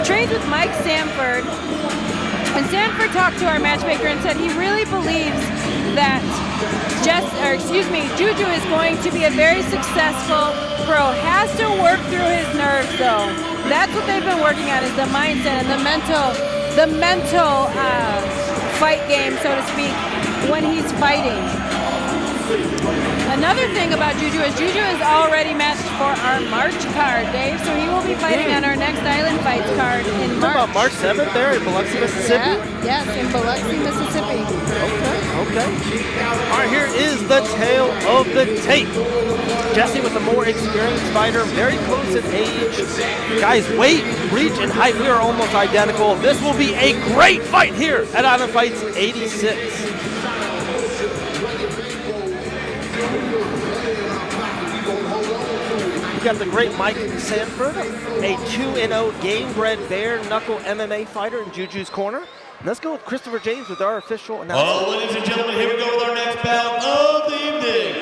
Trains with Mike Sanford. And Sanford talked to our matchmaker and said he really believes that Juju is going to be a very successful pro. Has to work through his nerves, though. That's what they've been working on, is the mindset and the mental fight game, so to speak, when he's fighting. Another thing about Juju is Juju is already matched for our March card, Dave. So he will be fighting on our next Island Fights card in March. About March 7th there in Biloxi, Mississippi? Yeah, yes, in Biloxi, Mississippi. Okay. All right, here is the tail of the tape. Jesse with the more experienced fighter, very close in age. Guys, weight, reach, and height, we are almost identical. This will be a great fight here at Island Fights 86. We got the great Mike Sanford, a 2-0 game-bred bare knuckle MMA fighter in Juju's corner. Let's go with Christopher James with our official announcement. Ladies and gentlemen, here we go with our next bout of the evening.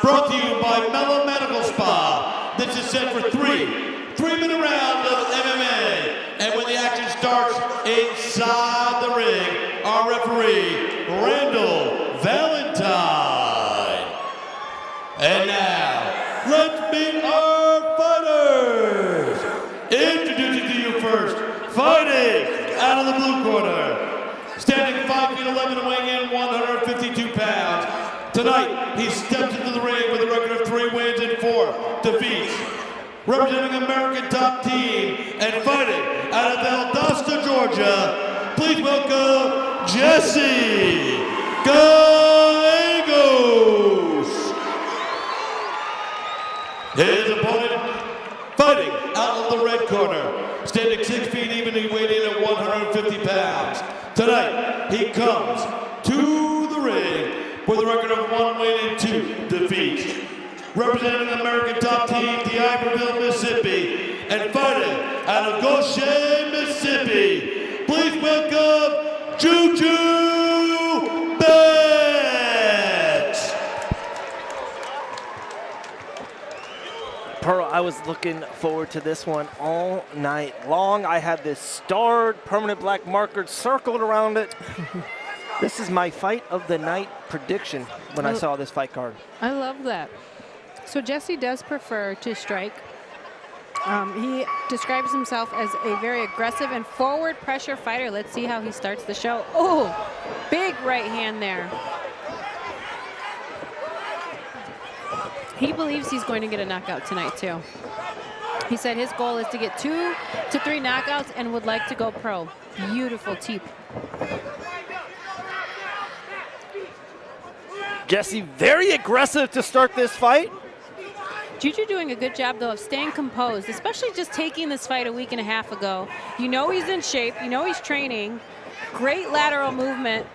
Brought to you by Mellow Medical Spa. This is set for three-minute round of MMA. And when the action starts inside the ring, our referee, Randall Valentine. And now, let's meet our fighters. Introducing to you first, fighting out of the blue corner, standing 5 feet 11 and weighing in 152 pounds. Tonight, he steps into the ring with a record of 3 wins and 4 defeats. Representing American Top Team and fighting out of Valdosta, Georgia, please welcome Jesse Gallegos. His opponent, fighting out of the red corner, standing 6 feet even, he weighed in at 150 pounds. Tonight, he comes to the ring with a record of 1 win and 2 defeats. Representing the American Top Team, Iberville, Mississippi, and fighting out of Goshen, Mississippi, please welcome Juju Betts. Pearl, I was looking forward to this one all night long. I had this starred permanent black marker circled around it. This is my fight of the night prediction when I saw this fight card. I love that. So Jesse does prefer to strike. He describes himself as a very aggressive and forward pressure fighter. Let's see how he starts the show. Oh, big right hand there. He believes he's going to get a knockout tonight too. He said his goal is to get 2 to 3 knockouts and would like to go pro. Beautiful teep. Jesse very aggressive to start this fight. Juju doing a good job, though, of staying composed, especially just taking this fight a week and a half ago. You know he's in shape. You know he's training. Great lateral movement.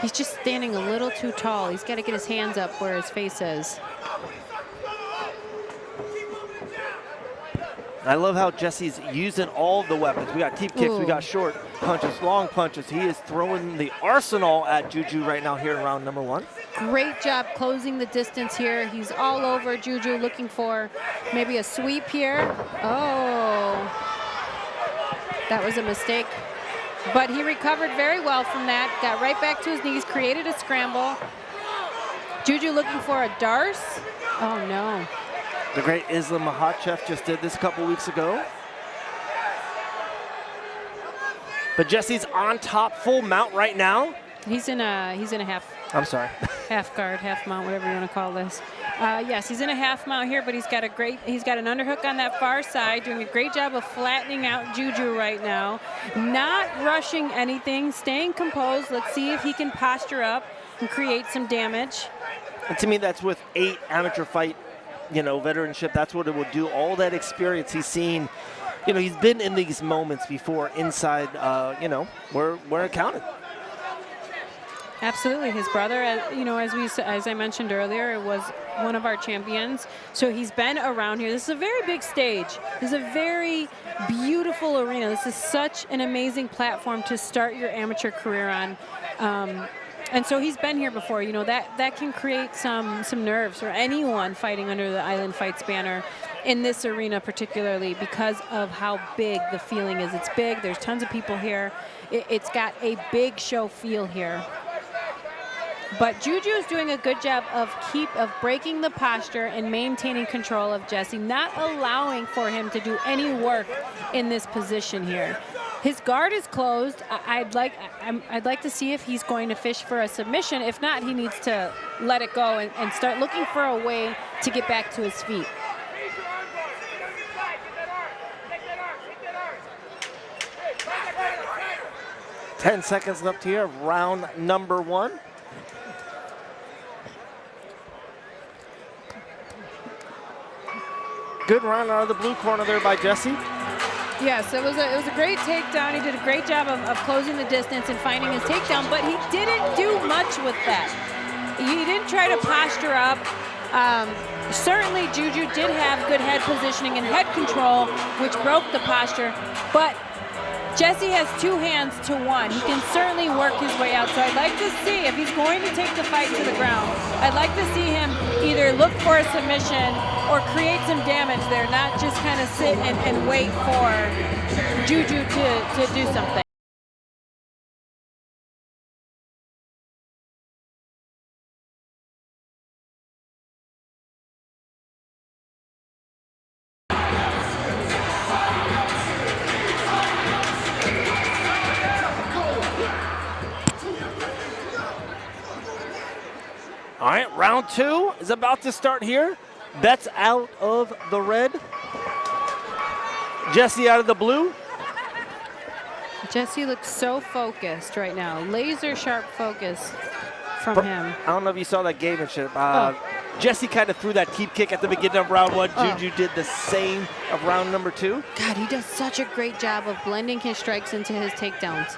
He's just standing a little too tall. He's got to get his hands up where his face is. I love how Jesse's using all the weapons. We got teep kicks, we got short punches, long punches. He is throwing the arsenal at Juju right now here in round number 1. Great job closing the distance here. He's all over Juju, looking for maybe a sweep here. Oh, that was a mistake. But he recovered very well from that. Got right back to his knees, created a scramble. Juju looking for a Darce. Oh, no. The great Islam Makhachev just did this a couple weeks ago. But Jesse's on top, full mount right now. He's in a half. I'm sorry. Half guard, half mount, whatever you want to call this. Yes, he's in a half mount here, but he's got an underhook on that far side, doing a great job of flattening out Juju right now. Not rushing anything, staying composed. Let's see if he can posture up and create some damage. And to me, that's with 8 amateur fight, veteranship. That's what it will do. All that experience he's seen. He's been in these moments before inside, where it counted. Absolutely. His brother, as I mentioned earlier, was one of our champions. So he's been around here. This is a very big stage. This is a very beautiful arena. This is such an amazing platform to start your amateur career on. And so he's been here before. That can create some nerves for anyone fighting under the Island Fights banner in this arena, particularly because of how big the feeling is. It's big. There's tons of people here. It's got a big show feel here. But Juju is doing a good job of breaking the posture and maintaining control of Jesse, not allowing for him to do any work in this position here. His guard is closed. I'd like to see if he's going to fish for a submission. If not, he needs to let it go and start looking for a way to get back to his feet. Ten seconds left here of round number 1. Good run out of the blue corner there by Jesse. Yes, it was a great takedown. He did a great job of closing the distance and finding his takedown, but he didn't do much with that. He didn't try to posture up. Certainly, Juju did have good head positioning and head control, which broke the posture, but Jesse has 2 hands to 1. He can certainly work his way out, so I'd like to see if he's going to take the fight to the ground. I'd like to see him either look for a submission or create some damage there, not just kind of sit and wait for Juju to do something. All right, round 2 is about to start here. Bets out of the red. Jesse out of the blue. Jesse looks so focused right now. Laser sharp focus from him. I don't know if you saw that gamemanship. Jesse kind of threw that keep kick at the beginning of round 1. Juju did the same of round number 2. God, he does such a great job of blending his strikes into his takedowns.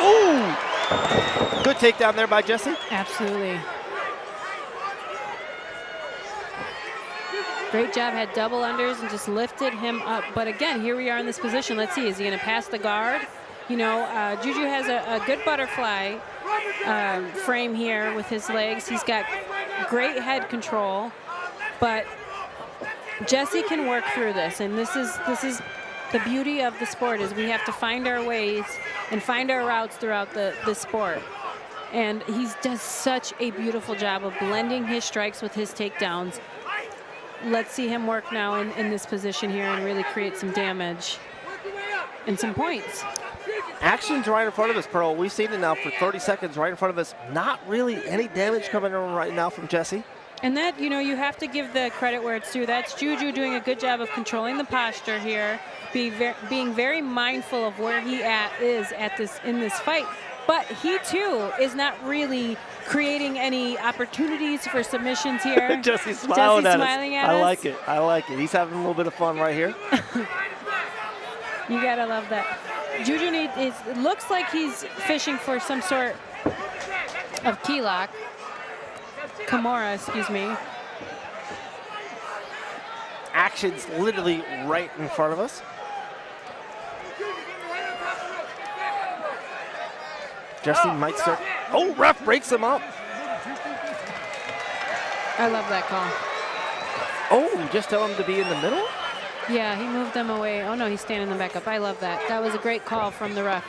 Ooh! Good takedown there by Jesse. Absolutely. Great job, had double unders and just lifted him up. But again, here we are in this position. Let's see, is he gonna pass the guard? You know, Juju has a good butterfly frame here with his legs. He's got great head control, but Jesse can work through this. And this is the beauty of the sport, is we have to find our ways and find our routes throughout the sport. And he does such a beautiful job of blending his strikes with his takedowns. Let's see him work now in this position here and really create some damage and some points. Action's right in front of us, Pearl. We've seen it now for 30 seconds right in front of us. Not really any damage coming in right now from Jesse. And that, you know, you have to give the credit where it's due. That's Juju doing a good job of controlling the posture here, being very mindful of where he is in this fight. But he too is not really creating any opportunities for submissions here. Jesse's smiling at us. I like it. I like it. He's having a little bit of fun right here. You gotta love that. Juju it looks like he's fishing for some sort of key lock. Kimura, excuse me. Action's literally right in front of us. Jesse might start. Oh, ref breaks him up. I love that call. Oh, just tell him to be in the middle? Yeah, he moved them away. Oh no, he's standing them back up. I love that. That was a great call from the ref.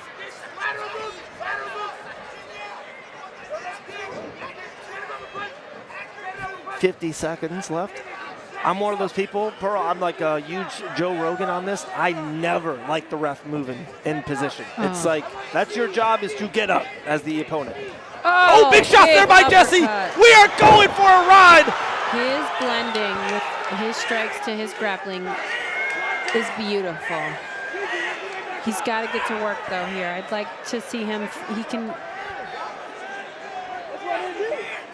"50 seconds left." I'm one of those people, Pearl, I'm like a huge Joe Rogan on this. I never like the ref moving in position. It's like, that's your job, is to get up as the opponent. Oh, big shot there by Jesse. We are going for a ride. His blending with his strikes to his grappling is beautiful. He's got to get to work though here. I'd like to see him,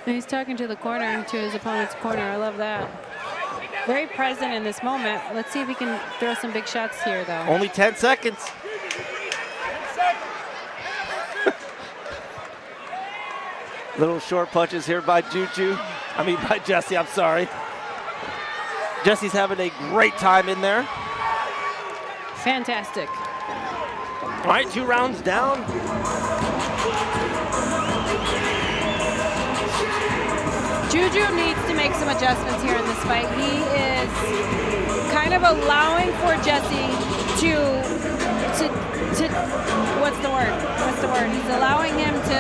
he's talking to the corner, to his opponent's corner. I love that. Very present in this moment. Let's see if he can throw some big shots here though. Only 10 seconds. Little short punches here by by Jesse, I'm sorry. Jesse's having a great time in there. Fantastic. All right, 2 rounds down. Juju needs to make some adjustments here in this fight. He is kind of allowing for Jesse to what's the word? He's allowing him to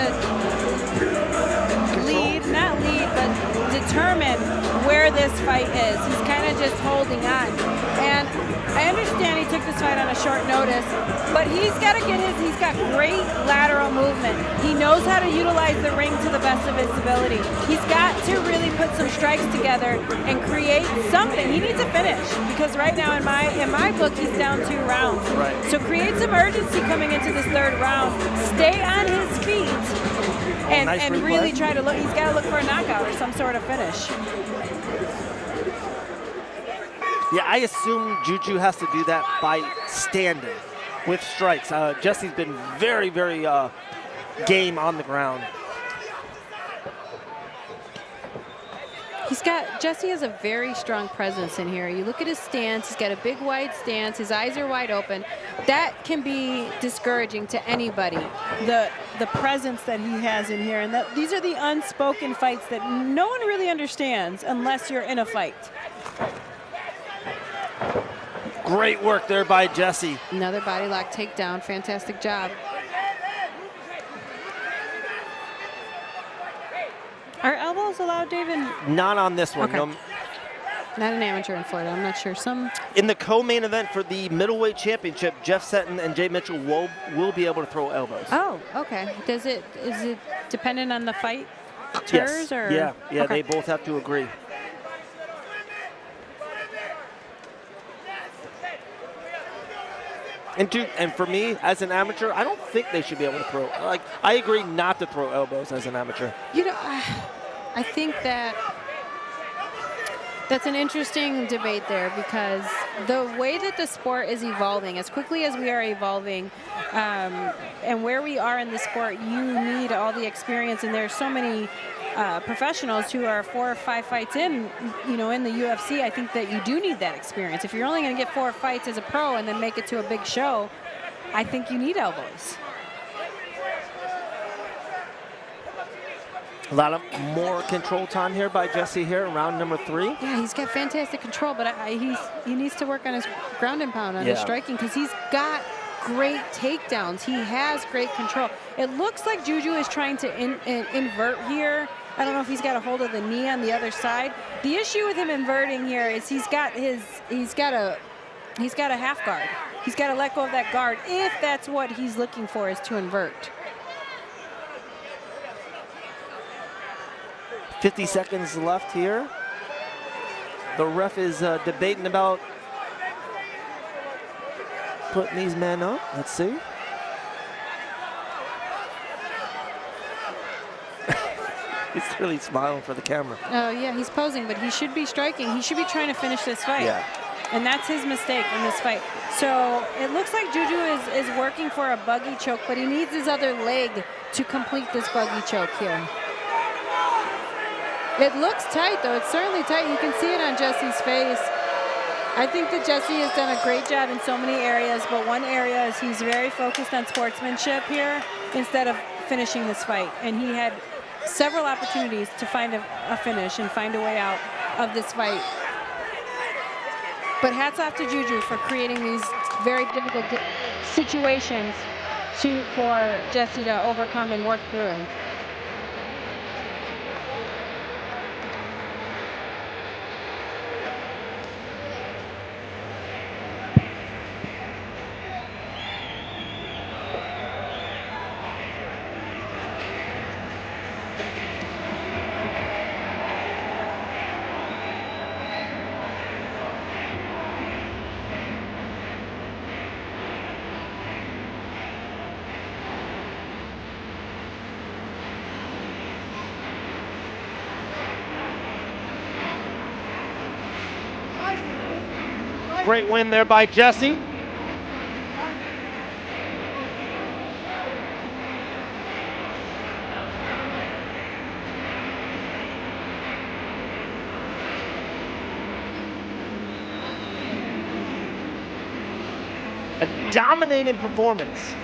not lead, but determine where this fight is. He's kind of just holding on. And I understand he took this fight on a short notice, but he's got great lateral movement. He knows how to utilize the ring to the best of his ability. He's got to really put some strikes together and create something. He needs a finish because right now in my book he's down 2 rounds. Right. So create some urgency coming into this 3rd round. Stay on his feet and, nice and replay. really try to look. He's got to look for a knockout or some sort of finish. Yeah, I assume Juju has to do that by standing with strikes. Jesse's been very, very game on the ground. Jesse has a very strong presence in here. You look at his stance, he's got a big wide stance, his eyes are wide open. That can be discouraging to anybody, the presence that he has in here. And these are the unspoken fights that no one really understands unless you're in a fight. Great work there by Jesse. Another body lock takedown, fantastic job. Are elbows allowed, David? Not on this one. Okay. No. Not an amateur in Florida, I'm not sure. In the co-main event for the middleweight championship, Jeff Seton and Jay Mitchell will be able to throw elbows. Oh, okay. Is it dependent on the fight? Yes. Or? Yeah, Okay. they both have to agree. And for me, as an amateur, I don't think they should be able to throw. Like, I agree not to throw elbows as an amateur. You know, I think that's an interesting debate there because the way that the sport is evolving, as quickly as we are evolving, and where we are in the sport, you need all the experience, and there's so many professionals who are 4 or 5 fights in, in the UFC. I think that you do need that experience. If you're only going to get 4 fights as a pro and then make it to a big show, I think you need elbows. A lot of more control time here by Jesse here in round number 3. Yeah, he's got fantastic control, but he needs to work on his ground and pound, on his striking, because he's got great takedowns. He has great control. It looks like Juju is trying to invert here. I don't know if he's got a hold of the knee on the other side. The issue with him inverting here is he's got a half guard. He's got to let go of that guard if that's what he's looking for, is to invert. 50 seconds left here. The ref is debating about putting these men up. Let's see. He's really smiling for the camera. Oh, yeah, he's posing, but he should be striking. He should be trying to finish this fight. Yeah. And that's his mistake in this fight. So it looks like Juju is working for a buggy choke, but he needs his other leg to complete this buggy choke here. It looks tight, though. It's certainly tight. You can see it on Jesse's face. I think that Jesse has done a great job in so many areas, but one area is he's very focused on sportsmanship here instead of finishing this fight. And he had several opportunities to find a finish and find a way out of this fight. But hats off to Juju for creating these very difficult situations for Jesse to overcome and work through. Great win there by Jesse. A dominating performance.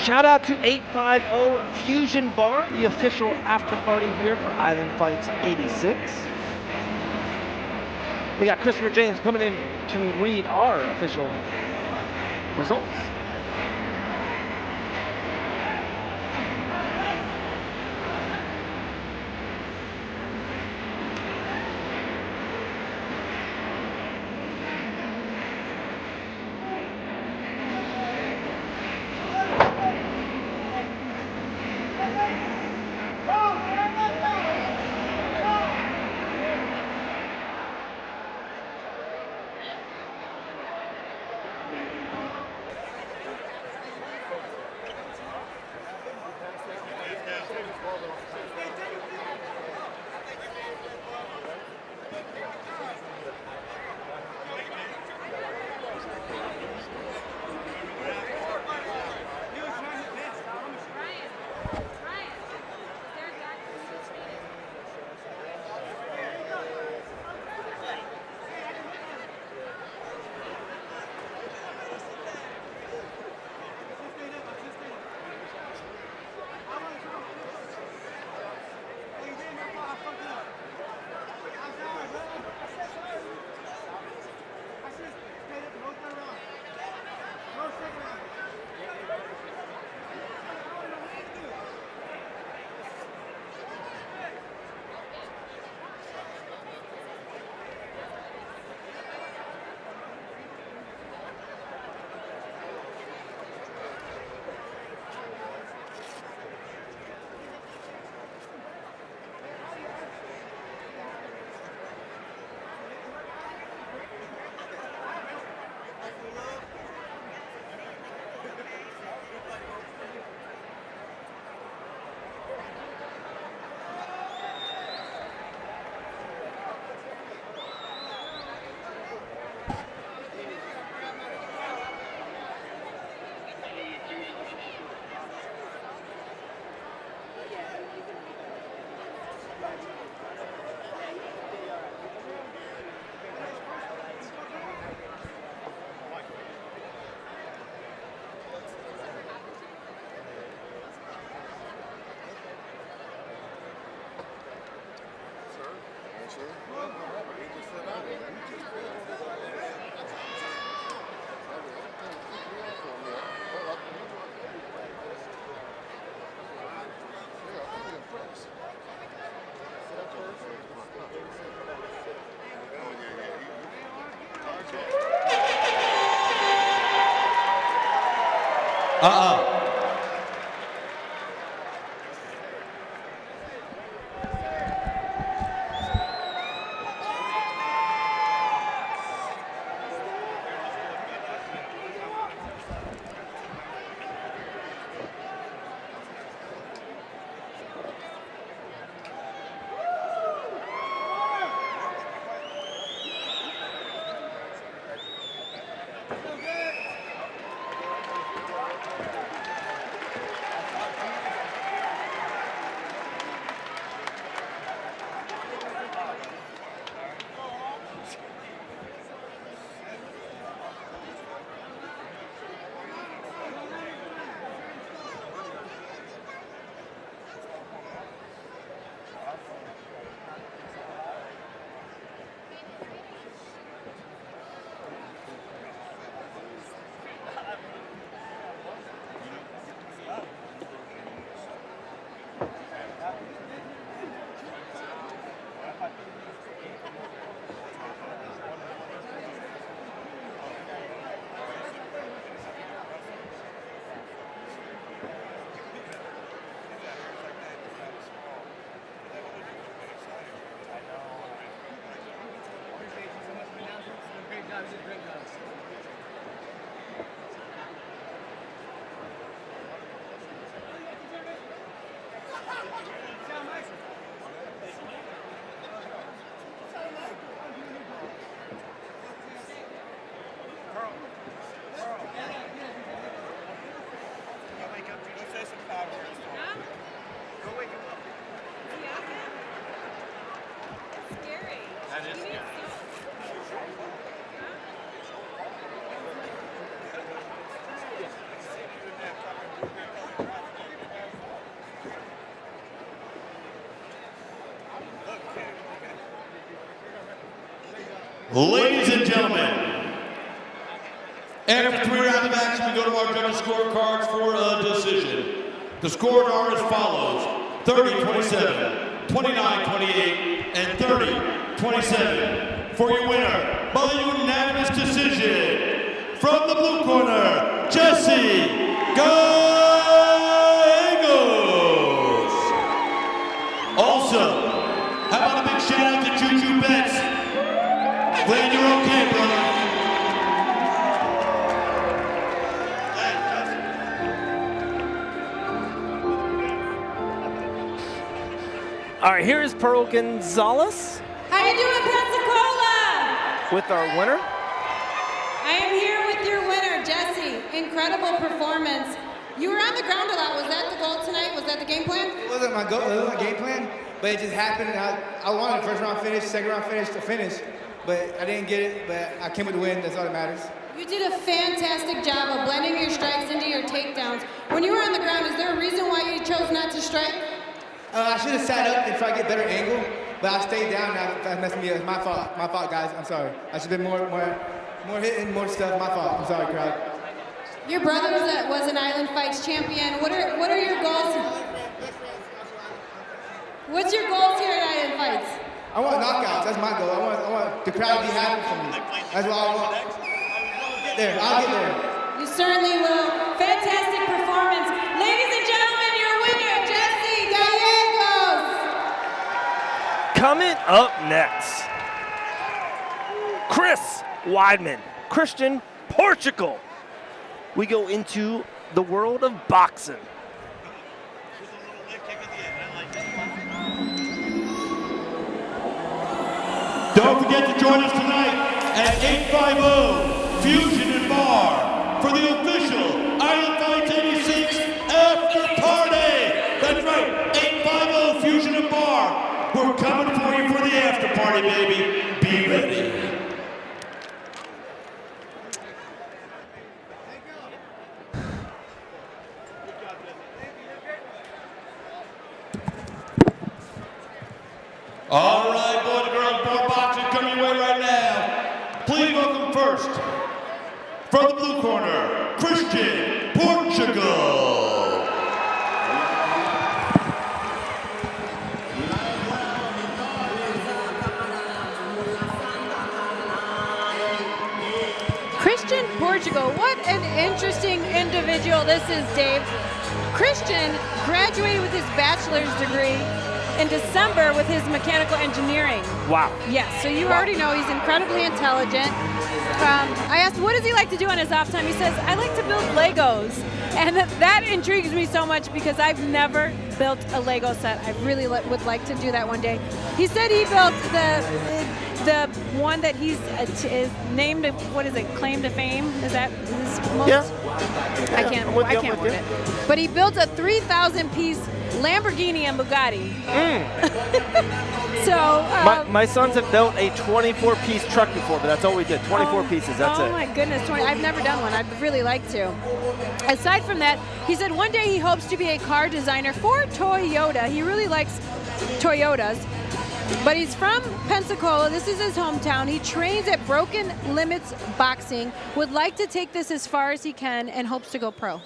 Shout out to 850 Fusion Bar, the official after party here for Island Fights 86. We got Christopher James coming in to read our official results. Ladies and gentlemen, after 3 rounds of action, we go to our judges' scorecards for a decision. The scores are as follows: 30-27, 29-28, and 30-27. For your winner, by unanimous decision, from the blue corner, Jesse Gallegos. Also, how about a big shout out to Juju Betts? Glad you're okay, brother. All right, here is Pearl Gonzalez How you doing, Pensacola? with our winner. I am here with your winner, Jesse. Incredible performance. You were on the ground a lot. Was that the goal tonight? Was that the game plan? It wasn't my goal, it wasn't my game plan, but it just happened. I wanted first round finish, second round finish to finish, but I didn't get it, but I came with the win, that's all that matters. You did a fantastic job of blending your strikes into your takedowns. When you were on the ground, is there a reason why you chose not to strike? I should have sat up and tried to get better angle, but I stayed down now. That messed me up. My fault, guys. I'm sorry. I should have been more hitting, more stuff. My fault. I'm sorry, crowd. Your brother was an Island Fights champion. What are your goals? What's your goals here at Island Fights? I want knockouts. That's my goal. I want the crowd to be happy for me. That's what I want. There, I'll get there. You certainly will. Fantastic performance. Ladies and gentlemen, your winner, Jesse Gallegos. Coming up next, Chris Weidman, Christian, Portugal. We go into the world of boxing. Don't forget to join us tonight at 850 Fusion and Bar for the official Island Fights 86 after party. That's right, 850 Fusion and Bar. We're coming for you for the after party, baby. Be ready. All right, boys and girls, more boxing coming your way right now. Please welcome first, from the blue corner, Christian, Portugal. Christian, Portugal. What an interesting individual this is, Dave. Christian graduated with his bachelor's degree in December with his mechanical engineering. Wow. Yes, so you already know he's incredibly intelligent. I asked, what does he like to do on his off time? He says, I like to build Legos. And that intrigues me so much because I've never built a Lego set. I really would like to do that one day. He said he built the one that he's is named, what is it, claim to fame? Is that his most? Yeah. I can't word it. But he built a 3,000-piece Lamborghini and Bugatti. So My sons have built a 24-piece truck before, but that's all we did. 24 pieces, that's it. Oh my goodness, 20. I've never done one. I'd really like to. Aside from that, he said one day he hopes to be a car designer for Toyota. He really likes Toyotas. But he's from Pensacola. This is his hometown. He trains at Broken Limits Boxing. Would like to take this as far as he can and hopes to go pro.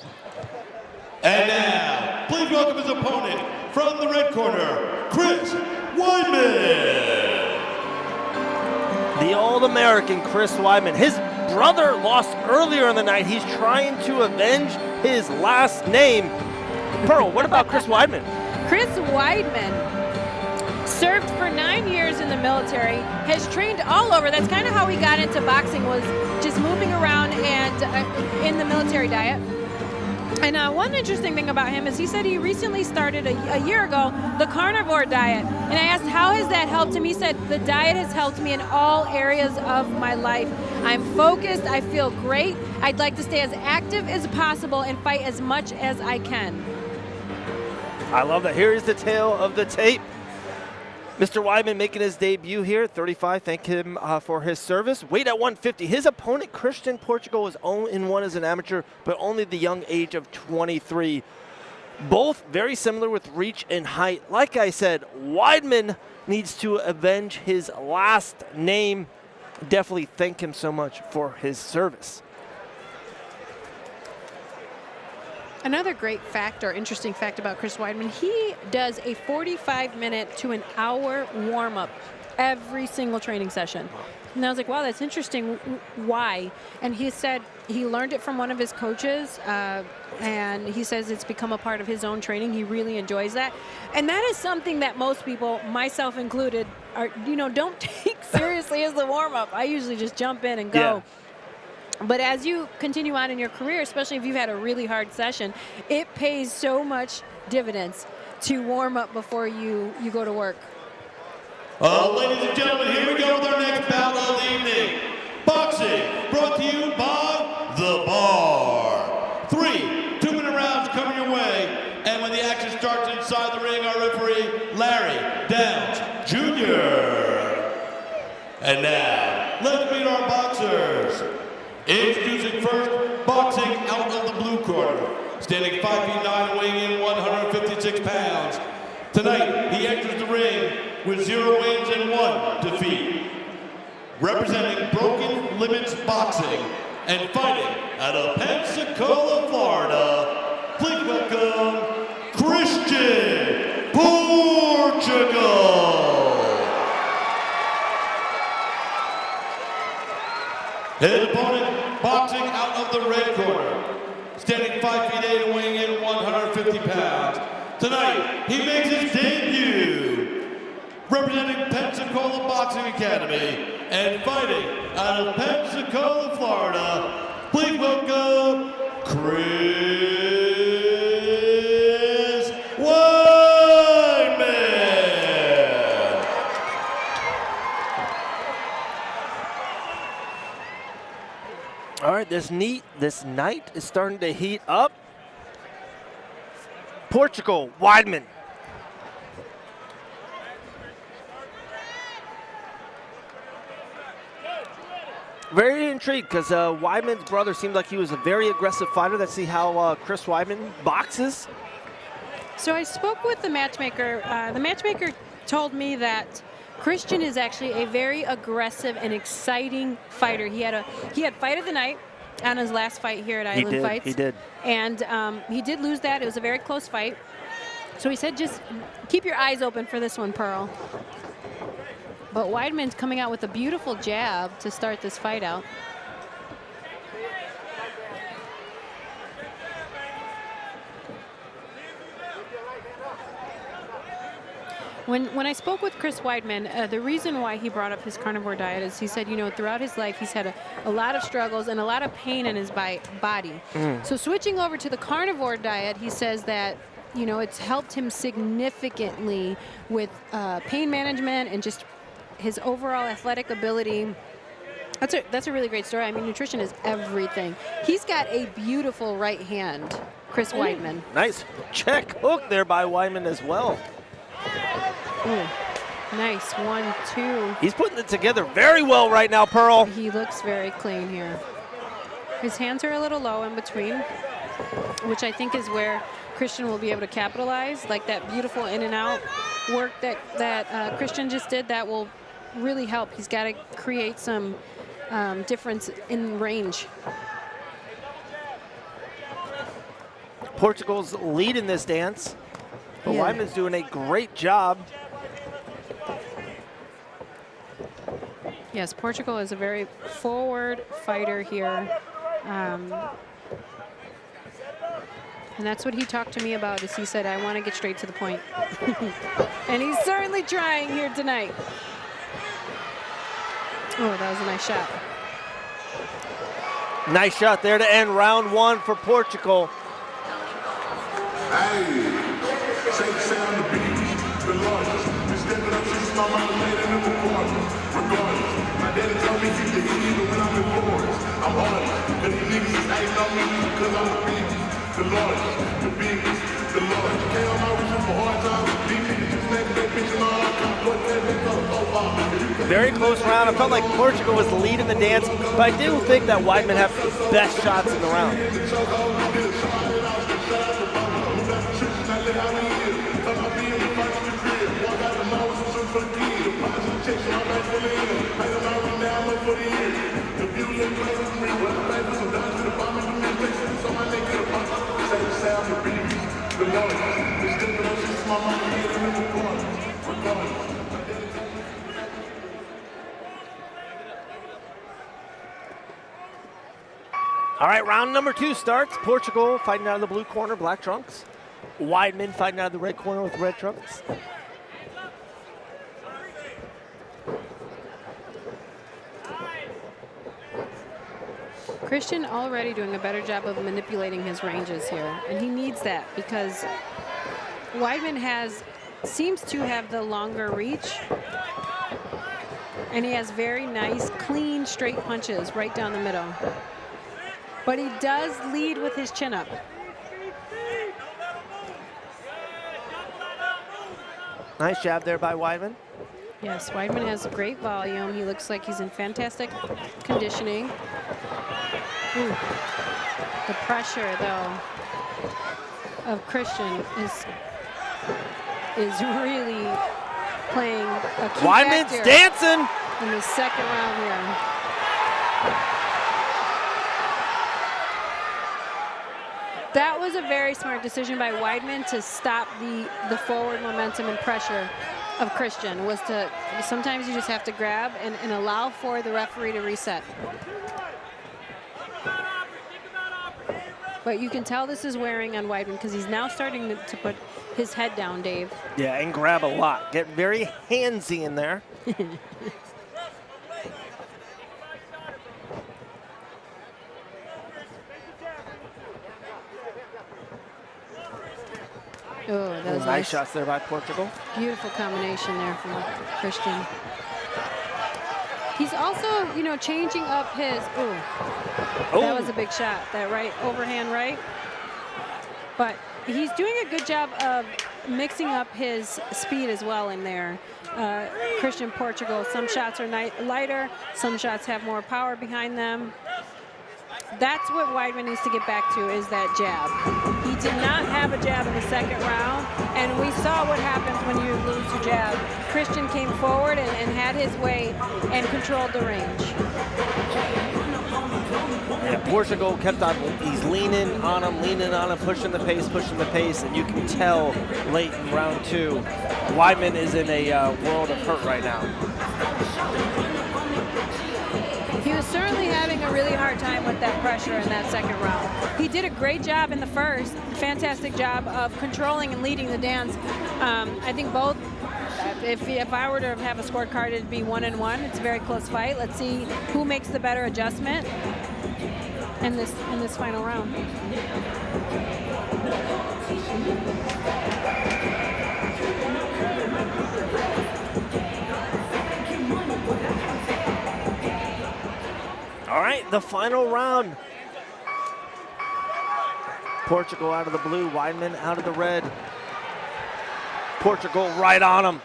And now, please welcome his opponent from the red corner, Chris Weidman. The All-American Chris Weidman. His brother lost earlier in the night. He's trying to avenge his last name. Pearl, what about Chris Weidman? Chris Weidman served for 9 years in the military, has trained all over. That's kind of how he got into boxing, was just moving around and in the military diet. And one interesting thing about him is he said he recently started a year ago the carnivore diet. And I asked, how has that helped him? He said, the diet has helped me in all areas of my life. I'm focused, I feel great. I'd like to stay as active as possible and fight as much as I can. I love that. Here is the tale of the tape. Mr. Weidman making his debut here at 35. Thank him for his service. Weight at 150. His opponent, Christian Portugal, was 0-1 as an amateur, but only the young age of 23. Both very similar with reach and height. Like I said, Weidman needs to avenge his last name. definitely thank him so much for his service. Another great fact or interesting fact about Chris Weidman, he does a 45-minute to an hour warm-up every single training session. And I was like, wow, that's interesting. Why? And he said he learned it from one of his coaches, and he says it's become a part of his own training. He really enjoys that. And that is something that most people, myself included, are, don't take seriously as the warm-up. I usually just jump in and go. Yeah. But as you continue on in your career, especially if you've had a really hard session, it pays so much dividends to warm up before you go to work. Ladies and gentlemen, here we go with our next bout of the evening. Boxing, brought to you by The Bar. 3 2-minute rounds coming your way. And when the action starts inside the ring, our referee, Larry Downs Jr. And now, let's meet our boxers. Introducing first, boxing out of the blue corner. Standing 5 feet 9, weighing in 156 pounds. Tonight, he enters the ring with 0 wins and 1 defeat. Representing Broken Limits Boxing and fighting out of Pensacola, Florida, please welcome Christian Portugal. His opponent, boxing out of the red corner, standing 5 feet 8 and weighing in 150 pounds. Tonight, he makes his debut, representing Pensacola Boxing Academy and fighting out of Pensacola, Florida. Please welcome Chris Weidman. All right, this night is starting to heat up. Portugal, Weidman. Very intrigued because Weidman's brother seemed like he was a very aggressive fighter. Let's see how Chris Weidman boxes. So I spoke with the matchmaker. The matchmaker told me that Christian is actually a very aggressive and exciting fighter. He had fight of the night on his last fight here at Island Fights. He did. And he did lose that. It was a very close fight. So he said, just keep your eyes open for this one, Pearl. But Weidman's coming out with a beautiful jab to start this fight out. When I spoke with Chris Weidman, the reason why he brought up his carnivore diet is he said, throughout his life, he's had a lot of struggles and a lot of pain in his body. So switching over to the carnivore diet, he says that, it's helped him significantly with pain management and just his overall athletic ability. That's a really great story. I mean, nutrition is everything. He's got a beautiful right hand, Chris Weidman. Nice check hook there by Weidman as well. Ooh, nice 1, 2. He's putting it together very well right now, Pearl. He looks very clean here. His hands are a little low in between, which I think is where Christian will be able to capitalize. Like that beautiful in and out work that Christian just did, that will really help. He's got to create some difference in range. Portugal's leading this dance, but Weidman's doing a great job. Yes, Portugal is a very forward fighter here. And that's what he talked to me about, is he said, I want to get straight to the point. And he's certainly trying here tonight. Oh, that was a nice shot. Nice shot there to end round 1 for Portugal. Hey, shake sound the beat, the largest. Been stepping up since my mama made it in the apartment. Regardless, my daddy told me keep the heat even when I'm in forest. I'm honest, cause these niggas is hating on me because I'm the biggest, the largest, the biggest, the largest. Can't on my reason for hard times. These niggas just make that bitch in my arm. Very close round. I felt like Portugal was leading the dance, but I do think that Weidman had the best shots in the round. Regardless, it's dead, but I just my mind and get in the corner. Regardless. All right, round number 2 starts. Portugal fighting out of the blue corner, black trunks. Weidman fighting out of the red corner with red trunks. Christian already doing a better job of manipulating his ranges here, and he needs that because Weidman seems to have the longer reach, and he has very nice, clean, straight punches right down the middle. But he does lead with his chin up. Nice jab there by Weidman. Yes, Weidman has great volume. He looks like he's in fantastic conditioning. Ooh. The pressure, though, of Christian is really playing a key Weidman's factor dancing in the second round here. That was a very smart decision by Weidman to stop the forward momentum and pressure of Christian. Sometimes you just have to grab and allow for the referee to reset. But you can tell this is wearing on Weidman because he's now starting to put his head down, Dave. Yeah, and grab a lot. Get very handsy in there. Oh, that was nice shots there by Portugal. Beautiful combination there from Christian. He's also, changing up his. Oh, that was a big shot. That right overhand right. But he's doing a good job of mixing up his speed as well in there. Christian Portugal. Some shots are lighter. Some shots have more power behind them. That's what Weidman needs to get back to, is that jab. He did not have a jab in the second round, and we saw what happens when you lose your jab. Christian came forward and had his way and controlled the range. Yeah, Portugal kept on, he's leaning on him, pushing the pace, and you can tell late in round 2, Weidman is in a world of hurt right now. He was certainly having a really hard time with that pressure in that second round. He did a great job in the first, fantastic job of controlling and leading the dance. I think both, if I were to have a scorecard, it'd be 1-1. It's a very close fight. Let's see who makes the better adjustment in this final round. All right, the final round. Portugal out of the blue, Weidman out of the red. Portugal right on him.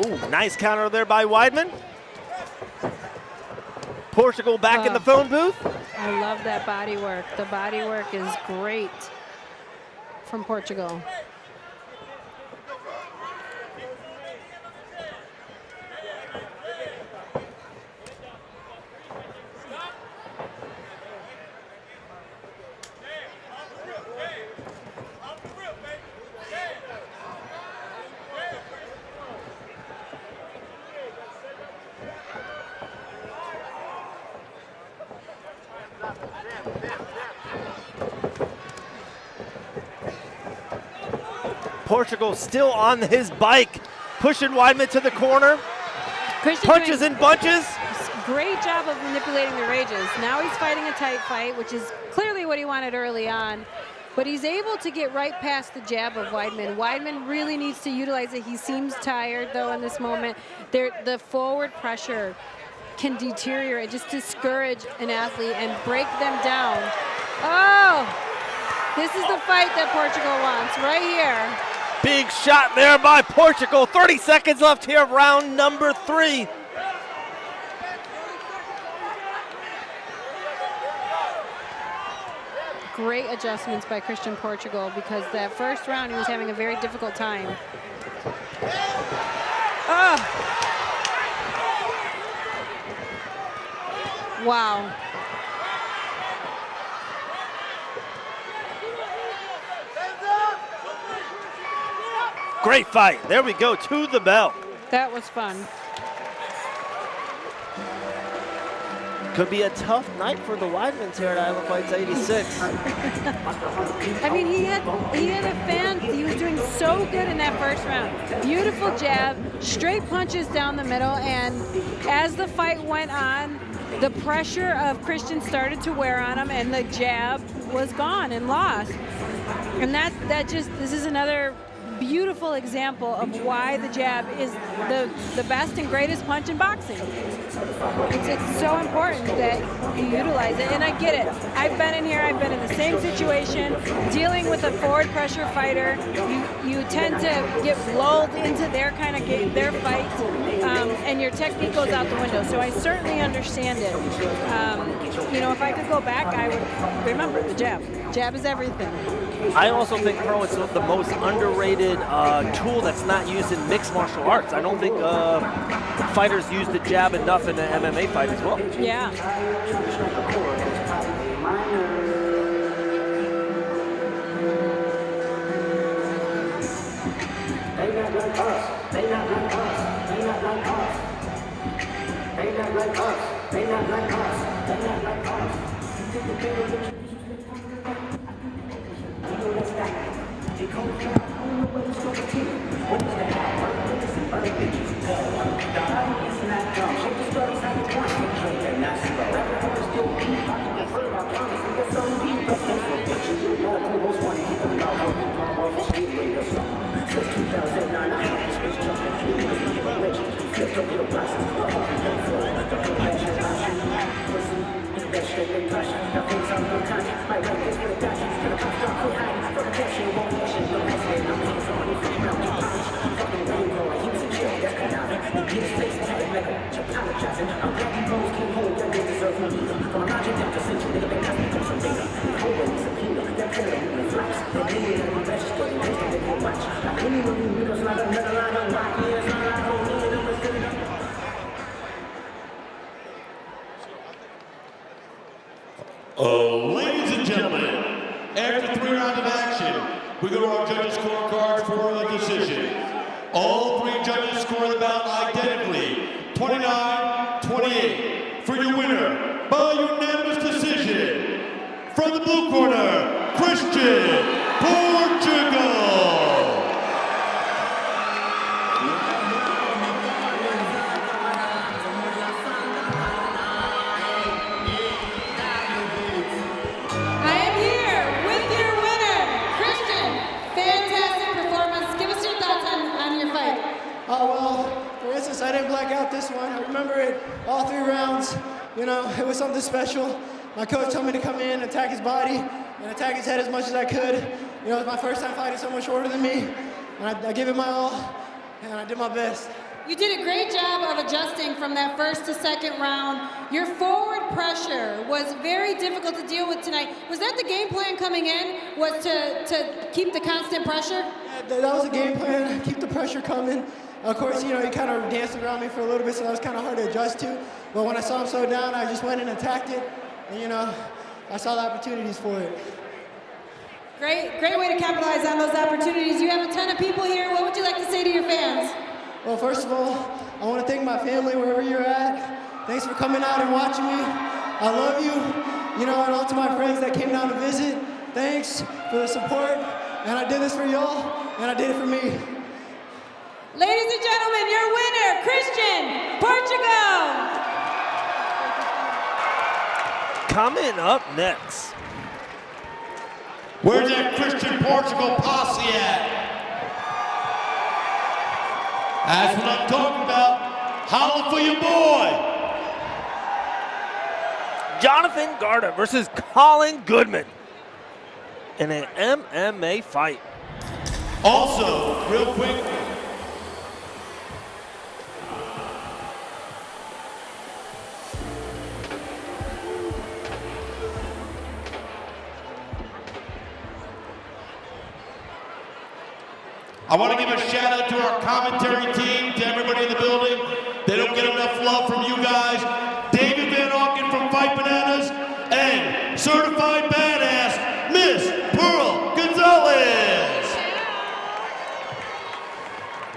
Ooh, nice counter there by Weidman. Portugal back in the phone booth. I love that body work. The body work is great from Portugal. Portugal still on his bike, pushing Weidman to the corner. Christian Punches and bunches. Great job of manipulating the ranges. Now he's fighting a tight fight, which is clearly what he wanted early on. But he's able to get right past the jab of Weidman. Weidman really needs to utilize it. He seems tired, though, in this moment. The forward pressure can deteriorate, just discourage an athlete and break them down. Oh! This is the fight that Portugal wants, right here. Big shot there by Portugal. 30 seconds left here of round number 3. Great adjustments by Christian Portugal, because that first round he was having a very difficult time. Oh, Wow. Great fight. There we go, to the bell. That was fun. Could be a tough night for the Weidmans here at Iowa Fights 86. I mean, he had a fan. He was doing so good in that first round. Beautiful jab, straight punches down the middle, and as the fight went on, the pressure of Christian started to wear on him, and the jab was gone and lost. And this is another beautiful example of why the jab is the best and greatest punch in boxing. It's so important that you utilize it, and I get it. I've been in here, I've been in the same situation, dealing with a forward pressure fighter. You tend to get lulled into their kind of game, their fight, and your technique goes out the window. So I certainly understand it. You know, if I could go back, I would remember the jab. Jab is everything. I also think, Pro, it's the most underrated tool that's not used in mixed martial arts. I don't think fighters use the jab enough in an MMA fight as well. Yeah. They not like us. They not like us. They not like us. They not like us. They not like us. They not like us. Ladies and gentlemen, after 3 rounds of action, we go to our judges' scorecards for a decision. All 3 judges score the bout identically, 29-28. For your winner, by unanimous decision, from the blue corner, Christian Portugal. I didn't black out this one. I remember it all 3 rounds. You know, it was something special. My coach told me to come in, attack his body, and attack his head as much as I could. You know, it was my first time fighting someone shorter than me, and I gave it my all, and I did my best. You did a great job of adjusting from that first to second round. Your forward pressure was very difficult to deal with tonight. Was that the game plan coming in, was to keep the constant pressure? Yeah, that was the game plan, keep the pressure coming. Of course, you know, he kind of danced around me for a little bit, so that was kind of hard to adjust to. But when I saw him slow down, I just went and attacked it. And, you know, I saw the opportunities for it. Great way to capitalize on those opportunities. You have a ton of people here. What would you like to say to your fans? Well, first of all, I want to thank my family wherever you're at. Thanks for coming out and watching me. I love you. You know, and all to my friends that came down to visit, thanks for the support. And I did this for y'all, and I did it for me. Ladies and gentlemen, your winner, Christian Portugal. Coming up next. Where's that Christian Portugal posse at? That's what I'm talking about. Holla for your boy. Jonathan Garda versus Colin Goodman in an MMA fight. Also, real quick, I want to give a shout out to our commentary team, to everybody in the building. They don't get enough love from you guys. David Van Auken from Fight Bananas, and certified badass, Miss Pearl Gonzalez.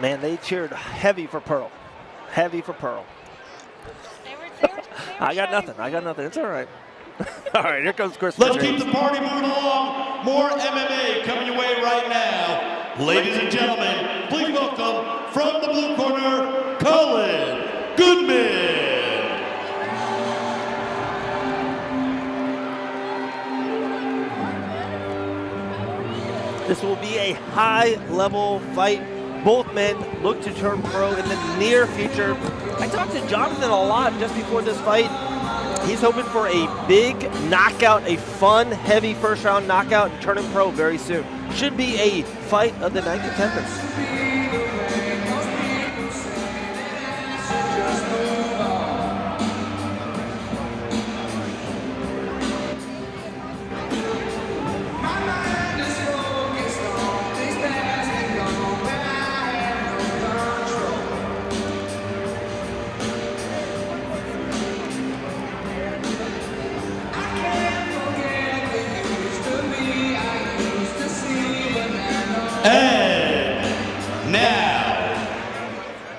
Man, they cheered heavy for Pearl. Heavy for Pearl. I got nothing. It's all right. All right, here comes Chris. Let's keep the party moving along. More MMA coming your way right now. Ladies and gentlemen, please welcome from the blue corner, Colin Goodman. This will be a high-level fight. Both men look to turn pro in the near future. I talked to Jonathan a lot just before this fight. He's hoping for a big knockout, a fun, heavy first-round knockout, and turning pro very soon. Should be a fight of the night contenders. And now,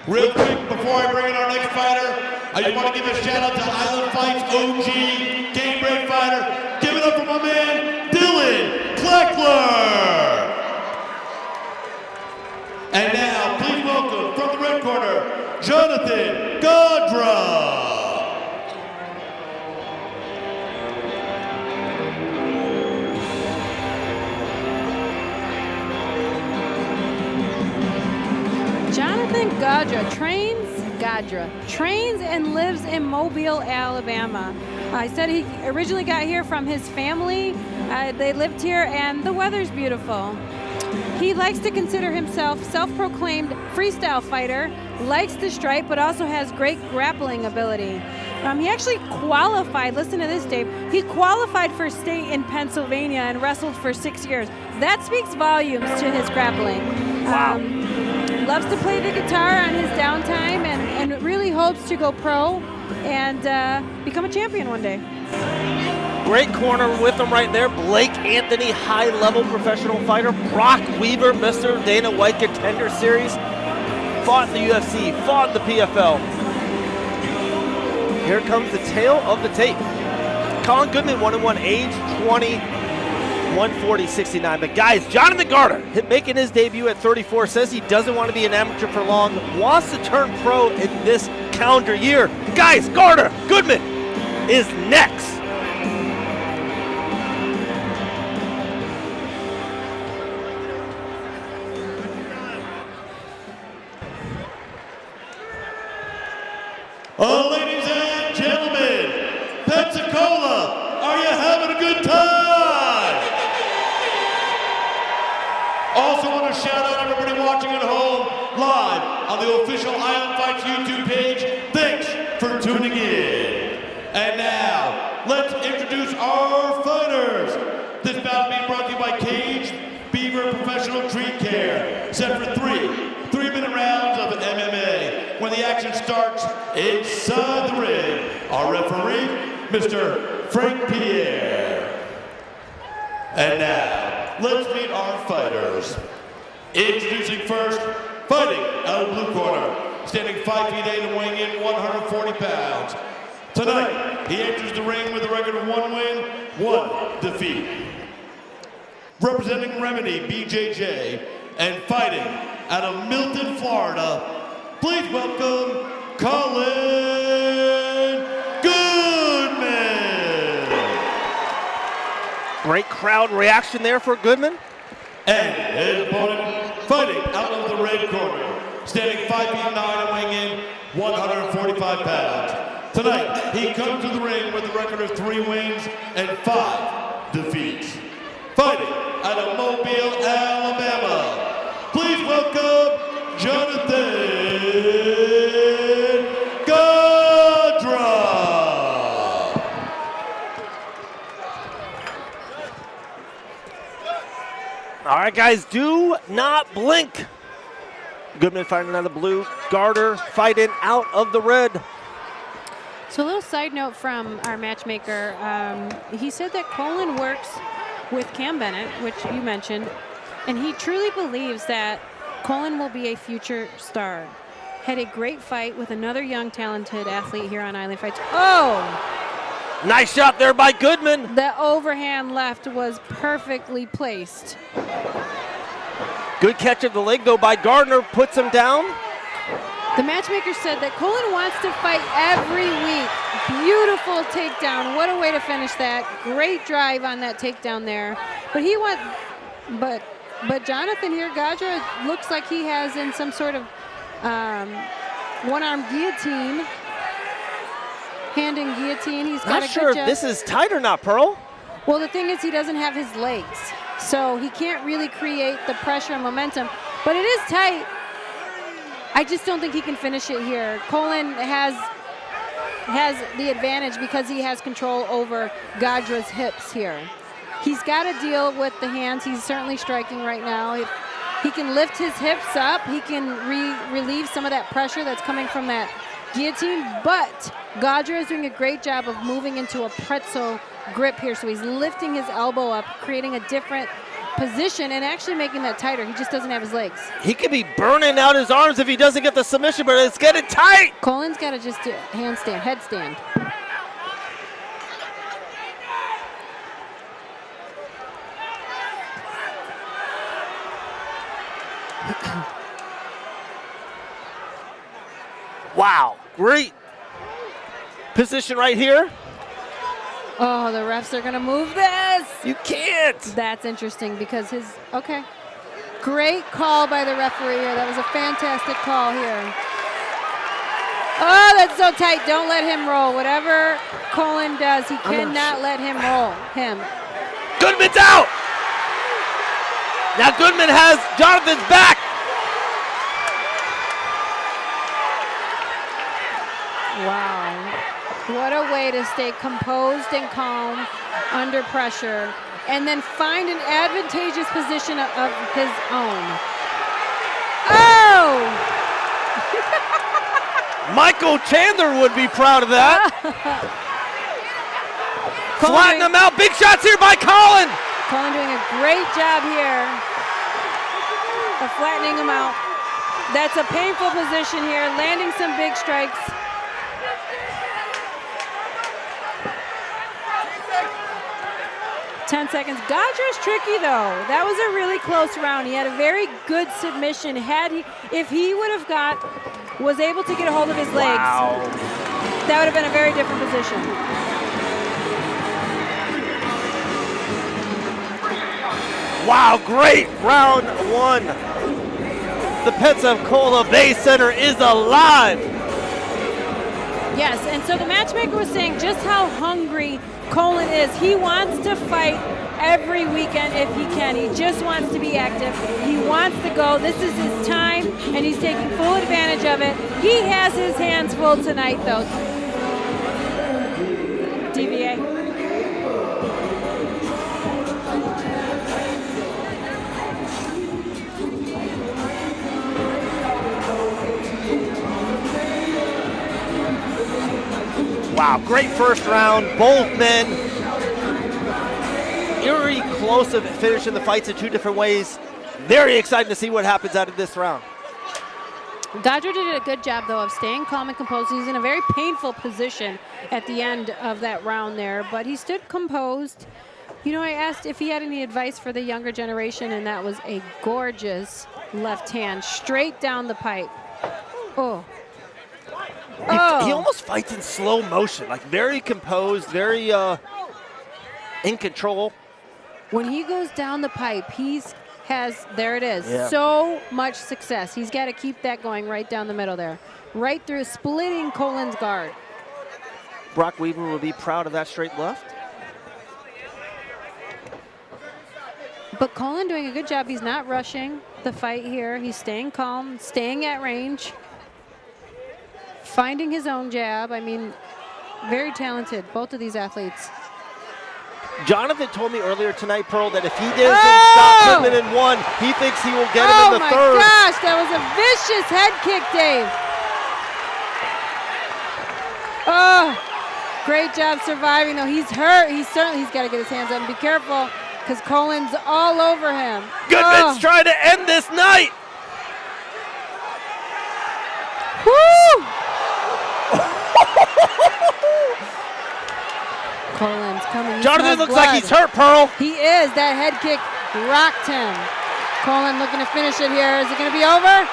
real quick before I bring in our next fighter, I just want to give a shout out to Island Fights OG, game break fighter. Give it up for my man, Dylan Kleckler. And now, please welcome from the red corner, Jonathan Godra. Jonathan Gadra trains and lives in Mobile, Alabama. I said he originally got here from his family. They lived here and the weather's beautiful. He likes to consider himself self-proclaimed freestyle fighter, likes to strike, but also has great grappling ability. He actually qualified, listen to this, Dave, he qualified for state in Pennsylvania and wrestled for 6 years. That speaks volumes to his grappling. Wow. Loves to play the guitar on his downtime and really hopes to go pro and become a champion one day. Great corner with him right there. Blake Anthony, high-level professional fighter. Brock Weaver, Mr. Dana White Contender Series. Fought in the UFC, fought in the PFL. Here comes the tail of the tape. Colin Goodman, 1-1, age 20. 140-69. But guys, Jonathan Garter making his debut at 34, says he doesn't want to be an amateur for long, wants to turn pro in this calendar year. Guys, Garter Goodman is next. Ladies and gentlemen, Pensacola, are you having a good time? Also want to shout out everybody watching at home live on the official Island Fights YouTube page. Thanks for tuning in. And now, let's introduce our fighters. This bout being brought to you by Cage Beaver Professional Treat Care. Set for three-minute rounds of MMA. When the action starts inside the ring, our referee, Mr. Frank Pierre. And now, let's meet our fighters. Introducing first, fighting out of the blue corner, standing 5 feet 8 and weighing in 140 pounds. Tonight, he enters the ring with a record of 1 win, 1 defeat. Representing Remedy BJJ and fighting out of Milton, Florida, please welcome Colin Goodman. Great crowd reaction there for Goodman. And his opponent, fighting out of the red corner, standing 5 feet 9 and weighing in 145 pounds. Tonight, he comes to the ring with a record of 3 wins and 5 defeats. Fighting out of Mobile, Alabama, please welcome Jonathan Godra. All right, guys, do not blink. Goodman fighting out of the blue. Garter fighting out of the red. So a little side note from our matchmaker. He said that Colin works with Cam Bennett, which you mentioned, and he truly believes that Colin will be a future star. Had a great fight with another young, talented athlete here on Island Fights. Oh! Nice shot there by Goodman. The overhand left was perfectly placed. Good catch of the leg, though, by Gardner. Puts him down. The matchmaker said that Colin wants to fight every week. Beautiful takedown. What a way to finish that. Great drive on that takedown there. But he went, but Jonathan here, Gadra, looks like he has in some sort of one-arm guillotine. Hand in guillotine. He's got Not a sure good if jab. this is tight or not, Pearl. Well, the thing is he doesn't have his legs, so he can't really create the pressure and momentum. But it is tight. I just don't think he can finish it here. Colin has the advantage because he has control over Gadra's hips here. He's got to deal with the hands. He's certainly striking right now. If he can lift his hips up, he can relieve some of that pressure that's coming from that guillotine, but Gadra is doing a great job of moving into a pretzel grip here. So he's lifting his elbow up, creating a different position and actually making that tighter. He just doesn't have his legs. He could be burning out his arms if he doesn't get the submission, but it's getting tight. Colin's got to just do handstand, headstand. Wow, great position right here. Oh, the refs are going to move this. You can't. That's interesting because okay. Great call by the referee here. That was a fantastic call here. Oh, that's so tight. Don't let him roll. Whatever Colin does, he cannot let him roll him. Goodman's out. Now Goodman has Jonathan's back. Wow. What a way to stay composed and calm under pressure and then find an advantageous position of his own. Oh! Michael Chandler would be proud of that. Flatten him out. Big shots here by Colin. Colin doing a great job here of flattening him out. That's a painful position here, landing some big strikes. 10 seconds. Gadra's tricky though. That was a really close round. He had a very good submission. If he would have was able to get a hold of his legs, that would have been a very different position. Wow, great round one. The Pensacola Bay Center is alive. Yes, and so the matchmaker was saying just how hungry Colin is. He wants to fight every weekend if he can. He just wants to be active. He wants to go. This is his time, and he's taking full advantage of it. He has his hands full tonight, though. DVA. Wow, great first round. Both men eerie close of finishing the fights in two different ways. Very exciting to see what happens out of this round. Gadra did a good job, though, of staying calm and composed. He's in a very painful position at the end of that round there, but he stood composed. You know, I asked if he had any advice for the younger generation, and that was a gorgeous left hand straight down the pipe. Oh. He almost fights in slow motion, like very composed, very in control. When he goes down the pipe, there it is, so much success. He's got to keep that going right down the middle there, right through, splitting Colin's guard. Brock Weaver will be proud of that straight left. But Colin doing a good job. He's not rushing the fight here. He's staying calm, staying at range, finding his own jab. I mean, very talented, both of these athletes. Jonathan told me earlier tonight, Pearl, that if he doesn't stop Goodman in one, he thinks he will get him in the third. Oh my gosh, that was a vicious head kick, Dave. Oh, great job surviving, though. He's hurt. He's got to get his hands up and be careful because Colin's all over him. Goodman's trying to end this night. Woo! Colin's coming. Jonathan looks like he's hurt, Pearl. He is. That head kick rocked him. Colin looking to finish it here. Is it going to be over?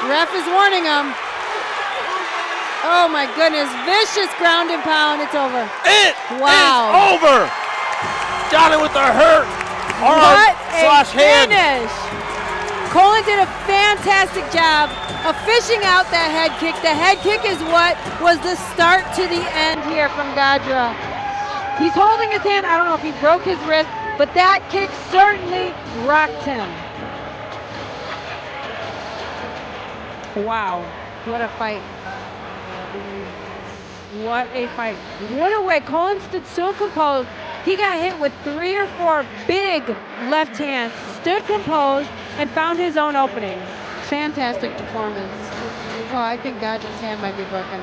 Ref is warning him. Oh my goodness, vicious ground and pound, it's over. It is over. Johnny with the hurt arm slash hand. Finish. Colin did a fantastic job of fishing out that head kick. The head kick is what was the start to the end here from Gadra. He's holding his hand. I don't know if he broke his wrist, but that kick certainly rocked him. Wow, what a fight. What a fight. What a way. Colin stood so composed. He got hit with 3 or 4 big left hands, stood composed, and found his own opening. Fantastic performance. Oh, I think Gadra's hand might be broken.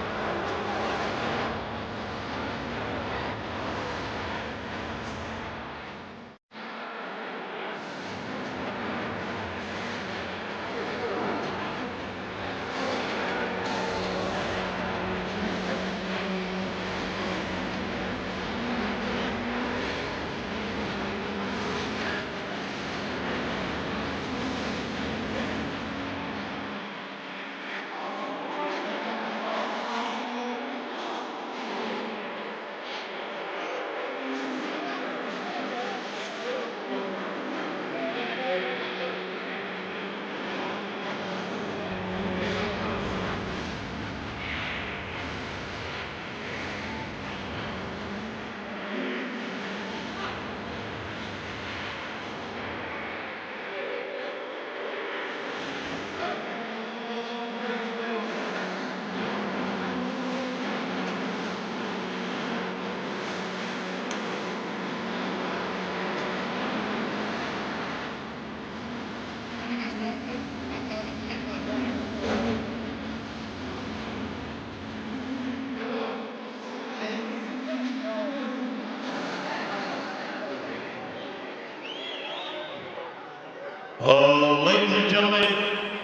Ladies and gentlemen,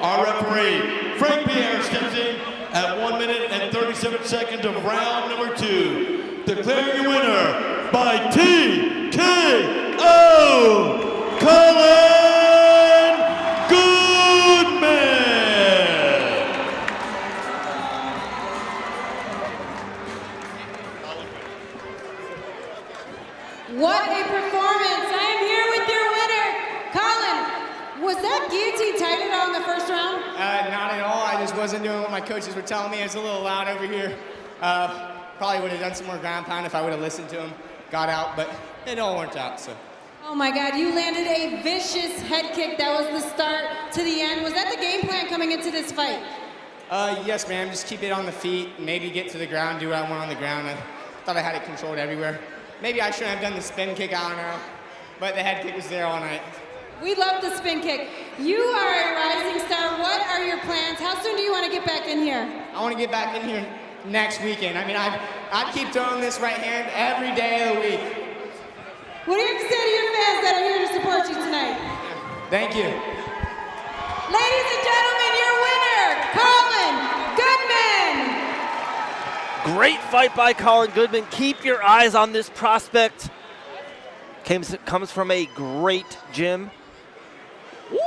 our referee, Frank Pierre, steps in at 1 minute and 37 seconds of round number 2. Declaring your winner by TKO, Colin Goodman. What a performance. I am here with your winner, Colin. Was that guillotine tight at all in the first round? Not at all. I just wasn't doing what my coaches were telling me. It's a little loud over here. Probably would have done some more ground pound if I would have listened to him. Got out, but it all worked out, so. Oh my God, you landed a vicious head kick. That was the start to the end. Was that the game plan coming into this fight? Yes, ma'am. Just keep it on the feet, maybe get to the ground, do what I want on the ground. I thought I had it controlled everywhere. Maybe I shouldn't have done the spin kick, I don't know. But the head kick was there all night. We love the spin kick. You are a rising star. What are your plans? How soon do you want to get back in here? I want to get back in here next weekend. I mean, I'd keep throwing this right hand every day of the week. What do you have to say to your fans that are here to support you tonight? Thank you. Ladies and gentlemen, your winner, Colin Goodman. Great fight by Colin Goodman. Keep your eyes on this prospect. Comes from a great gym. Woo!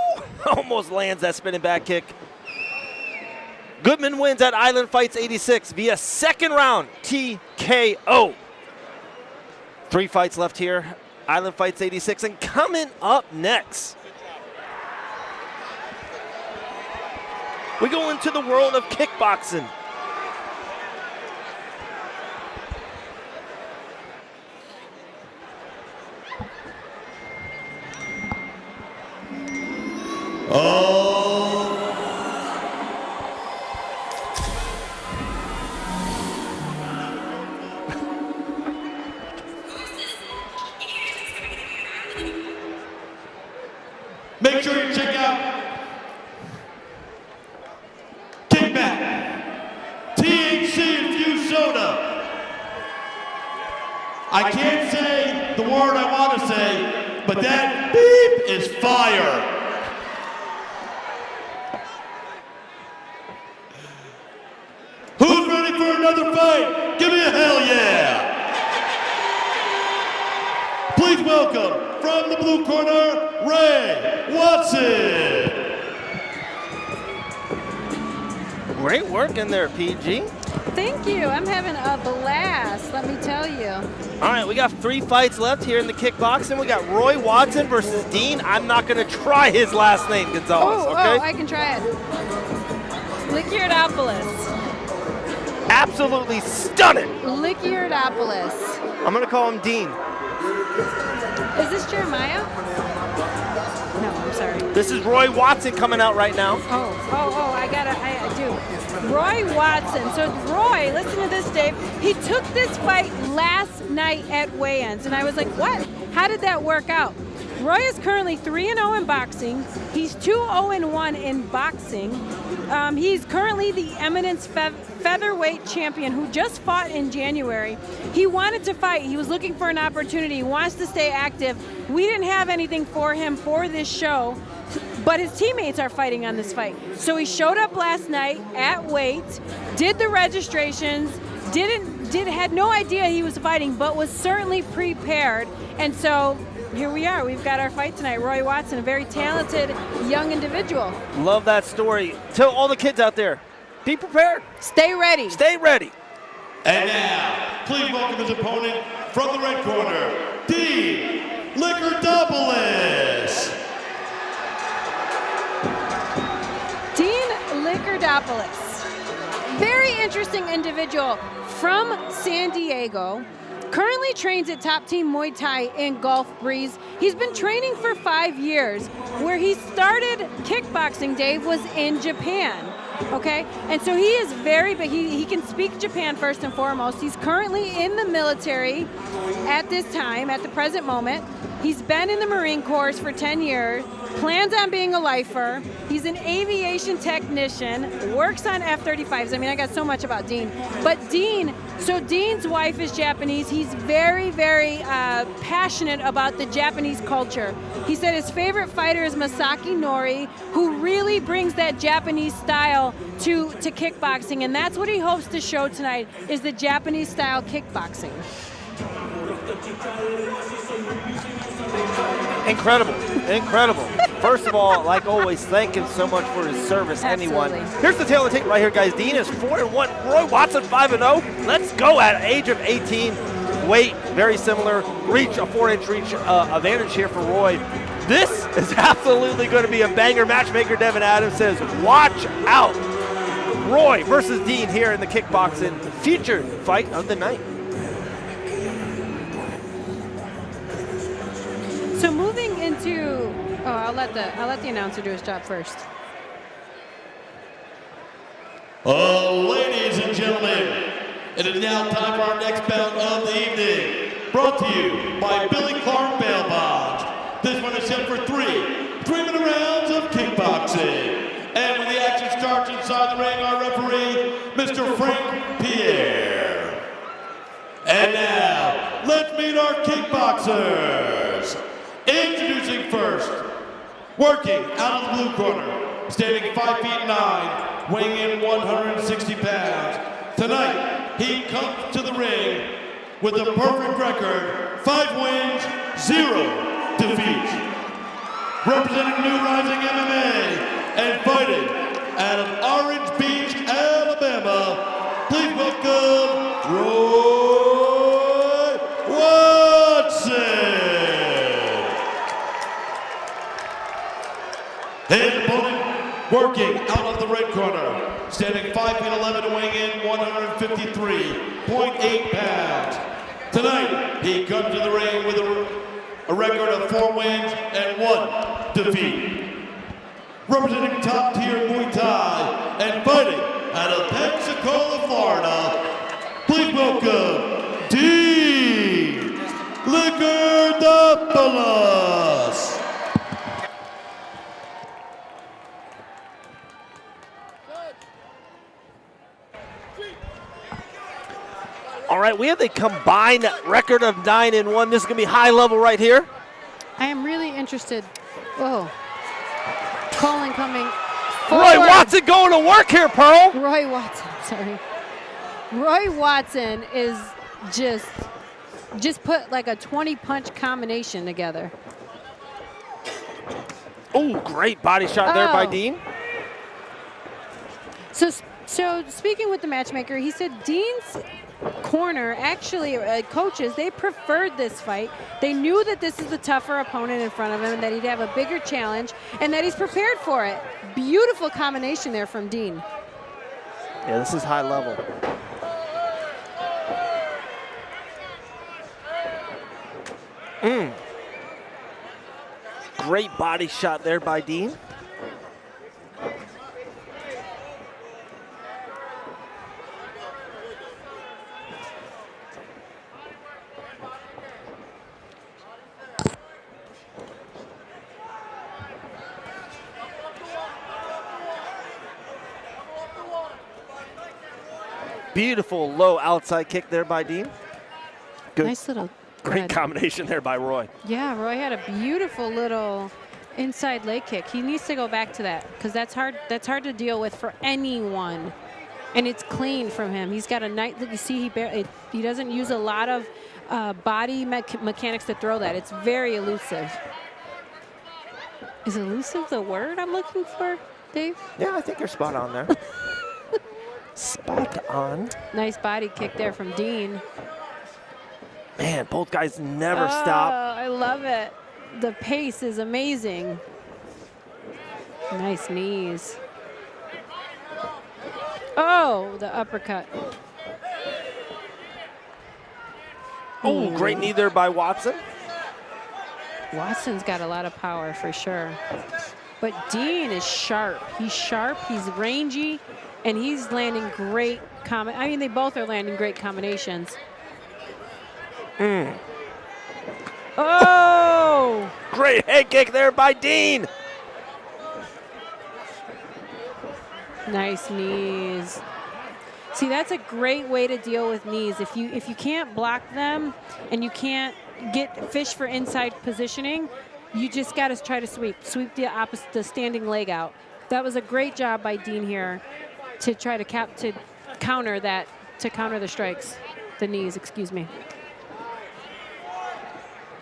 Almost lands that spinning back kick. Goodman wins at Island Fights 86 via second round TKO. 3 fights left here. Island Fights 86. And coming up next, we go into the world of kickboxing. Oh. Make sure you check out Kickback, THC infused soda, I can't say the word I want to say, but that beep is fire. Who's ready for another fight? Give me a hell yeah! Please welcome, from the blue corner, Ray Watson. Great work in there, PG. Thank you. I'm having a blast, let me tell you. All right, we got 3 fights left here in the kickboxing. We got Roy Watson versus Dean. I'm not going to try his last name, Gonzalez, okay? I can try it. Liquiardopoulos. Absolutely stunning. Liquiardopoulos. I'm going to call him Dean. Is this Jeremiah? No, I'm sorry. This is Roy Watson coming out right now. I do. Roy Watson. So Roy, listen to this, Dave. He took this fight last night at weigh-ins, and I was like, what? How did that work out? Roy is currently 3-0 in boxing. He's 2-0-1 in boxing. He's currently the Eminence featherweight champion who just fought in January. He wanted to fight. He was looking for an opportunity. He wants to stay active. We didn't have anything for him for this show, but his teammates are fighting on this fight. So he showed up last night at weight, did the registrations, had no idea he was fighting, but was certainly prepared. And so here we are. We've got our fight tonight. Roy Watson, a very talented young individual. Love that story. Tell all the kids out there, be prepared. Stay ready. Stay ready. And now, please welcome his opponent from the red corner, Dean Liquiardopoulos. Dean Liquiardopoulos, very interesting individual from San Diego. Currently trains at Top Team Muay Thai in Gulf Breeze. He's been training for 5 years. Where he started kickboxing, Dave, was in Japan. Okay, and so he is very big. He can speak Japan first and foremost. He's currently in the military at this time, at the present moment. He's been in the Marine Corps for 10 years, plans on being a lifer. He's an aviation technician, works on F-35s. I mean, I got so much about Dean. But Dean's wife is Japanese. He's very, very passionate about the Japanese culture. He said his favorite fighter is Masaki Nori, who really brings that Japanese style to kickboxing. And that's what he hopes to show tonight, is the Japanese style kickboxing. Incredible, incredible. First of all, like always, thank him so much for his service, Absolutely. anyone. Here's the tail of the tape right here, guys. Dean is 4-1, Roy Watson 5-0. Let's go at age of 18. Weight, very similar. Reach, a 4-inch reach advantage here for Roy. This is absolutely going to be a banger. Matchmaker Devin Adams says, watch out. Roy versus Dean here in the kickboxing featured fight of the night. So moving into, I'll let the announcer do his job first. Ladies and gentlemen, it is now time for our next bout of the evening. Brought to you by Billy Clark Bail Bonds. This one is set for 3-minute rounds of kickboxing. And when the action starts inside the ring, our referee, Mr. Frank Pierre. And now, let's meet our kickboxers. Introducing first, working out of the blue corner, standing 5'9", weighing in 160 pounds. Tonight, he comes to the ring with a perfect record, 5 wins, 0 defeats. Representing New Rising MMA and fighting out of Orange Beach, Alabama, please welcome Roy Watson. His opponent, working out of the red corner, standing 5'11", weighing in 153.8 pounds. Tonight, he comes to the ring with a record of 4 wins and 1 defeat. Representing top tier Muay Thai and fighting out of Pensacola, Florida, please welcome Dean Liquiardopoulos. All right, we have a combined record of 9-1. This is going to be high level right here. I am really interested. Whoa. Colin coming Roy forward. Watson going to work here, Pearl. Roy Watson, sorry. Roy Watson is just put like a 20-punch combination together. Oh, great body shot there by Oh. Dean. So speaking with the matchmaker, he said Dean's corner, actually coaches, they preferred this fight. They knew that this is the tougher opponent in front of him and that he'd have a bigger challenge and that he's prepared for it. Beautiful combination there from Dean. Yeah, this is high level. Great body shot there by Dean. Beautiful low outside kick there by Dean. Good. Nice little. Great good. combination there by Roy. Yeah, Roy had a beautiful little inside leg kick. He needs to go back to that because that's hard. That's hard to deal with for anyone, and it's clean from him. He's got a nice. You see, he doesn't use a lot of body mechanics to throw that. It's very elusive. Is elusive the word I'm looking for, Dave? Yeah, I think you're spot on there. Spot on. Nice body kick there from Dean. Man, both guys never stop. I love it. The pace is amazing. Nice knees. Oh, the uppercut. Oh, great knee there by Watson. Watson's got a lot of power for sure. But Dean is sharp. He's sharp, he's rangy, and he's landing great I mean, they both are landing great combinations. Oh! Great head kick there by Dean. Nice knees. See, that's a great way to deal with knees. If you can't block them and you can't get fish for inside positioning, you just got to try to sweep the standing leg out. That was a great job by Dean here to try to counter the strikes, the knees, excuse me.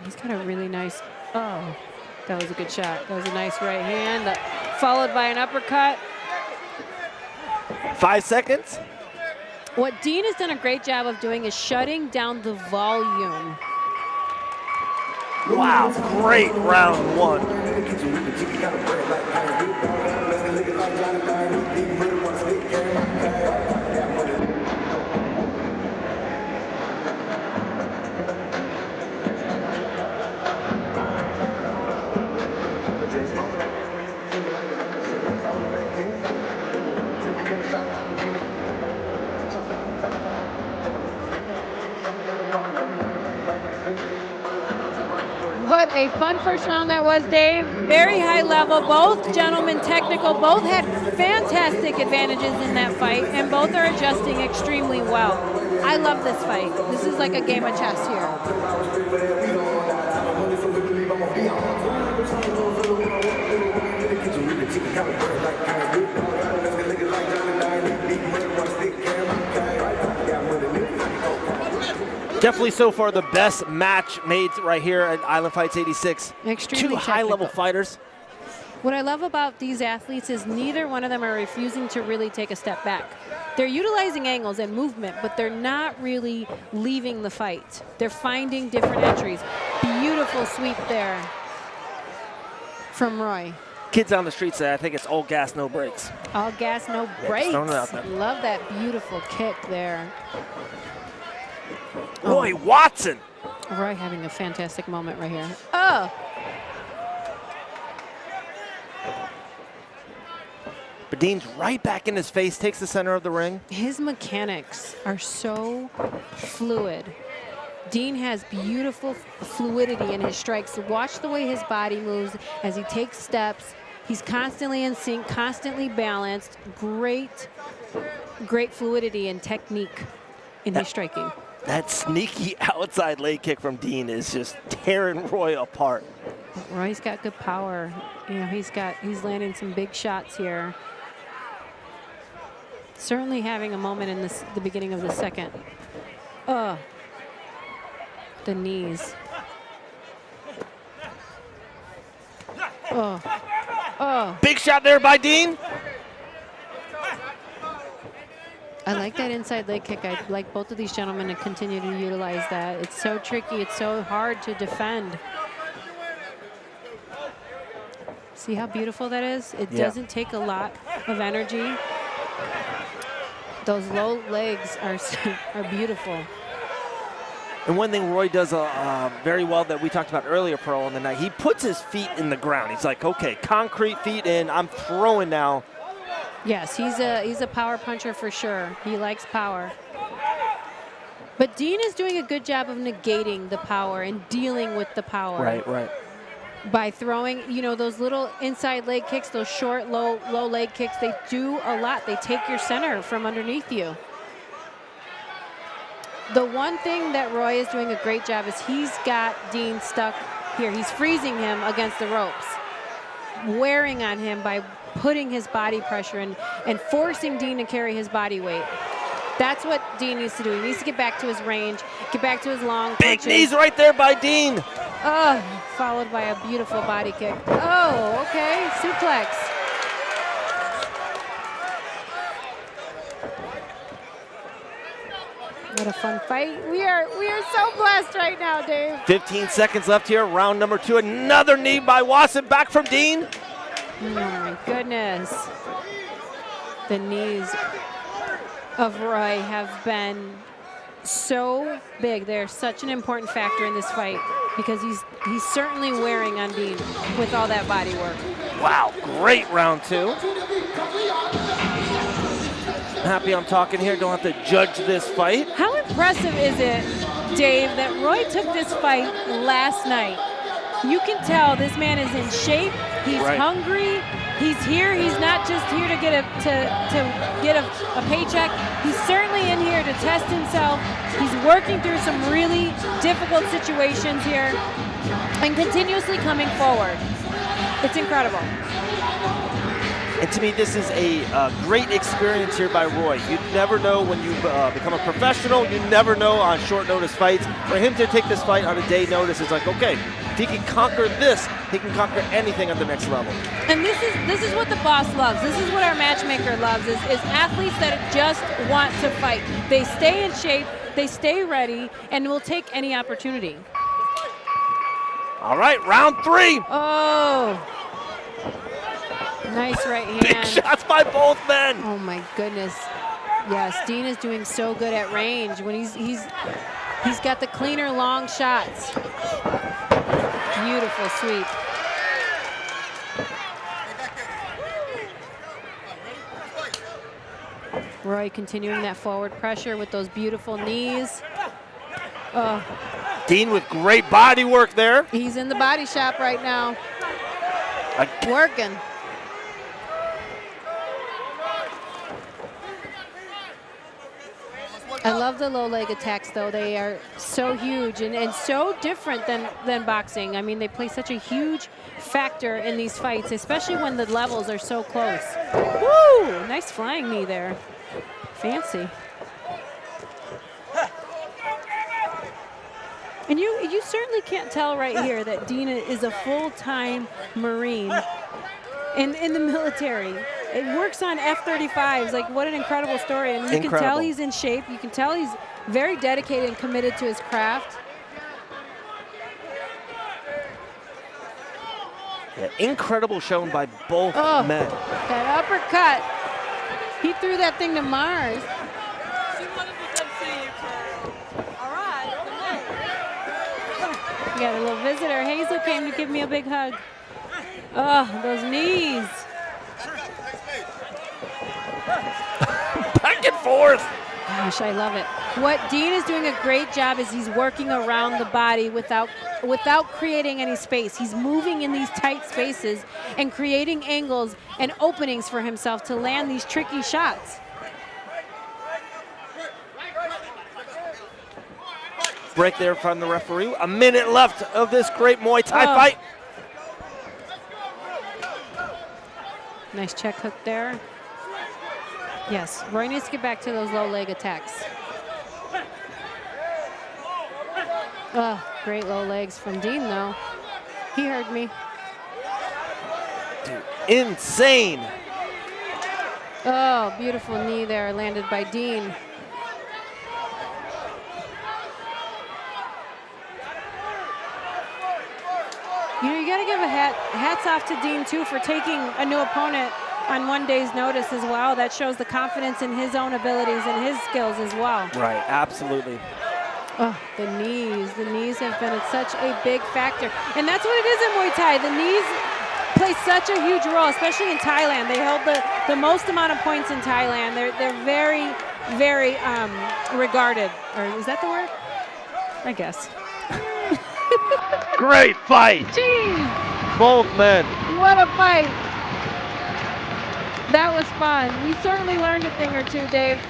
He's got a really nice, oh, that was a good shot. That was a nice right hand, followed by an uppercut. 5 seconds. What Dean has done a great job of doing is shutting down the volume. Wow, great round one. What a fun first round that was, Dave. Very high level, both gentlemen technical, both had fantastic advantages in that fight, and both are adjusting extremely well. I love this fight. This is like a game of chess here. Definitely so far the best match made right here at Island Fights 86. Extremely Two high-level technical. fighters. What I love about these athletes is neither one of them are refusing to really take a step back. They're utilizing angles and movement, but they're not really leaving the fight. They're finding different entries. Beautiful sweep there from Roy. Kids on the street say, I think it's all gas, no brakes. All gas, no just brakes. throwing it out there. Love that beautiful kick there. Roy Watson. Roy having a fantastic moment right here. Oh! But Dean's right back in his face, takes the center of the ring. His mechanics are so fluid. Dean has beautiful fluidity in his strikes. Watch the way his body moves as he takes steps. He's constantly in sync, constantly balanced. Great fluidity and technique in his striking. That sneaky outside leg kick from Dean is just tearing Roy apart. Roy's got good power. You know, he's landing some big shots here. Certainly having a moment in the beginning of the second. The knees. Big shot there by Dean. I like that inside leg kick. I'd like both of these gentlemen to continue to utilize that. It's so tricky. It's so hard to defend. See how beautiful that is? It doesn't take a lot of energy. Those low legs are beautiful. And one thing Roy does very well that we talked about earlier, Pearl, on the night, he puts his feet in the ground. He's like, okay, concrete feet in, I'm throwing now. Yes, he's a power puncher for sure. He likes power. But Dean is doing a good job of negating the power and dealing with the power. Right. By throwing, you know, those little inside leg kicks, those short, low leg kicks, they do a lot. They take your center from underneath you. The one thing that Roy is doing a great job is he's got Dean stuck here. He's freezing him against the ropes, wearing on him by putting his body pressure and forcing Dean to carry his body weight. That's what Dean needs to do. He needs to get back to his range, get back to his long Big punches. knees right there by Dean. Followed by a beautiful body kick. Oh, okay, suplex. What a fun fight. We are so blessed right now, Dave. 15 seconds left here, round number 2. Another knee by Watson, back from Dean. Oh my goodness. The knees of Roy have been so big. They're such an important factor in this fight because he's certainly wearing on Dean with all that body work. Wow, great round 2. Happy I'm talking here, don't have to judge this fight. How impressive is it, Dave, that Roy took this fight last night? You can tell this man is in shape, he's hungry, he's here, he's not just here to get a paycheck, he's certainly in here to test himself. He's working through some really difficult situations here and continuously coming forward. It's incredible. And to me, this is a great experience here by Roy. You never know when you become a professional. You never know on short notice fights. For him to take this fight on a day notice is like, okay, if he can conquer this, he can conquer anything at the next level. And this is what the boss loves. This is what our matchmaker loves, is athletes that just want to fight. They stay in shape, they stay ready, and will take any opportunity. All right, round 3. Oh. Nice right hand. Big shots by both men. Oh my goodness. Yes, Dean is doing so good at range when he's got the cleaner long shots. Beautiful sweep. Roy continuing that forward pressure with those beautiful knees. Oh. Dean with great body work there. He's in the body shop right now. Working. I love the low leg attacks, though. They are so huge and so different than boxing. I mean, they play such a huge factor in these fights, especially when the levels are so close. Woo! Nice flying knee there. Fancy. And you certainly can't tell right here that Dean is a full-time Marine in the military. It works on F-35s. Like, what an incredible story. And you can tell he's in shape. You can tell he's very dedicated and committed to his craft. Yeah, incredible showing by both men. That uppercut. He threw that thing to Mars. We got a little visitor. Hazel came to give me a big hug. Oh, those knees. Back and forth. Gosh, I love it. What Dean is doing a great job is he's working around the body without creating any space. He's moving in these tight spaces and creating angles and openings for himself to land these tricky shots. break there from the referee. A minute left of this great Muay Thai fight. Nice check hook there. Yes, Roy needs to get back to those low leg attacks. Oh, great low legs from Dean, though. He heard me. Dude, insane. Oh, beautiful knee there, landed by Dean. You know, you got to give a hats off to Dean, too, for taking a new opponent on one day's notice as well. That shows the confidence in his own abilities and his skills as well. Right, absolutely. Oh, the knees. The knees have been such a big factor. And that's what it is in Muay Thai. The knees play such a huge role, especially in Thailand. They held the most amount of points in Thailand. They're very, very regarded. Or is that the word? I guess. Great fight. Jeez. Both men. What a fight. That was fun. We certainly learned a thing or two, Dave.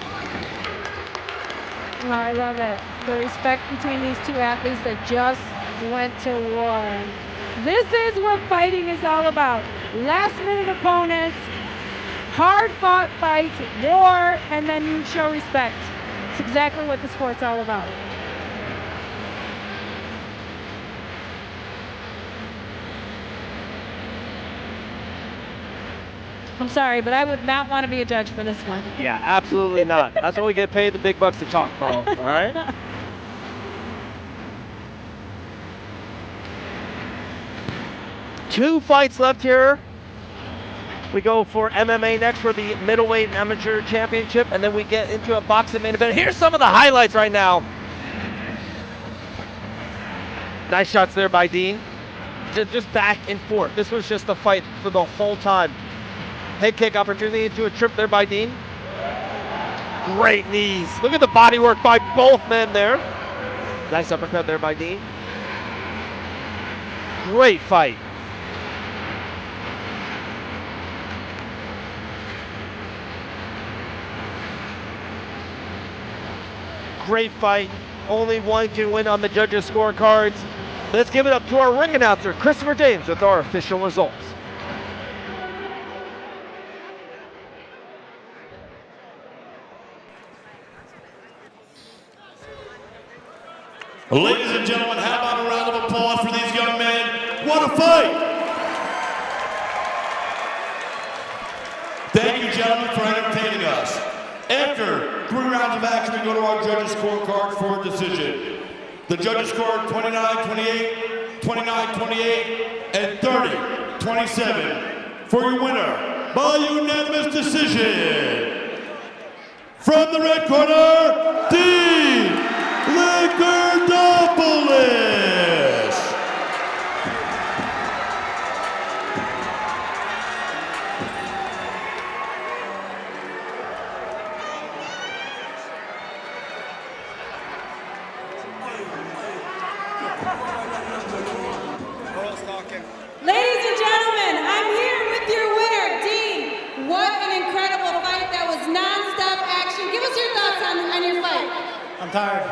Oh, I love it. The respect between these two athletes that just went to war. This is what fighting is all about. Last-minute opponents, hard-fought fights, war, and then you show respect. It's exactly what the sport's all about. I'm sorry, but I would not want to be a judge for this one. Yeah, absolutely not. That's what we get paid the big bucks to talk about, all right? Two fights left here. We go for MMA next for the middleweight amateur championship, and then we get into a boxing main event. Here's some of the highlights right now. Nice shots there by Dean. Just back and forth. This was just a fight for the whole time. Head kick opportunity into a trip there by Dean. Great knees. Look at the body work by both men there. Nice uppercut there by Dean. Great fight. Great fight. Only one can win on the judges' scorecards. Let's give it up to our ring announcer, Christopher James, with our official results. Ladies and gentlemen, how about a round of applause for these young men? What a fight! Thank you, gentlemen, for entertaining us. After 3 rounds of action, we go to our judges' scorecard for a decision. The judges scored 29-28, 29-28, and 30-27 for your winner by unanimous decision. From the red corner, Dean Lickardopoulos. Ladies and gentlemen, I'm here with your winner, Dean. What an incredible fight. That was non-stop action. Give us your thoughts on your fight. I'm tired.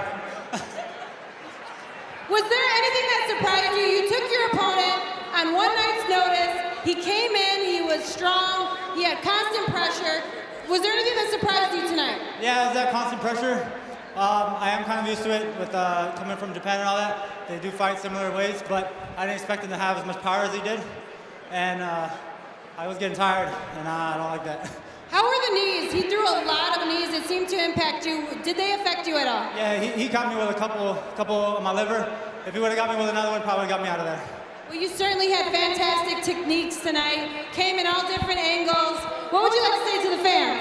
Was there anything that surprised you? You took your opponent on one night's notice. He came in, he was strong, he had constant pressure. Was there anything that surprised you tonight? Yeah, it was that constant pressure. I am kind of used to it with coming from Japan and all that. They do fight similar ways, but I didn't expect him to have as much power as he did. And I was getting tired, and I don't like that. How were the knees? He threw a lot of knees that seemed to impact you. Did they affect you at all? Yeah, he got me with a couple on my liver. If he would have got me with another one, probably got me out of there. Well, you certainly had fantastic techniques tonight. Came in all different angles. What would you like to say to the fans?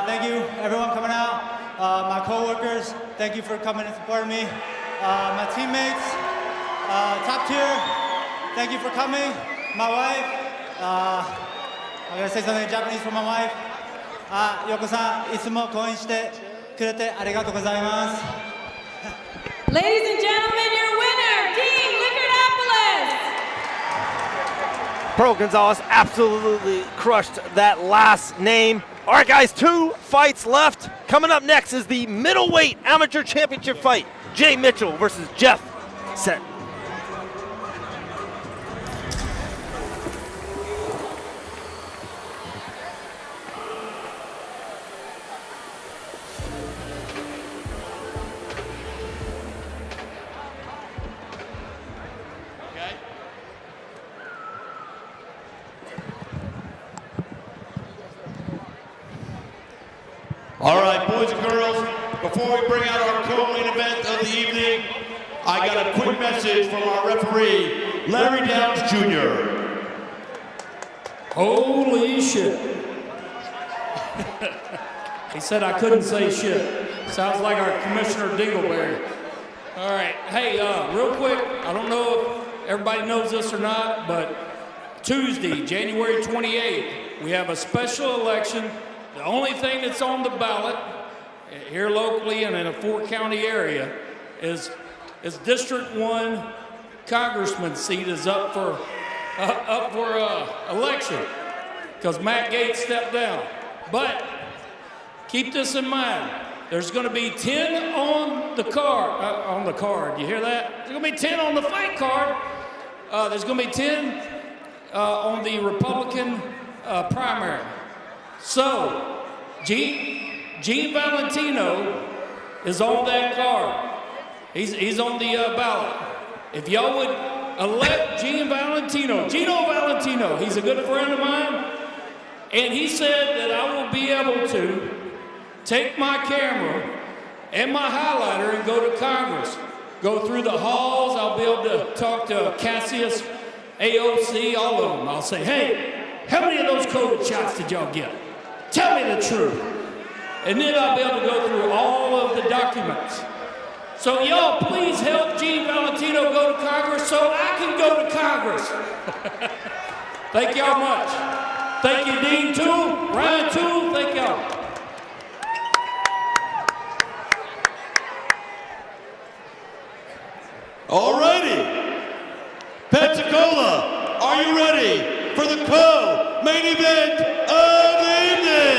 Thank you, everyone coming out. My co-workers, thank you for coming and supporting me. My teammates, top tier, thank you for coming. My wife, I'm gonna say something in Japanese for my wife. Yoko-san, いつも応援してくれてありがとうございます。 Ladies and gentlemen, your winner, Dean Lickardopoulos. Pro Gonzalez absolutely crushed that last name. All right, guys, 2 fights left. Coming up next is the middleweight amateur championship fight. Jay Mitchell versus Jeff Seton. All right, boys and girls, before we bring out our co-main event of the evening, I got a quick message from our referee, Larry Downs Jr. Holy shit. He said I couldn't say shit. Sounds like our Commissioner Dingleberry. All right, hey, real quick, I don't know if everybody knows this or not, but Tuesday, January 28th, we have a special election. The only thing that's on the ballot here locally and in a 4-county area is District 1 Congressman seat is up for election because Matt Gaetz stepped down. But keep this in mind. There's going to be 10 on the card. You hear that? There's going to be 10 on the fight card. There's going to be 10 on the Republican primary. So, Gene Valentino is on that card. He's on the ballot. If y'all would elect Gino Valentino, he's a good friend of mine, and he said that I will be able to take my camera and my highlighter and go to Congress, go through the halls. I'll be able to talk to Cassius, AOC, all of them. I'll say, hey, how many of those COVID shots did y'all get? Tell me the truth. And then I'll be able to go through all of the documents. So y'all please help Gene Valentino go to Congress so I can go to Congress. Thank y'all much. Thank you, Dean Toole, Ryan Toole, thank y'all. All righty. Pensacola, are you ready for the co-main event of the evening?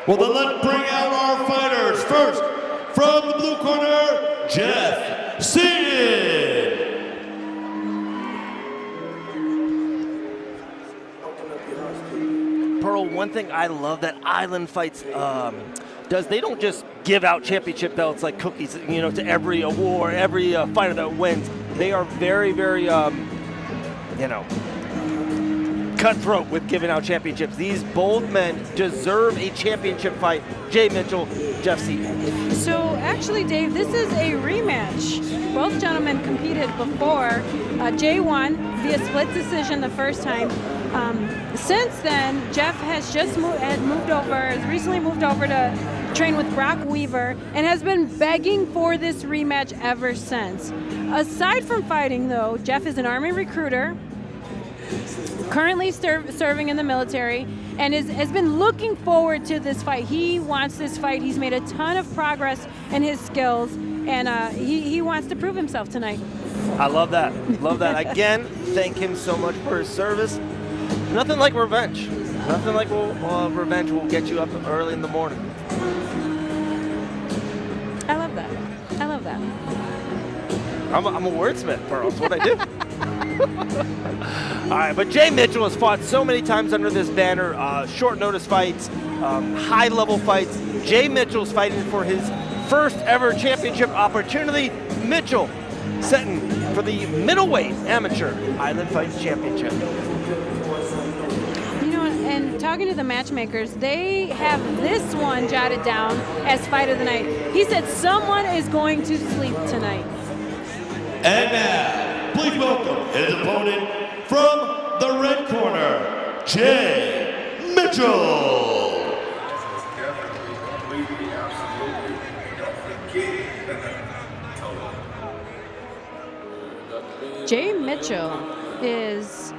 Well, then let's bring out our fighters. First, from the blue corner, Jeff Seton. Pearl, one thing I love that Island Fights does, they don't just give out championship belts like cookies, to every award, every fighter that wins. They are very, very, cutthroat with giving out championships. These both men deserve a championship fight. Jay Mitchell, Jeff Seton. So actually, Dave, this is a rematch. Both gentlemen competed before. Jay won via split decision the first time. Since then, Jeff has just recently moved over to train with Brock Weaver and has been begging for this rematch ever since. Aside from fighting, though, Jeff is an Army recruiter, currently serving in the military, and has been looking forward to this fight. He wants this fight. He's made a ton of progress in his skills, and he wants to prove himself tonight. I love that. Love that. Again, thank him so much for his service. Nothing like revenge. Nothing like revenge will get you up early in the morning. I love that. I love that. I'm a wordsmith, Pearl. That's what I do. All right, but Jay Mitchell has fought so many times under this banner, short notice fights, high level fights. Jay Mitchell's fighting for his first ever championship opportunity. Mitchell setting for the middleweight amateur Island Fights Championship. And talking to the matchmakers, they have this one jotted down as fight of the night. He said someone is going to sleep tonight. And now, please welcome his opponent from the red corner, Jay Mitchell. Jay Mitchell is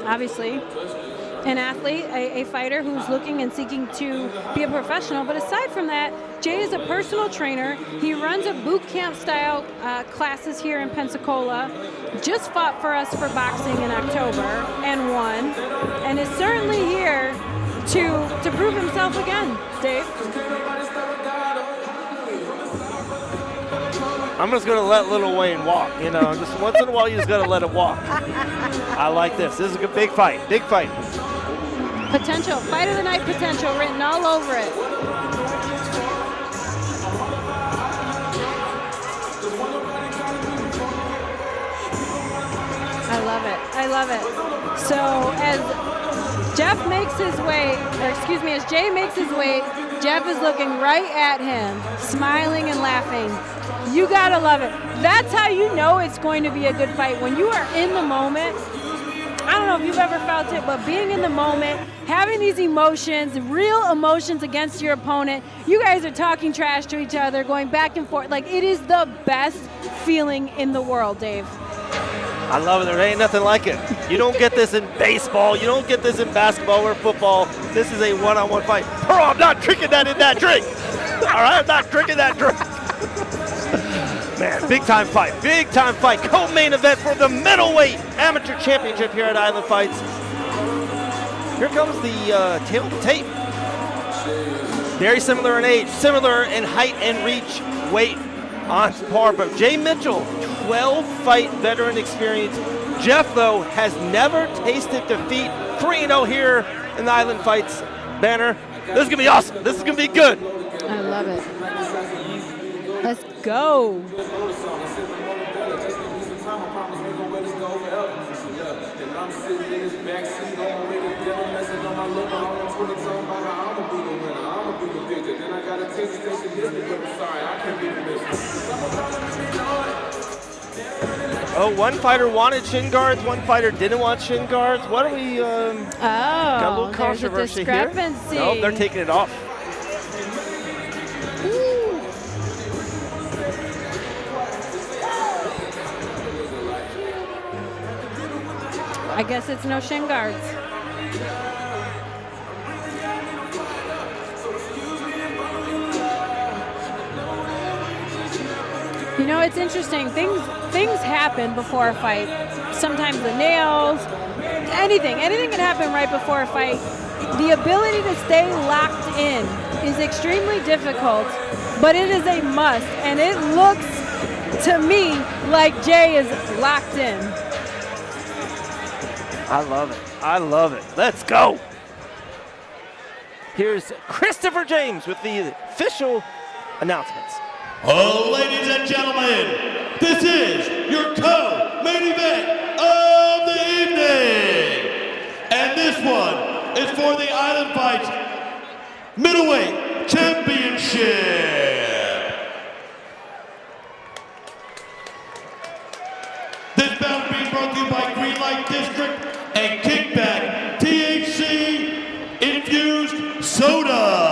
obviously an athlete, a fighter who's looking and seeking to be a professional. But aside from that, Jay is a personal trainer. He runs a boot camp style classes here in Pensacola. Just fought for us for boxing in October and won, and is certainly here to prove himself again. Dave? I'm just gonna let Lil Wayne walk, you know. Just once in a while, you just gotta let it walk. I like this. This is a big fight. Big fight. Potential, fight of the night potential written all over it. I love it. I love it. So as Jeff makes his way, or excuse me, as Jay makes his way, Jeff is looking right at him, smiling and laughing. You gotta love it. That's how you know it's going to be a good fight. When you are in the moment, I don't know if you've ever felt it, but being in the moment, having these emotions, real emotions against your opponent, you guys are talking trash to each other, going back and forth. Like, it is the best feeling in the world, Dave. I love it. There ain't nothing like it. You don't get this in baseball. You don't get this in basketball or football. This is a one-on-one fight. Bro, I'm not drinking that in that drink. All right, I'm not drinking that drink. Man, big-time fight. Big-time fight. Co-main event for the middleweight amateur championship here at Island Fights. Here comes the tail of the tape. Very similar in age, similar in height and reach, weight on par. But Jay Mitchell, 12-fight veteran experience. Jeff, though, has never tasted defeat. 3-0 here in the Island Fights banner. This is going to be awesome. This is going to be good. I love it. Let's go. Oh, one fighter wanted shin guards, one fighter didn't want shin guards. What are we, got a little controversy there's a discrepancy. Here? No, they're taking it off. I guess it's no shin guards. You know, it's interesting. Things happen before a fight. Sometimes the nails, anything can happen right before a fight. The ability to stay locked in is extremely difficult, but it is a must. And it looks to me like Jay is locked in. I love it. I love it. Let's go. Here's Christopher James with the official announcements. Ladies and gentlemen, this is your co-main event of the evening. And this one is for the Island Fights Middleweight Championship. This bout is being brought to you by Greenlight District and Kickback THC infused soda.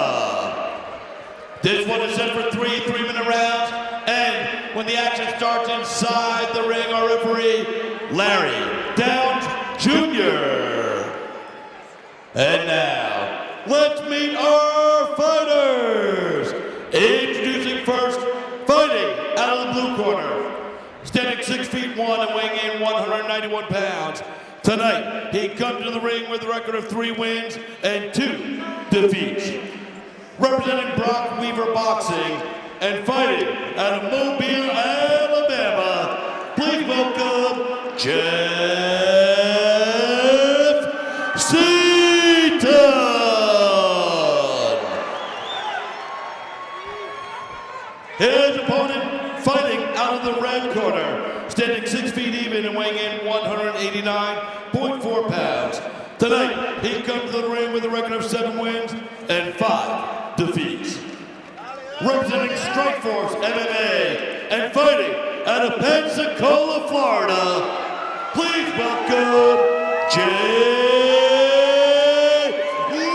This one is set for 3 3-minute rounds, and when the action starts inside the ring, our referee, Larry Downs Jr. And now, let's meet our fighters. Introducing first, fighting out of the blue corner, standing 6'1" and weighing in 191 pounds. Tonight, he comes to the ring with a record of 3 wins and 2 defeats. Representing Brock Weaver Boxing and fighting out of Mobile, Alabama, please welcome Jeff Seaton. His opponent fighting out of the red corner, standing 6 feet even and weighing in 189.4 pounds. Tonight, he comes to the ring with a record of 7 wins and 5 defeats. Representing Strikeforce MMA and fighting out of Pensacola, Florida, please welcome Jay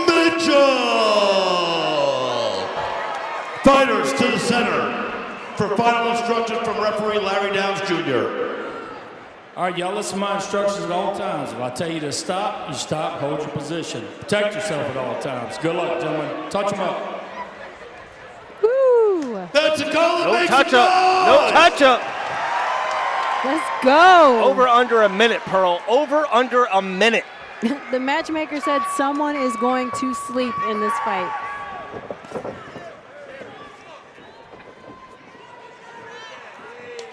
Mitchell. Fighters to the center for final instruction from referee Larry Downs Jr. All right, y'all listen to my instructions at all times. If I tell you to stop, you stop, hold your position. Protect yourself at all times. Good luck, gentlemen. Touch them up. Woo! Pensacola No makes touch some up. No noise! touch up. Let's go. Over under a minute, Pearl. Over under a minute. The matchmaker said someone is going to sleep in this fight.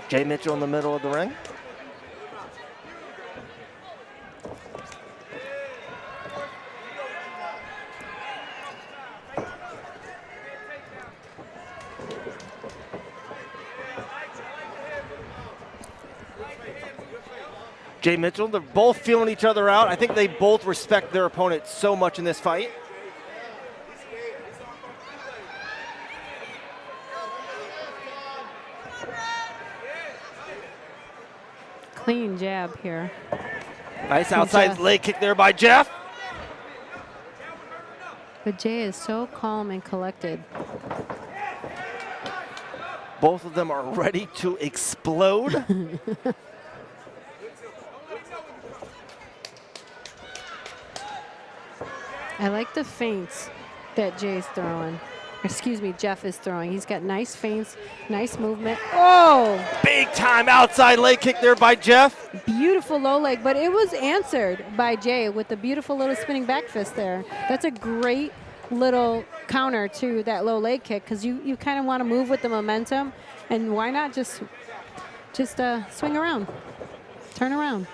Jay Mitchell in the middle of the ring. Jay Mitchell, they're both feeling each other out. I think they both respect their opponent so much in this fight. Clean jab here. Nice outside leg kick there by Jeff. But Jay is so calm and collected. Both of them are ready to explode. I like the feints that Jay's throwing. Excuse me, Jeff is throwing. He's got nice feints, nice movement. Oh! Big time outside leg kick there by Jeff. Beautiful low leg, but it was answered by Jay with the beautiful little spinning back fist there. That's a great little counter to that low leg kick because you kind of want to move with the momentum, and why not just swing around, turn around.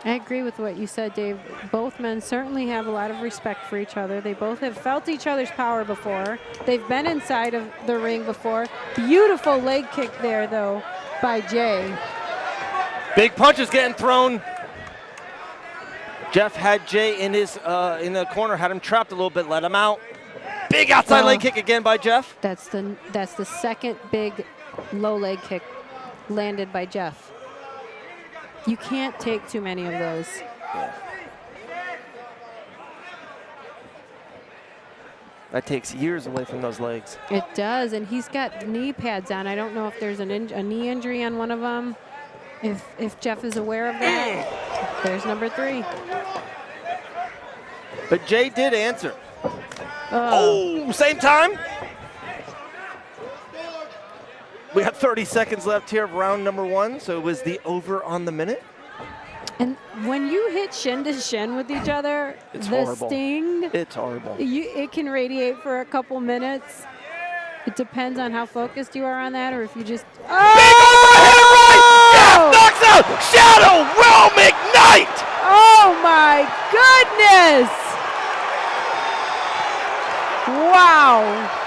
I agree with what you said, Dave. Both men certainly have a lot of respect for each other. They both have felt each other's power before. They've been inside of the ring before. Beautiful leg kick there, though, by Jay. Big punches getting thrown. Jeff had Jay in his in the corner, had him trapped a little bit, let him out. Big outside leg kick again by Jeff. That's the second big low leg kick landed by Jeff. You can't take too many of those. Yeah. That takes years away from those legs. It does, and he's got knee pads on. I don't know if there's a knee injury on one of them. If Jeff is aware of that, there's number 3. But Jay did answer. Oh, same time. We have 30 seconds left here of round number 1, so it was the over on the minute. And when you hit shin to shin with each other, It's the horrible. sting, It's horrible. it can radiate for a couple minutes. It depends on how focused you are on that, or if you just. Big overhead right! Jeff knocks out Shadow Realm Ignite! Oh my goodness! Wow!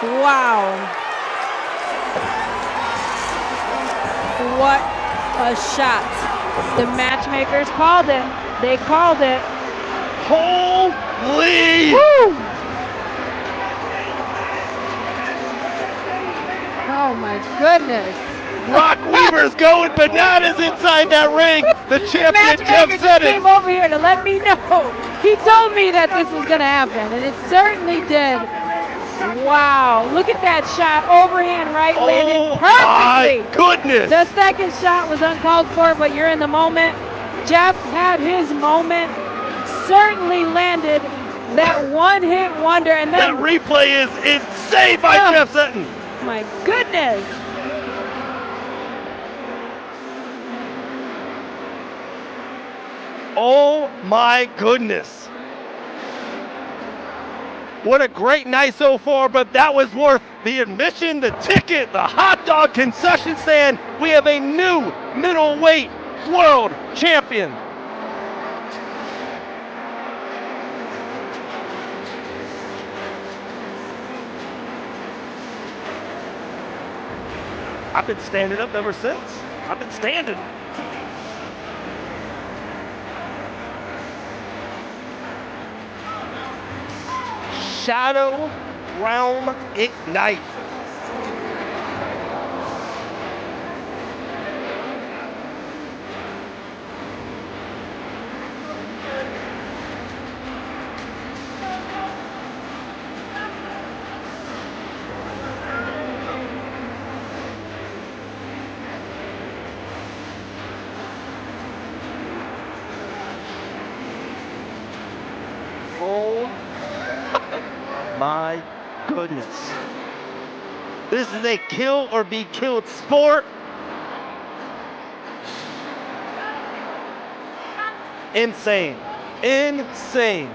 Wow. What a shot. The matchmakers called it. They called it. Holy! Woo! Oh my goodness. Brock Weaver's going bananas inside that ring. The champion Jeff Matchmaker said just came it. over here to let me know. He told me that this was going to happen, and it certainly did. Wow, look at that shot. Overhand right landed perfectly. My goodness. The second shot was uncalled for, but you're in the moment. Jeff had his moment. Certainly landed that one-hit wonder. And then That replay is insane by Jeff Sutton. my goodness. Oh my goodness. What a great night so far, but that was worth the admission, the ticket, the hot dog concession stand. We have a new middleweight world champion. I've been standing up ever since. I've been standing. Shadow Realm Ignite. goodness. This is a kill or be killed sport. Insane. Insane.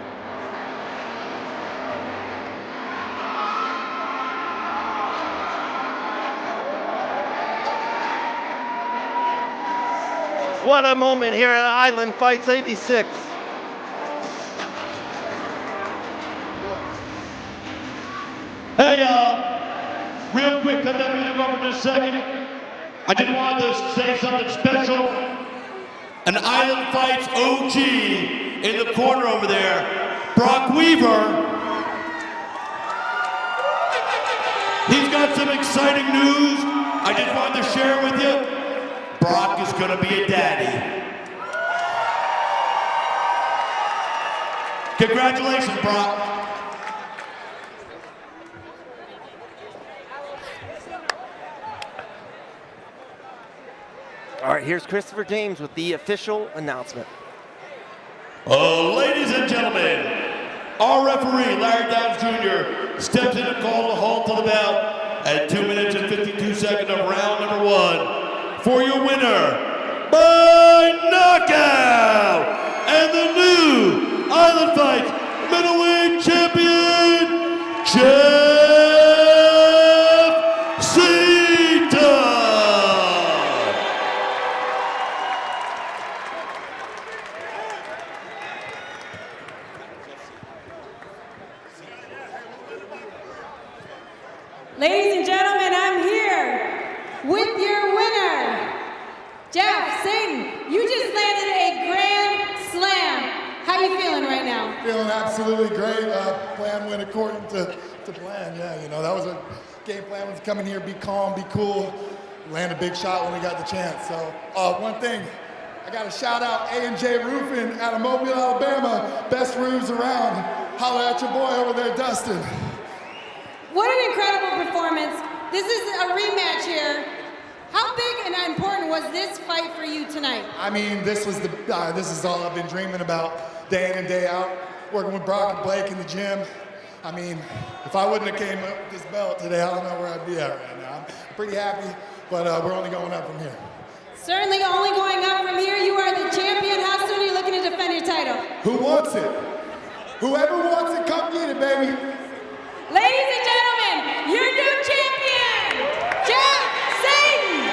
What a moment here at Island Fights 86. Hey, real quick, cut that music over just a second. I just wanted to say something special. An Island Fights OG in the corner over there, Brock Weaver. He's got some exciting news. I just wanted to share with you. Brock is gonna be a daddy. Congratulations, Brock. All right, here's Christopher James with the official announcement. Ladies and gentlemen, our referee, Larry Downs Jr., steps in to call a halt to the bout at 2 minutes and 52 seconds of round number 1. For your winner, by knockout, and the new Island Fights middleweight champion, Jeff Seaton. Ladies and gentlemen, I'm here with your winner, Jeff Seaton. You just landed a grand slam. How you feeling right now? Feeling absolutely great. Plan went according to plan. Yeah, you know, that was a game plan, was come in here, be calm, be cool, land a big shot when we got the chance. So one thing, I got to shout out A&J Roofing out of Mobile, Alabama. Best roofs around. Holla at your boy over there, Dustin. What an incredible performance. This is a rematch here. How big and important was this fight for you tonight? I mean, this is all I've been dreaming about day in and day out, working with Brock and Blake in the gym. I mean, if I wouldn't have came up with this belt today, I don't know where I'd be at right now. I'm pretty happy, but we're only going up from here. Certainly only going up from here. You are the champion. How soon are you looking to defend your title? Who wants it? Whoever wants it, come get it, baby. Ladies and gentlemen, your new champion, Jeff Seaton.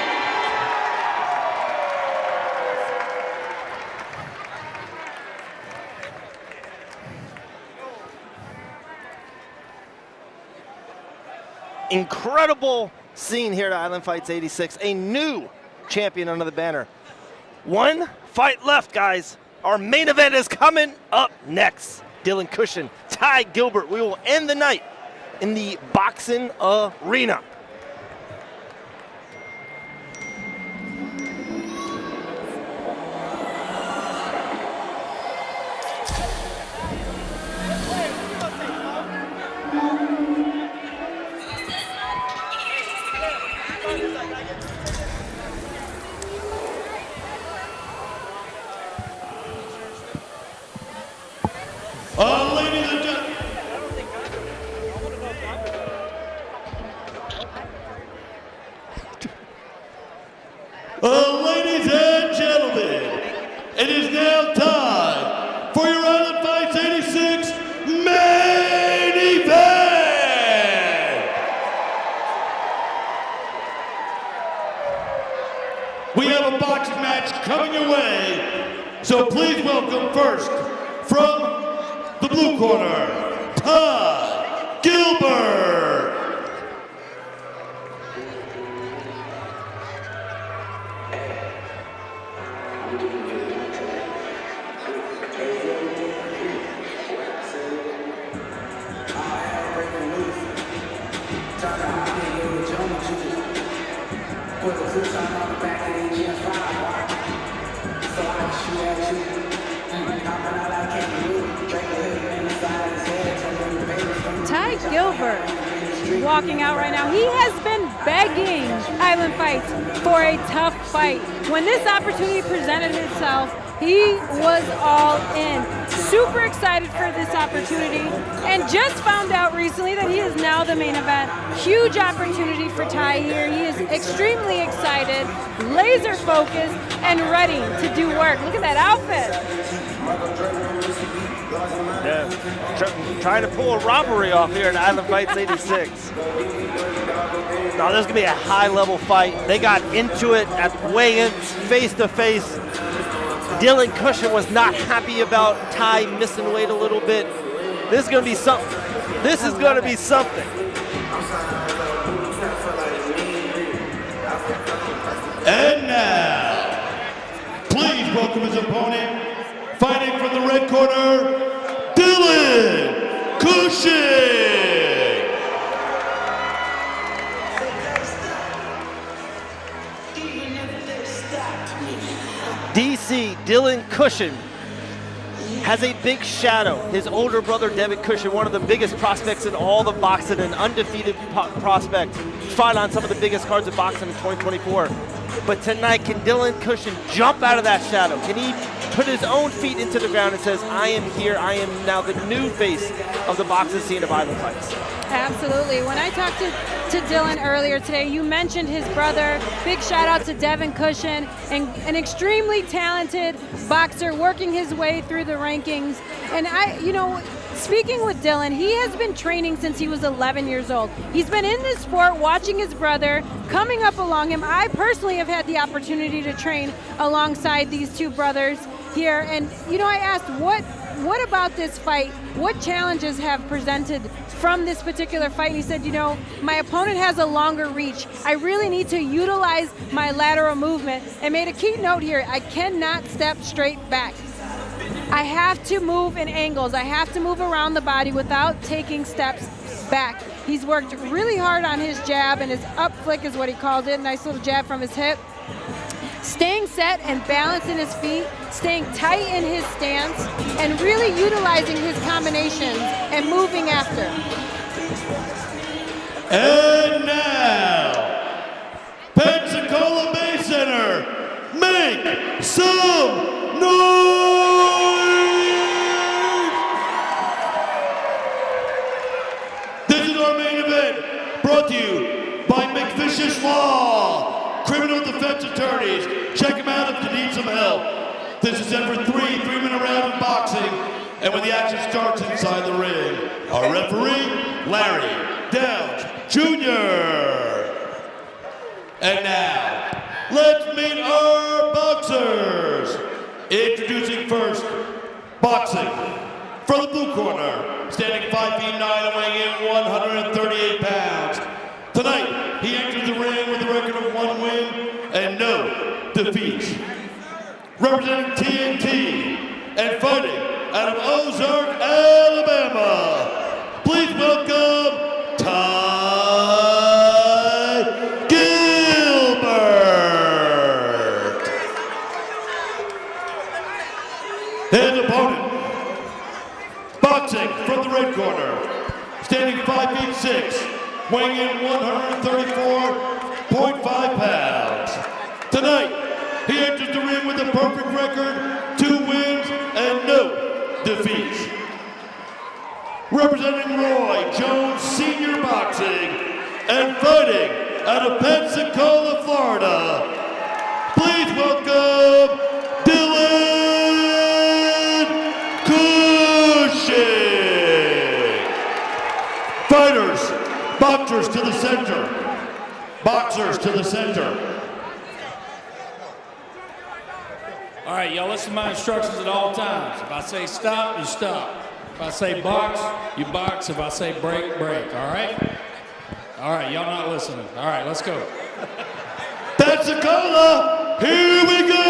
Incredible scene here at Island Fights 86. A new champion under the banner. One fight left, guys. Our main event is coming up next. Dylan Cushion, Ty Gilbert. We will end the night in the boxing arena. Ladies and gentlemen. Ladies and gentlemen, it is now time for your Island Fights 86 main event. We have a boxing match coming your way, so please welcome first from the blue corner, Ty Gilbert. Ty Gilbert walking out right now. He has been begging Island Fights for a tough fight. When this opportunity presented itself, He was all in. Super excited for this opportunity, and just found out recently that he is now the main event. Huge opportunity for Ty here. He is extremely excited, laser focused, and ready to do work. Look at that outfit. Yeah, trying to pull a robbery off here in Island Fights 86. Now this is gonna be a high-level fight. They got into it at weigh-ins, face-to-face. Dylan Cushion was not happy about Ty missing weight a little bit. This is gonna be something. This is gonna be something. And now, please welcome his opponent, fighting from the red corner, Dylan Cushion. DC, Dylan Cushion, has a big shadow. His older brother, Devin Cushion, one of the biggest prospects in all the boxing, an undefeated prospect, fought on some of the biggest cards of boxing in 2024. But tonight, can Dylan Cushion jump out of that shadow? Can he put his own feet into the ground and says, I am here, I am now the new face of the boxing scene of Island Fights? Absolutely. When I talked to Dylan earlier today, you mentioned his brother. Big shout out to Devin Cushion, and an extremely talented boxer working his way through the rankings. And speaking with Dylan, he has been training since he was 11 years old. He's been in this sport watching his brother, coming up along him. I personally have had the opportunity to train alongside these two brothers here. And, I asked, what about this fight? What challenges have presented from this particular fight? And he said, my opponent has a longer reach. I really need to utilize my lateral movement, and made a key note here. I cannot step straight back. I have to move in angles. I have to move around the body without taking steps back. He's worked really hard on his jab, and his up flick is what he called it. Nice little jab from his hip. Staying set and balanced in his feet, staying tight in his stance, and really utilizing his combinations and moving after. And now, Pensacola Bay Center, make some noise! This is our main event, brought to you by McFish's Law. Criminal defense attorneys. Check them out if you need some help. This is it for three-minute round of boxing. And when the action starts inside the ring, our referee, Larry Downs Jr. And now, let's meet our boxers. Introducing first, boxing from the blue corner, standing 5 feet 9 and weighing in 138 pounds. Tonight, he enters the ring with a record of 1 win and no defeats. Representing TNT and fighting out of Ozark, Alabama, please welcome Ty Gilbert. His opponent, boxing from the red corner, standing 5 feet 6, weighing in 134.5 pounds. Tonight, he enters the ring with a perfect record, 2 wins and no defeats. Representing Roy Jones Senior Boxing and fighting out of Pensacola, Florida, please welcome Dylan Cushion. Fighters, boxers to the center. Boxers to the center. All right, y'all listen to my instructions at all times. If I say stop, you stop. If I say box, you box. If I say break, break, all right? All right, y'all not listening. All right, let's go. Pensacola, here we go!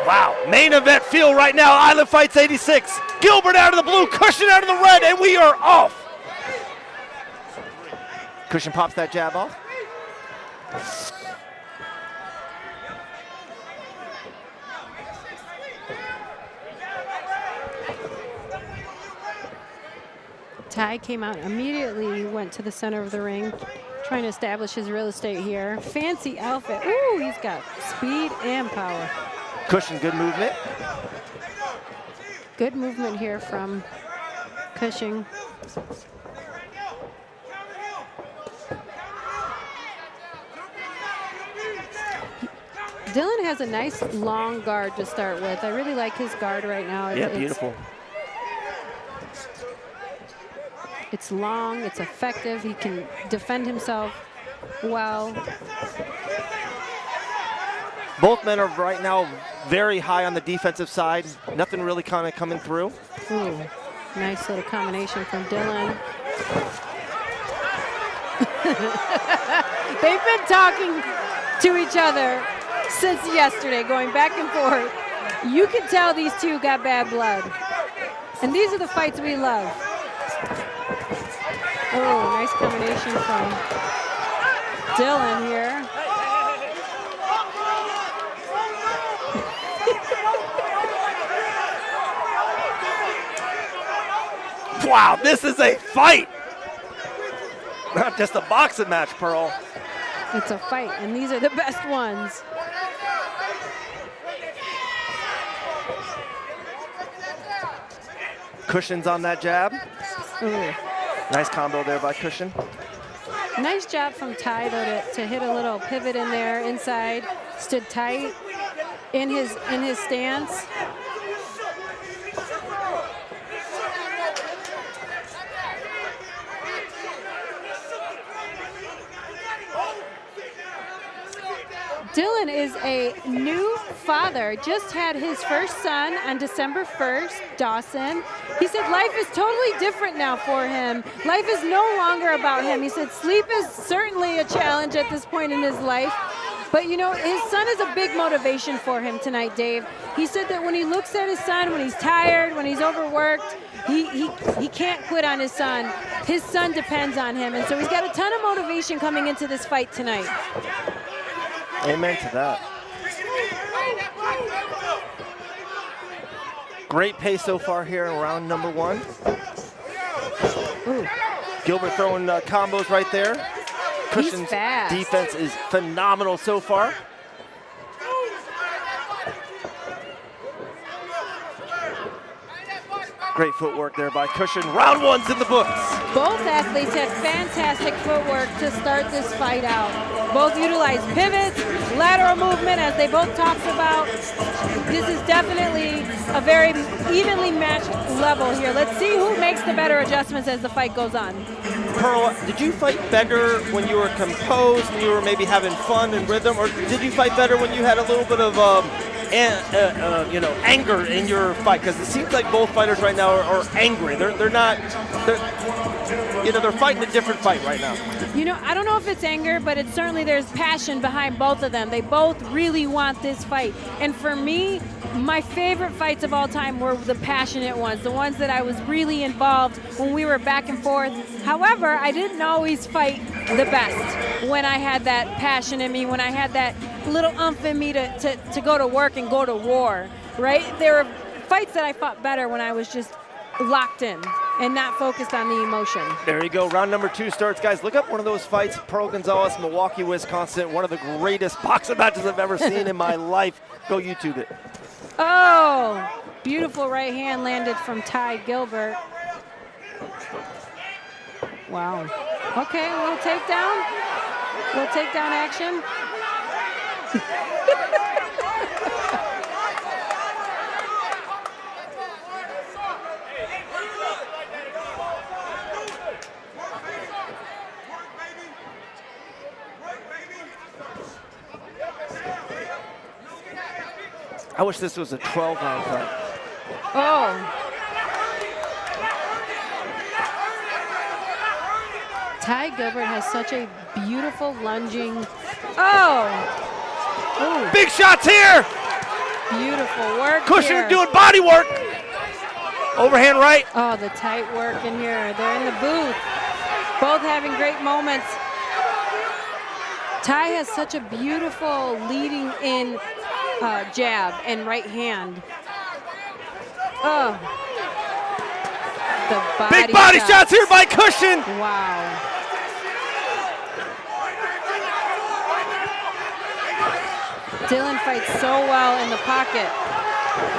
Wow, main event feel right now, Island Fights 86. Gilbert out of the blue, Cushion out of the red, and we are off. Cushion pops that jab off. Ty came out immediately, went to the center of the ring, trying to establish his real estate here. Fancy outfit. Ooh, he's got speed and power. Cushion, good movement. Good movement here from Cushing. Dylan has a nice long guard to start with. I really like his guard right now. Yeah, beautiful. It's long, it's effective. He can defend himself well. Both men are right now very high on the defensive side. Nothing really kind of coming through. Ooh, nice little combination from Dylan. They've been talking to each other since yesterday, going back and forth. You can tell these two got bad blood. And these are the fights we love. Oh, nice combination from Dylan here. Wow, this is a fight. Not just a boxing match, Pearl. It's a fight, and these are the best ones. Cushion's on that jab. Ooh. Nice combo there by Cushion. Nice job from Ty, though, to hit a little pivot in there inside. Stood tight in his stance. Dylan is a new father, just had his first son on December 1st, Dawson. He said life is totally different now for him. Life is no longer about him. He said sleep is certainly a challenge at this point in his life. But you know, his son is a big motivation for him tonight, Dave. He said that when he looks at his son, when he's tired, when he's overworked, he can't quit on his son. His son depends on him, and so he's got a ton of motivation coming into this fight tonight. Amen to that. Great pace so far here in round number 1. Ooh. Gilbert throwing combos right there. Cushion's defense is phenomenal so far. Great footwork there by Cushion. Round 1's in the books. Both athletes had fantastic footwork to start this fight out. Both utilized pivots, lateral movement, as they both talked about. This is definitely a very evenly matched level here. Let's see who makes the better adjustments as the fight goes on. Pearl, did you fight better when you were composed, when you were maybe having fun and rhythm, or did you fight better when you had a little bit of anger in your fight? Because it seems like both fighters right now are angry. They're fighting a different fight right now. You know, I don't know if it's anger, but it's certainly there's passion behind both of them. They both really want this fight. And for me, my favorite fights of all time were the passionate ones, the ones that I was really involved when we were back and forth. However, I didn't always fight the best when I had that passion in me, when I had that little umph in me to go to work and go to war, right? There were fights that I fought better when I was just locked in and not focused on the emotion. There you go. Round number 2 starts, guys. Look up one of those fights. Pearl Gonzalez, Milwaukee, Wisconsin. One of the greatest boxing matches I've ever seen in my life. Go YouTube it. Oh, beautiful right hand landed from Ty Gilbert. Wow. Okay, a little takedown. Little takedown action. I wish this was a 12-round fight. Oh. Ty Gilbert has such a beautiful lunging. Oh. Ooh. Big shots here. Beautiful work. Cushion here. doing body work. Overhand right. Oh, the tight work in here. They're in the booth. Both having great moments. Ty has such a beautiful leading in jab and right hand. Oh. The big body shots here by Cushion. Wow. Dylan fights so well in the pocket.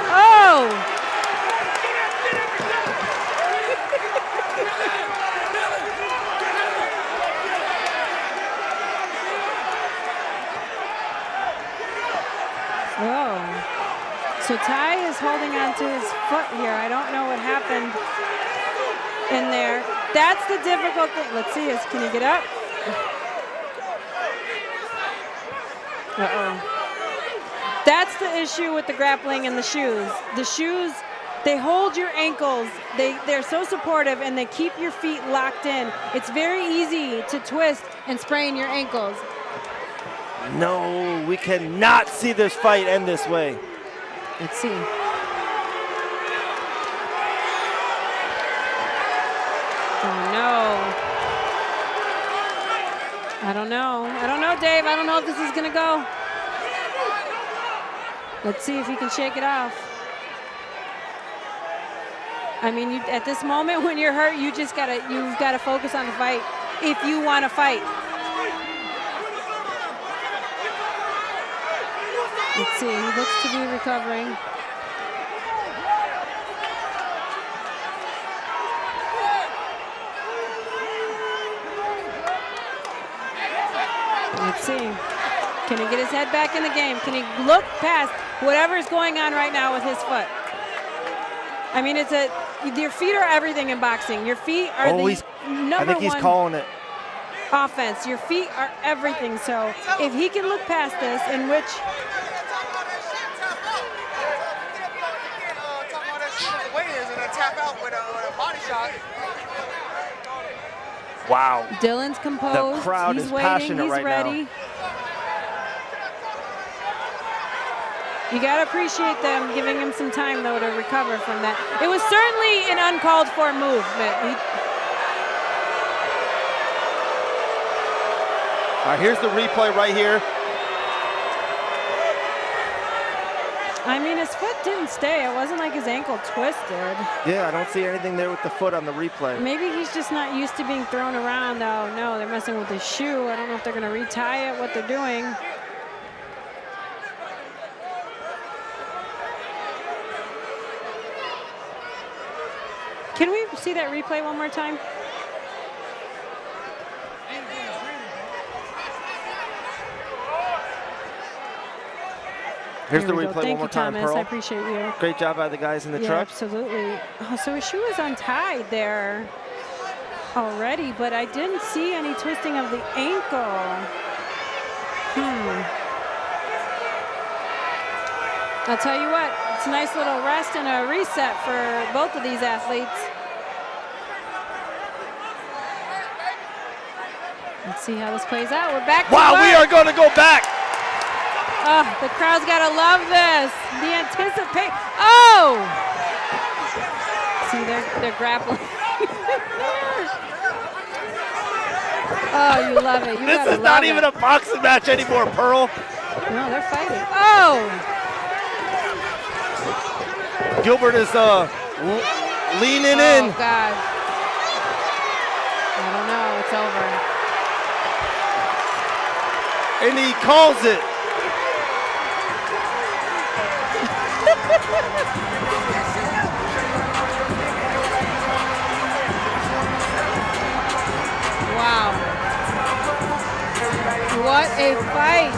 Oh! Oh. So Ty is holding on to his foot here. I don't know what happened in there. That's the difficult thing. Let's see, can he get up? Uh-oh. That's the issue with the grappling and the shoes. The shoes, they hold your ankles. They're so supportive and they keep your feet locked in. It's very easy to twist and sprain your ankles. No, we cannot see this fight end this way. Let's see. Oh no. I don't know. I don't know, Dave. I don't know if this is going to go. Let's see if he can shake it off. I mean, at this moment when you're hurt, you've got to focus on the fight if you want to fight. Let's see. He looks to be recovering. Let's see. Can he get his head back in the game? Can he look past whatever is going on right now with his foot? I mean, your feet are everything in boxing. Your feet are the number one. I think he's calling it. Offense. Your feet are everything. So if he can look past this, in which wow. Dylan's composed. The crowd he's is waiting. passionate He's right ready. now. You got to appreciate them giving him some time, though, to recover from that. It was certainly an uncalled for move. All right, here's the replay right here. I mean, his foot didn't stay. It wasn't like his ankle twisted. Yeah, I don't see anything there with the foot on the replay. Maybe he's just not used to being thrown around. Oh, no, they're messing with his shoe. I don't know if they're going to retie it, what they're doing. Can we see that replay one more time? Here's the we replay go. Thank one more you, time, Thomas. Pearl. I appreciate you. Great job by the guys in the Yeah, truck. absolutely. Oh, so his shoe is untied there already, but I didn't see any twisting of the ankle. I'll tell you what, it's a nice little rest and a reset for both of these athletes. Let's see how this plays out. We're back to Wow, work. we are going to go back. Oh, the crowd's got to love this. The anticipation. Oh! See, they're grappling. Oh, you love it. You This is not even a boxing match anymore, Pearl. No, they're fighting. Oh! Gilbert is leaning in. Oh, God. I don't know. It's over. And he calls it. Wow. What a fight.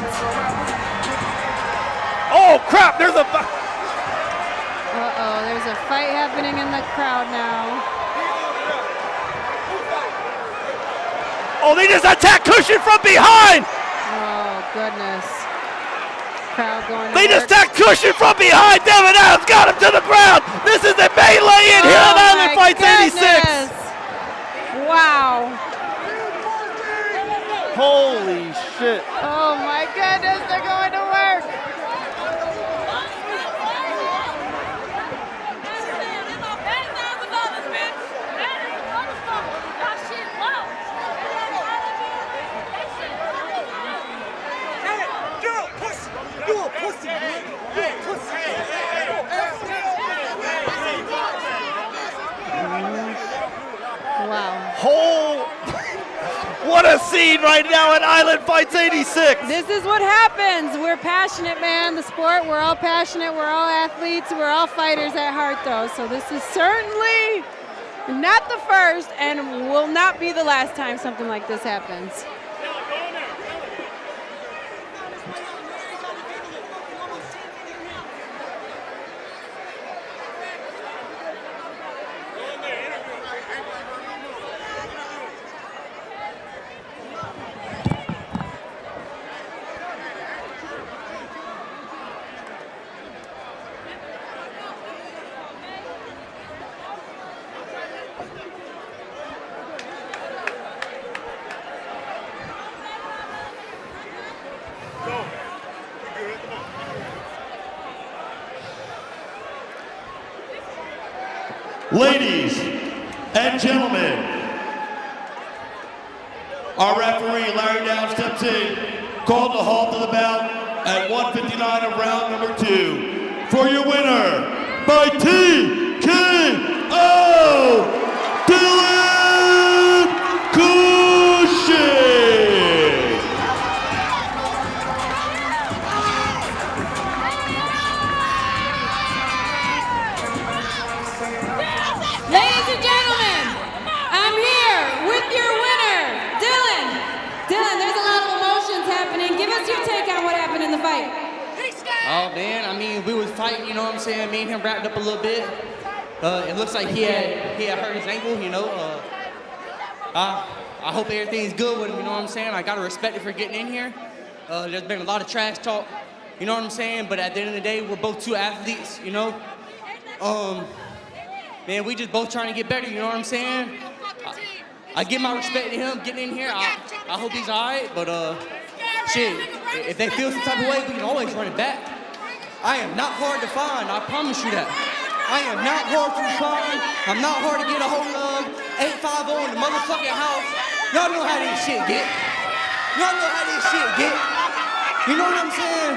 Oh, crap. There's a... Uh-oh. There's a fight happening in the crowd now. Oh, they just attacked Cushion from behind. Oh, goodness. Crowd going to They work. just attacked Cushion from behind. Devin Adams got him to the ground. This is a melee in here on Island Fights 86. Wow. Holy shit. Oh, my goodness. They're going to work. Wow. What What a scene right now at Island Fights 86. This is what happens. We're passionate, man. The sport, we're all passionate. We're all athletes. We're all fighters at heart, though. So this is certainly not the first and will not be the last time something like this happens. Ladies and gentlemen, our referee, Larry Down, steps in, called a halt to the bout at 1:59 of round number 2. For your winner, by TKO, Dylan Cushing. Ladies and gentlemen, I'm here with your winner, Dylan. Dylan, there's a lot of emotions happening. Give us your take on what happened in the fight. Oh man, I mean, we was fighting, you know what I'm saying? Me and him wrapped up a little bit. It looks like he had hurt his ankle, you know. I hope everything's good with him, you know what I'm saying? I gotta respect it for getting in here. There's been a lot of trash talk, you know what I'm saying? But at the end of the day, we're both two athletes, you know. Man, we just both trying to get better, you know what I'm saying? I give my respect to him getting in here. I hope he's all right, but shit, if they feel some type of way, we can always run it back. I am not hard to find, I promise you that. I am not hard to find. I'm not hard to get a hold of. 850 in the motherfucking house. Y'all know how this shit get. Y'all know how this shit get. You know what I'm saying?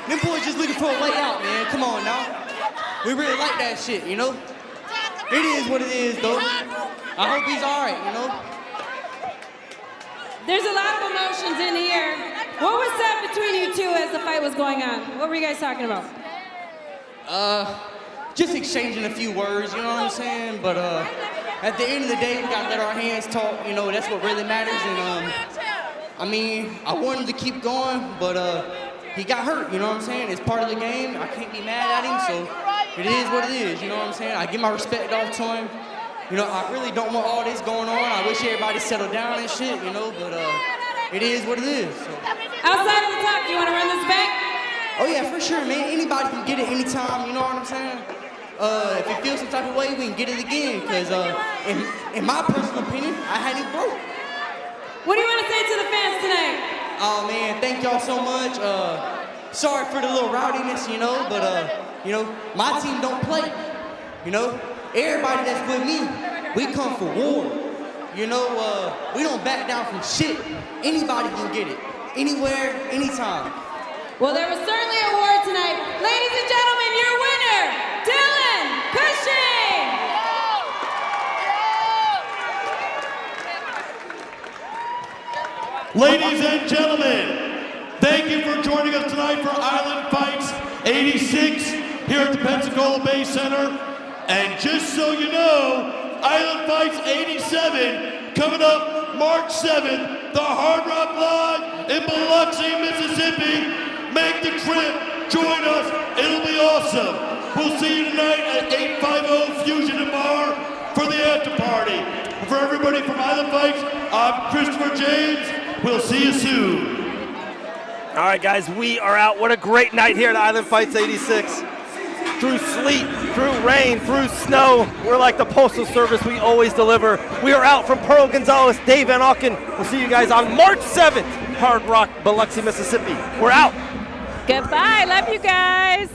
Them boys just looking for a way out, man. Come on now. We really like that shit, you know? It is what it is, though. I hope he's all right, you know? There's a lot of emotions in here. What was said between you two as the fight was going on? What were you guys talking about? Just exchanging a few words, you know what I'm saying? But at the end of the day, we gotta let our hands talk, you know, that's what really matters. And I mean, I want him to keep going, but he got hurt, you know what I'm saying? It's part of the game. I can't be mad at him, so it is what it is, you know what I'm saying? I give my respect off to him. You know, I really don't want all this going on. I wish everybody settled down and shit, you know, but it is what it is. So. Outside of the talk, you want to run this back? Oh yeah, for sure, man. Anybody can get it anytime, you know what I'm saying? If it feels some type of way, we can get it again, because in my personal opinion, I had it broke. What do you want to say to the fans tonight? Oh man, thank y'all so much. Sorry for the little rowdiness, you know, but you know, my team don't play. You know, everybody that's with me, we come for war. You know, we don't back down from shit. Anybody can get it, anywhere, anytime. Well, there was certainly a war tonight. Ladies and gentlemen, your winner, Dylan Cushing! Ladies and gentlemen, thank you for joining us tonight for Island Fights 86 here at the Pensacola Bay Center. And just so you know, Island Fights 87 coming up March 7th, the Hard Rock Lodge in Biloxi, Mississippi. Make the trip, join us, it'll be awesome. We'll see you tonight at 850 Fusion and Bar for the after party. For everybody from Island Fights, I'm Christopher James. We'll see you soon. All right, guys, we are out. What a great night here at Island Fights 86. Through sleet, through rain, through snow, we're like the Postal Service. We always deliver. We are out from Pearl Gonzalez, Dave Van Auken. We'll see you guys on March 7th, Hard Rock, Biloxi, Mississippi. We're out. Goodbye. Love you guys.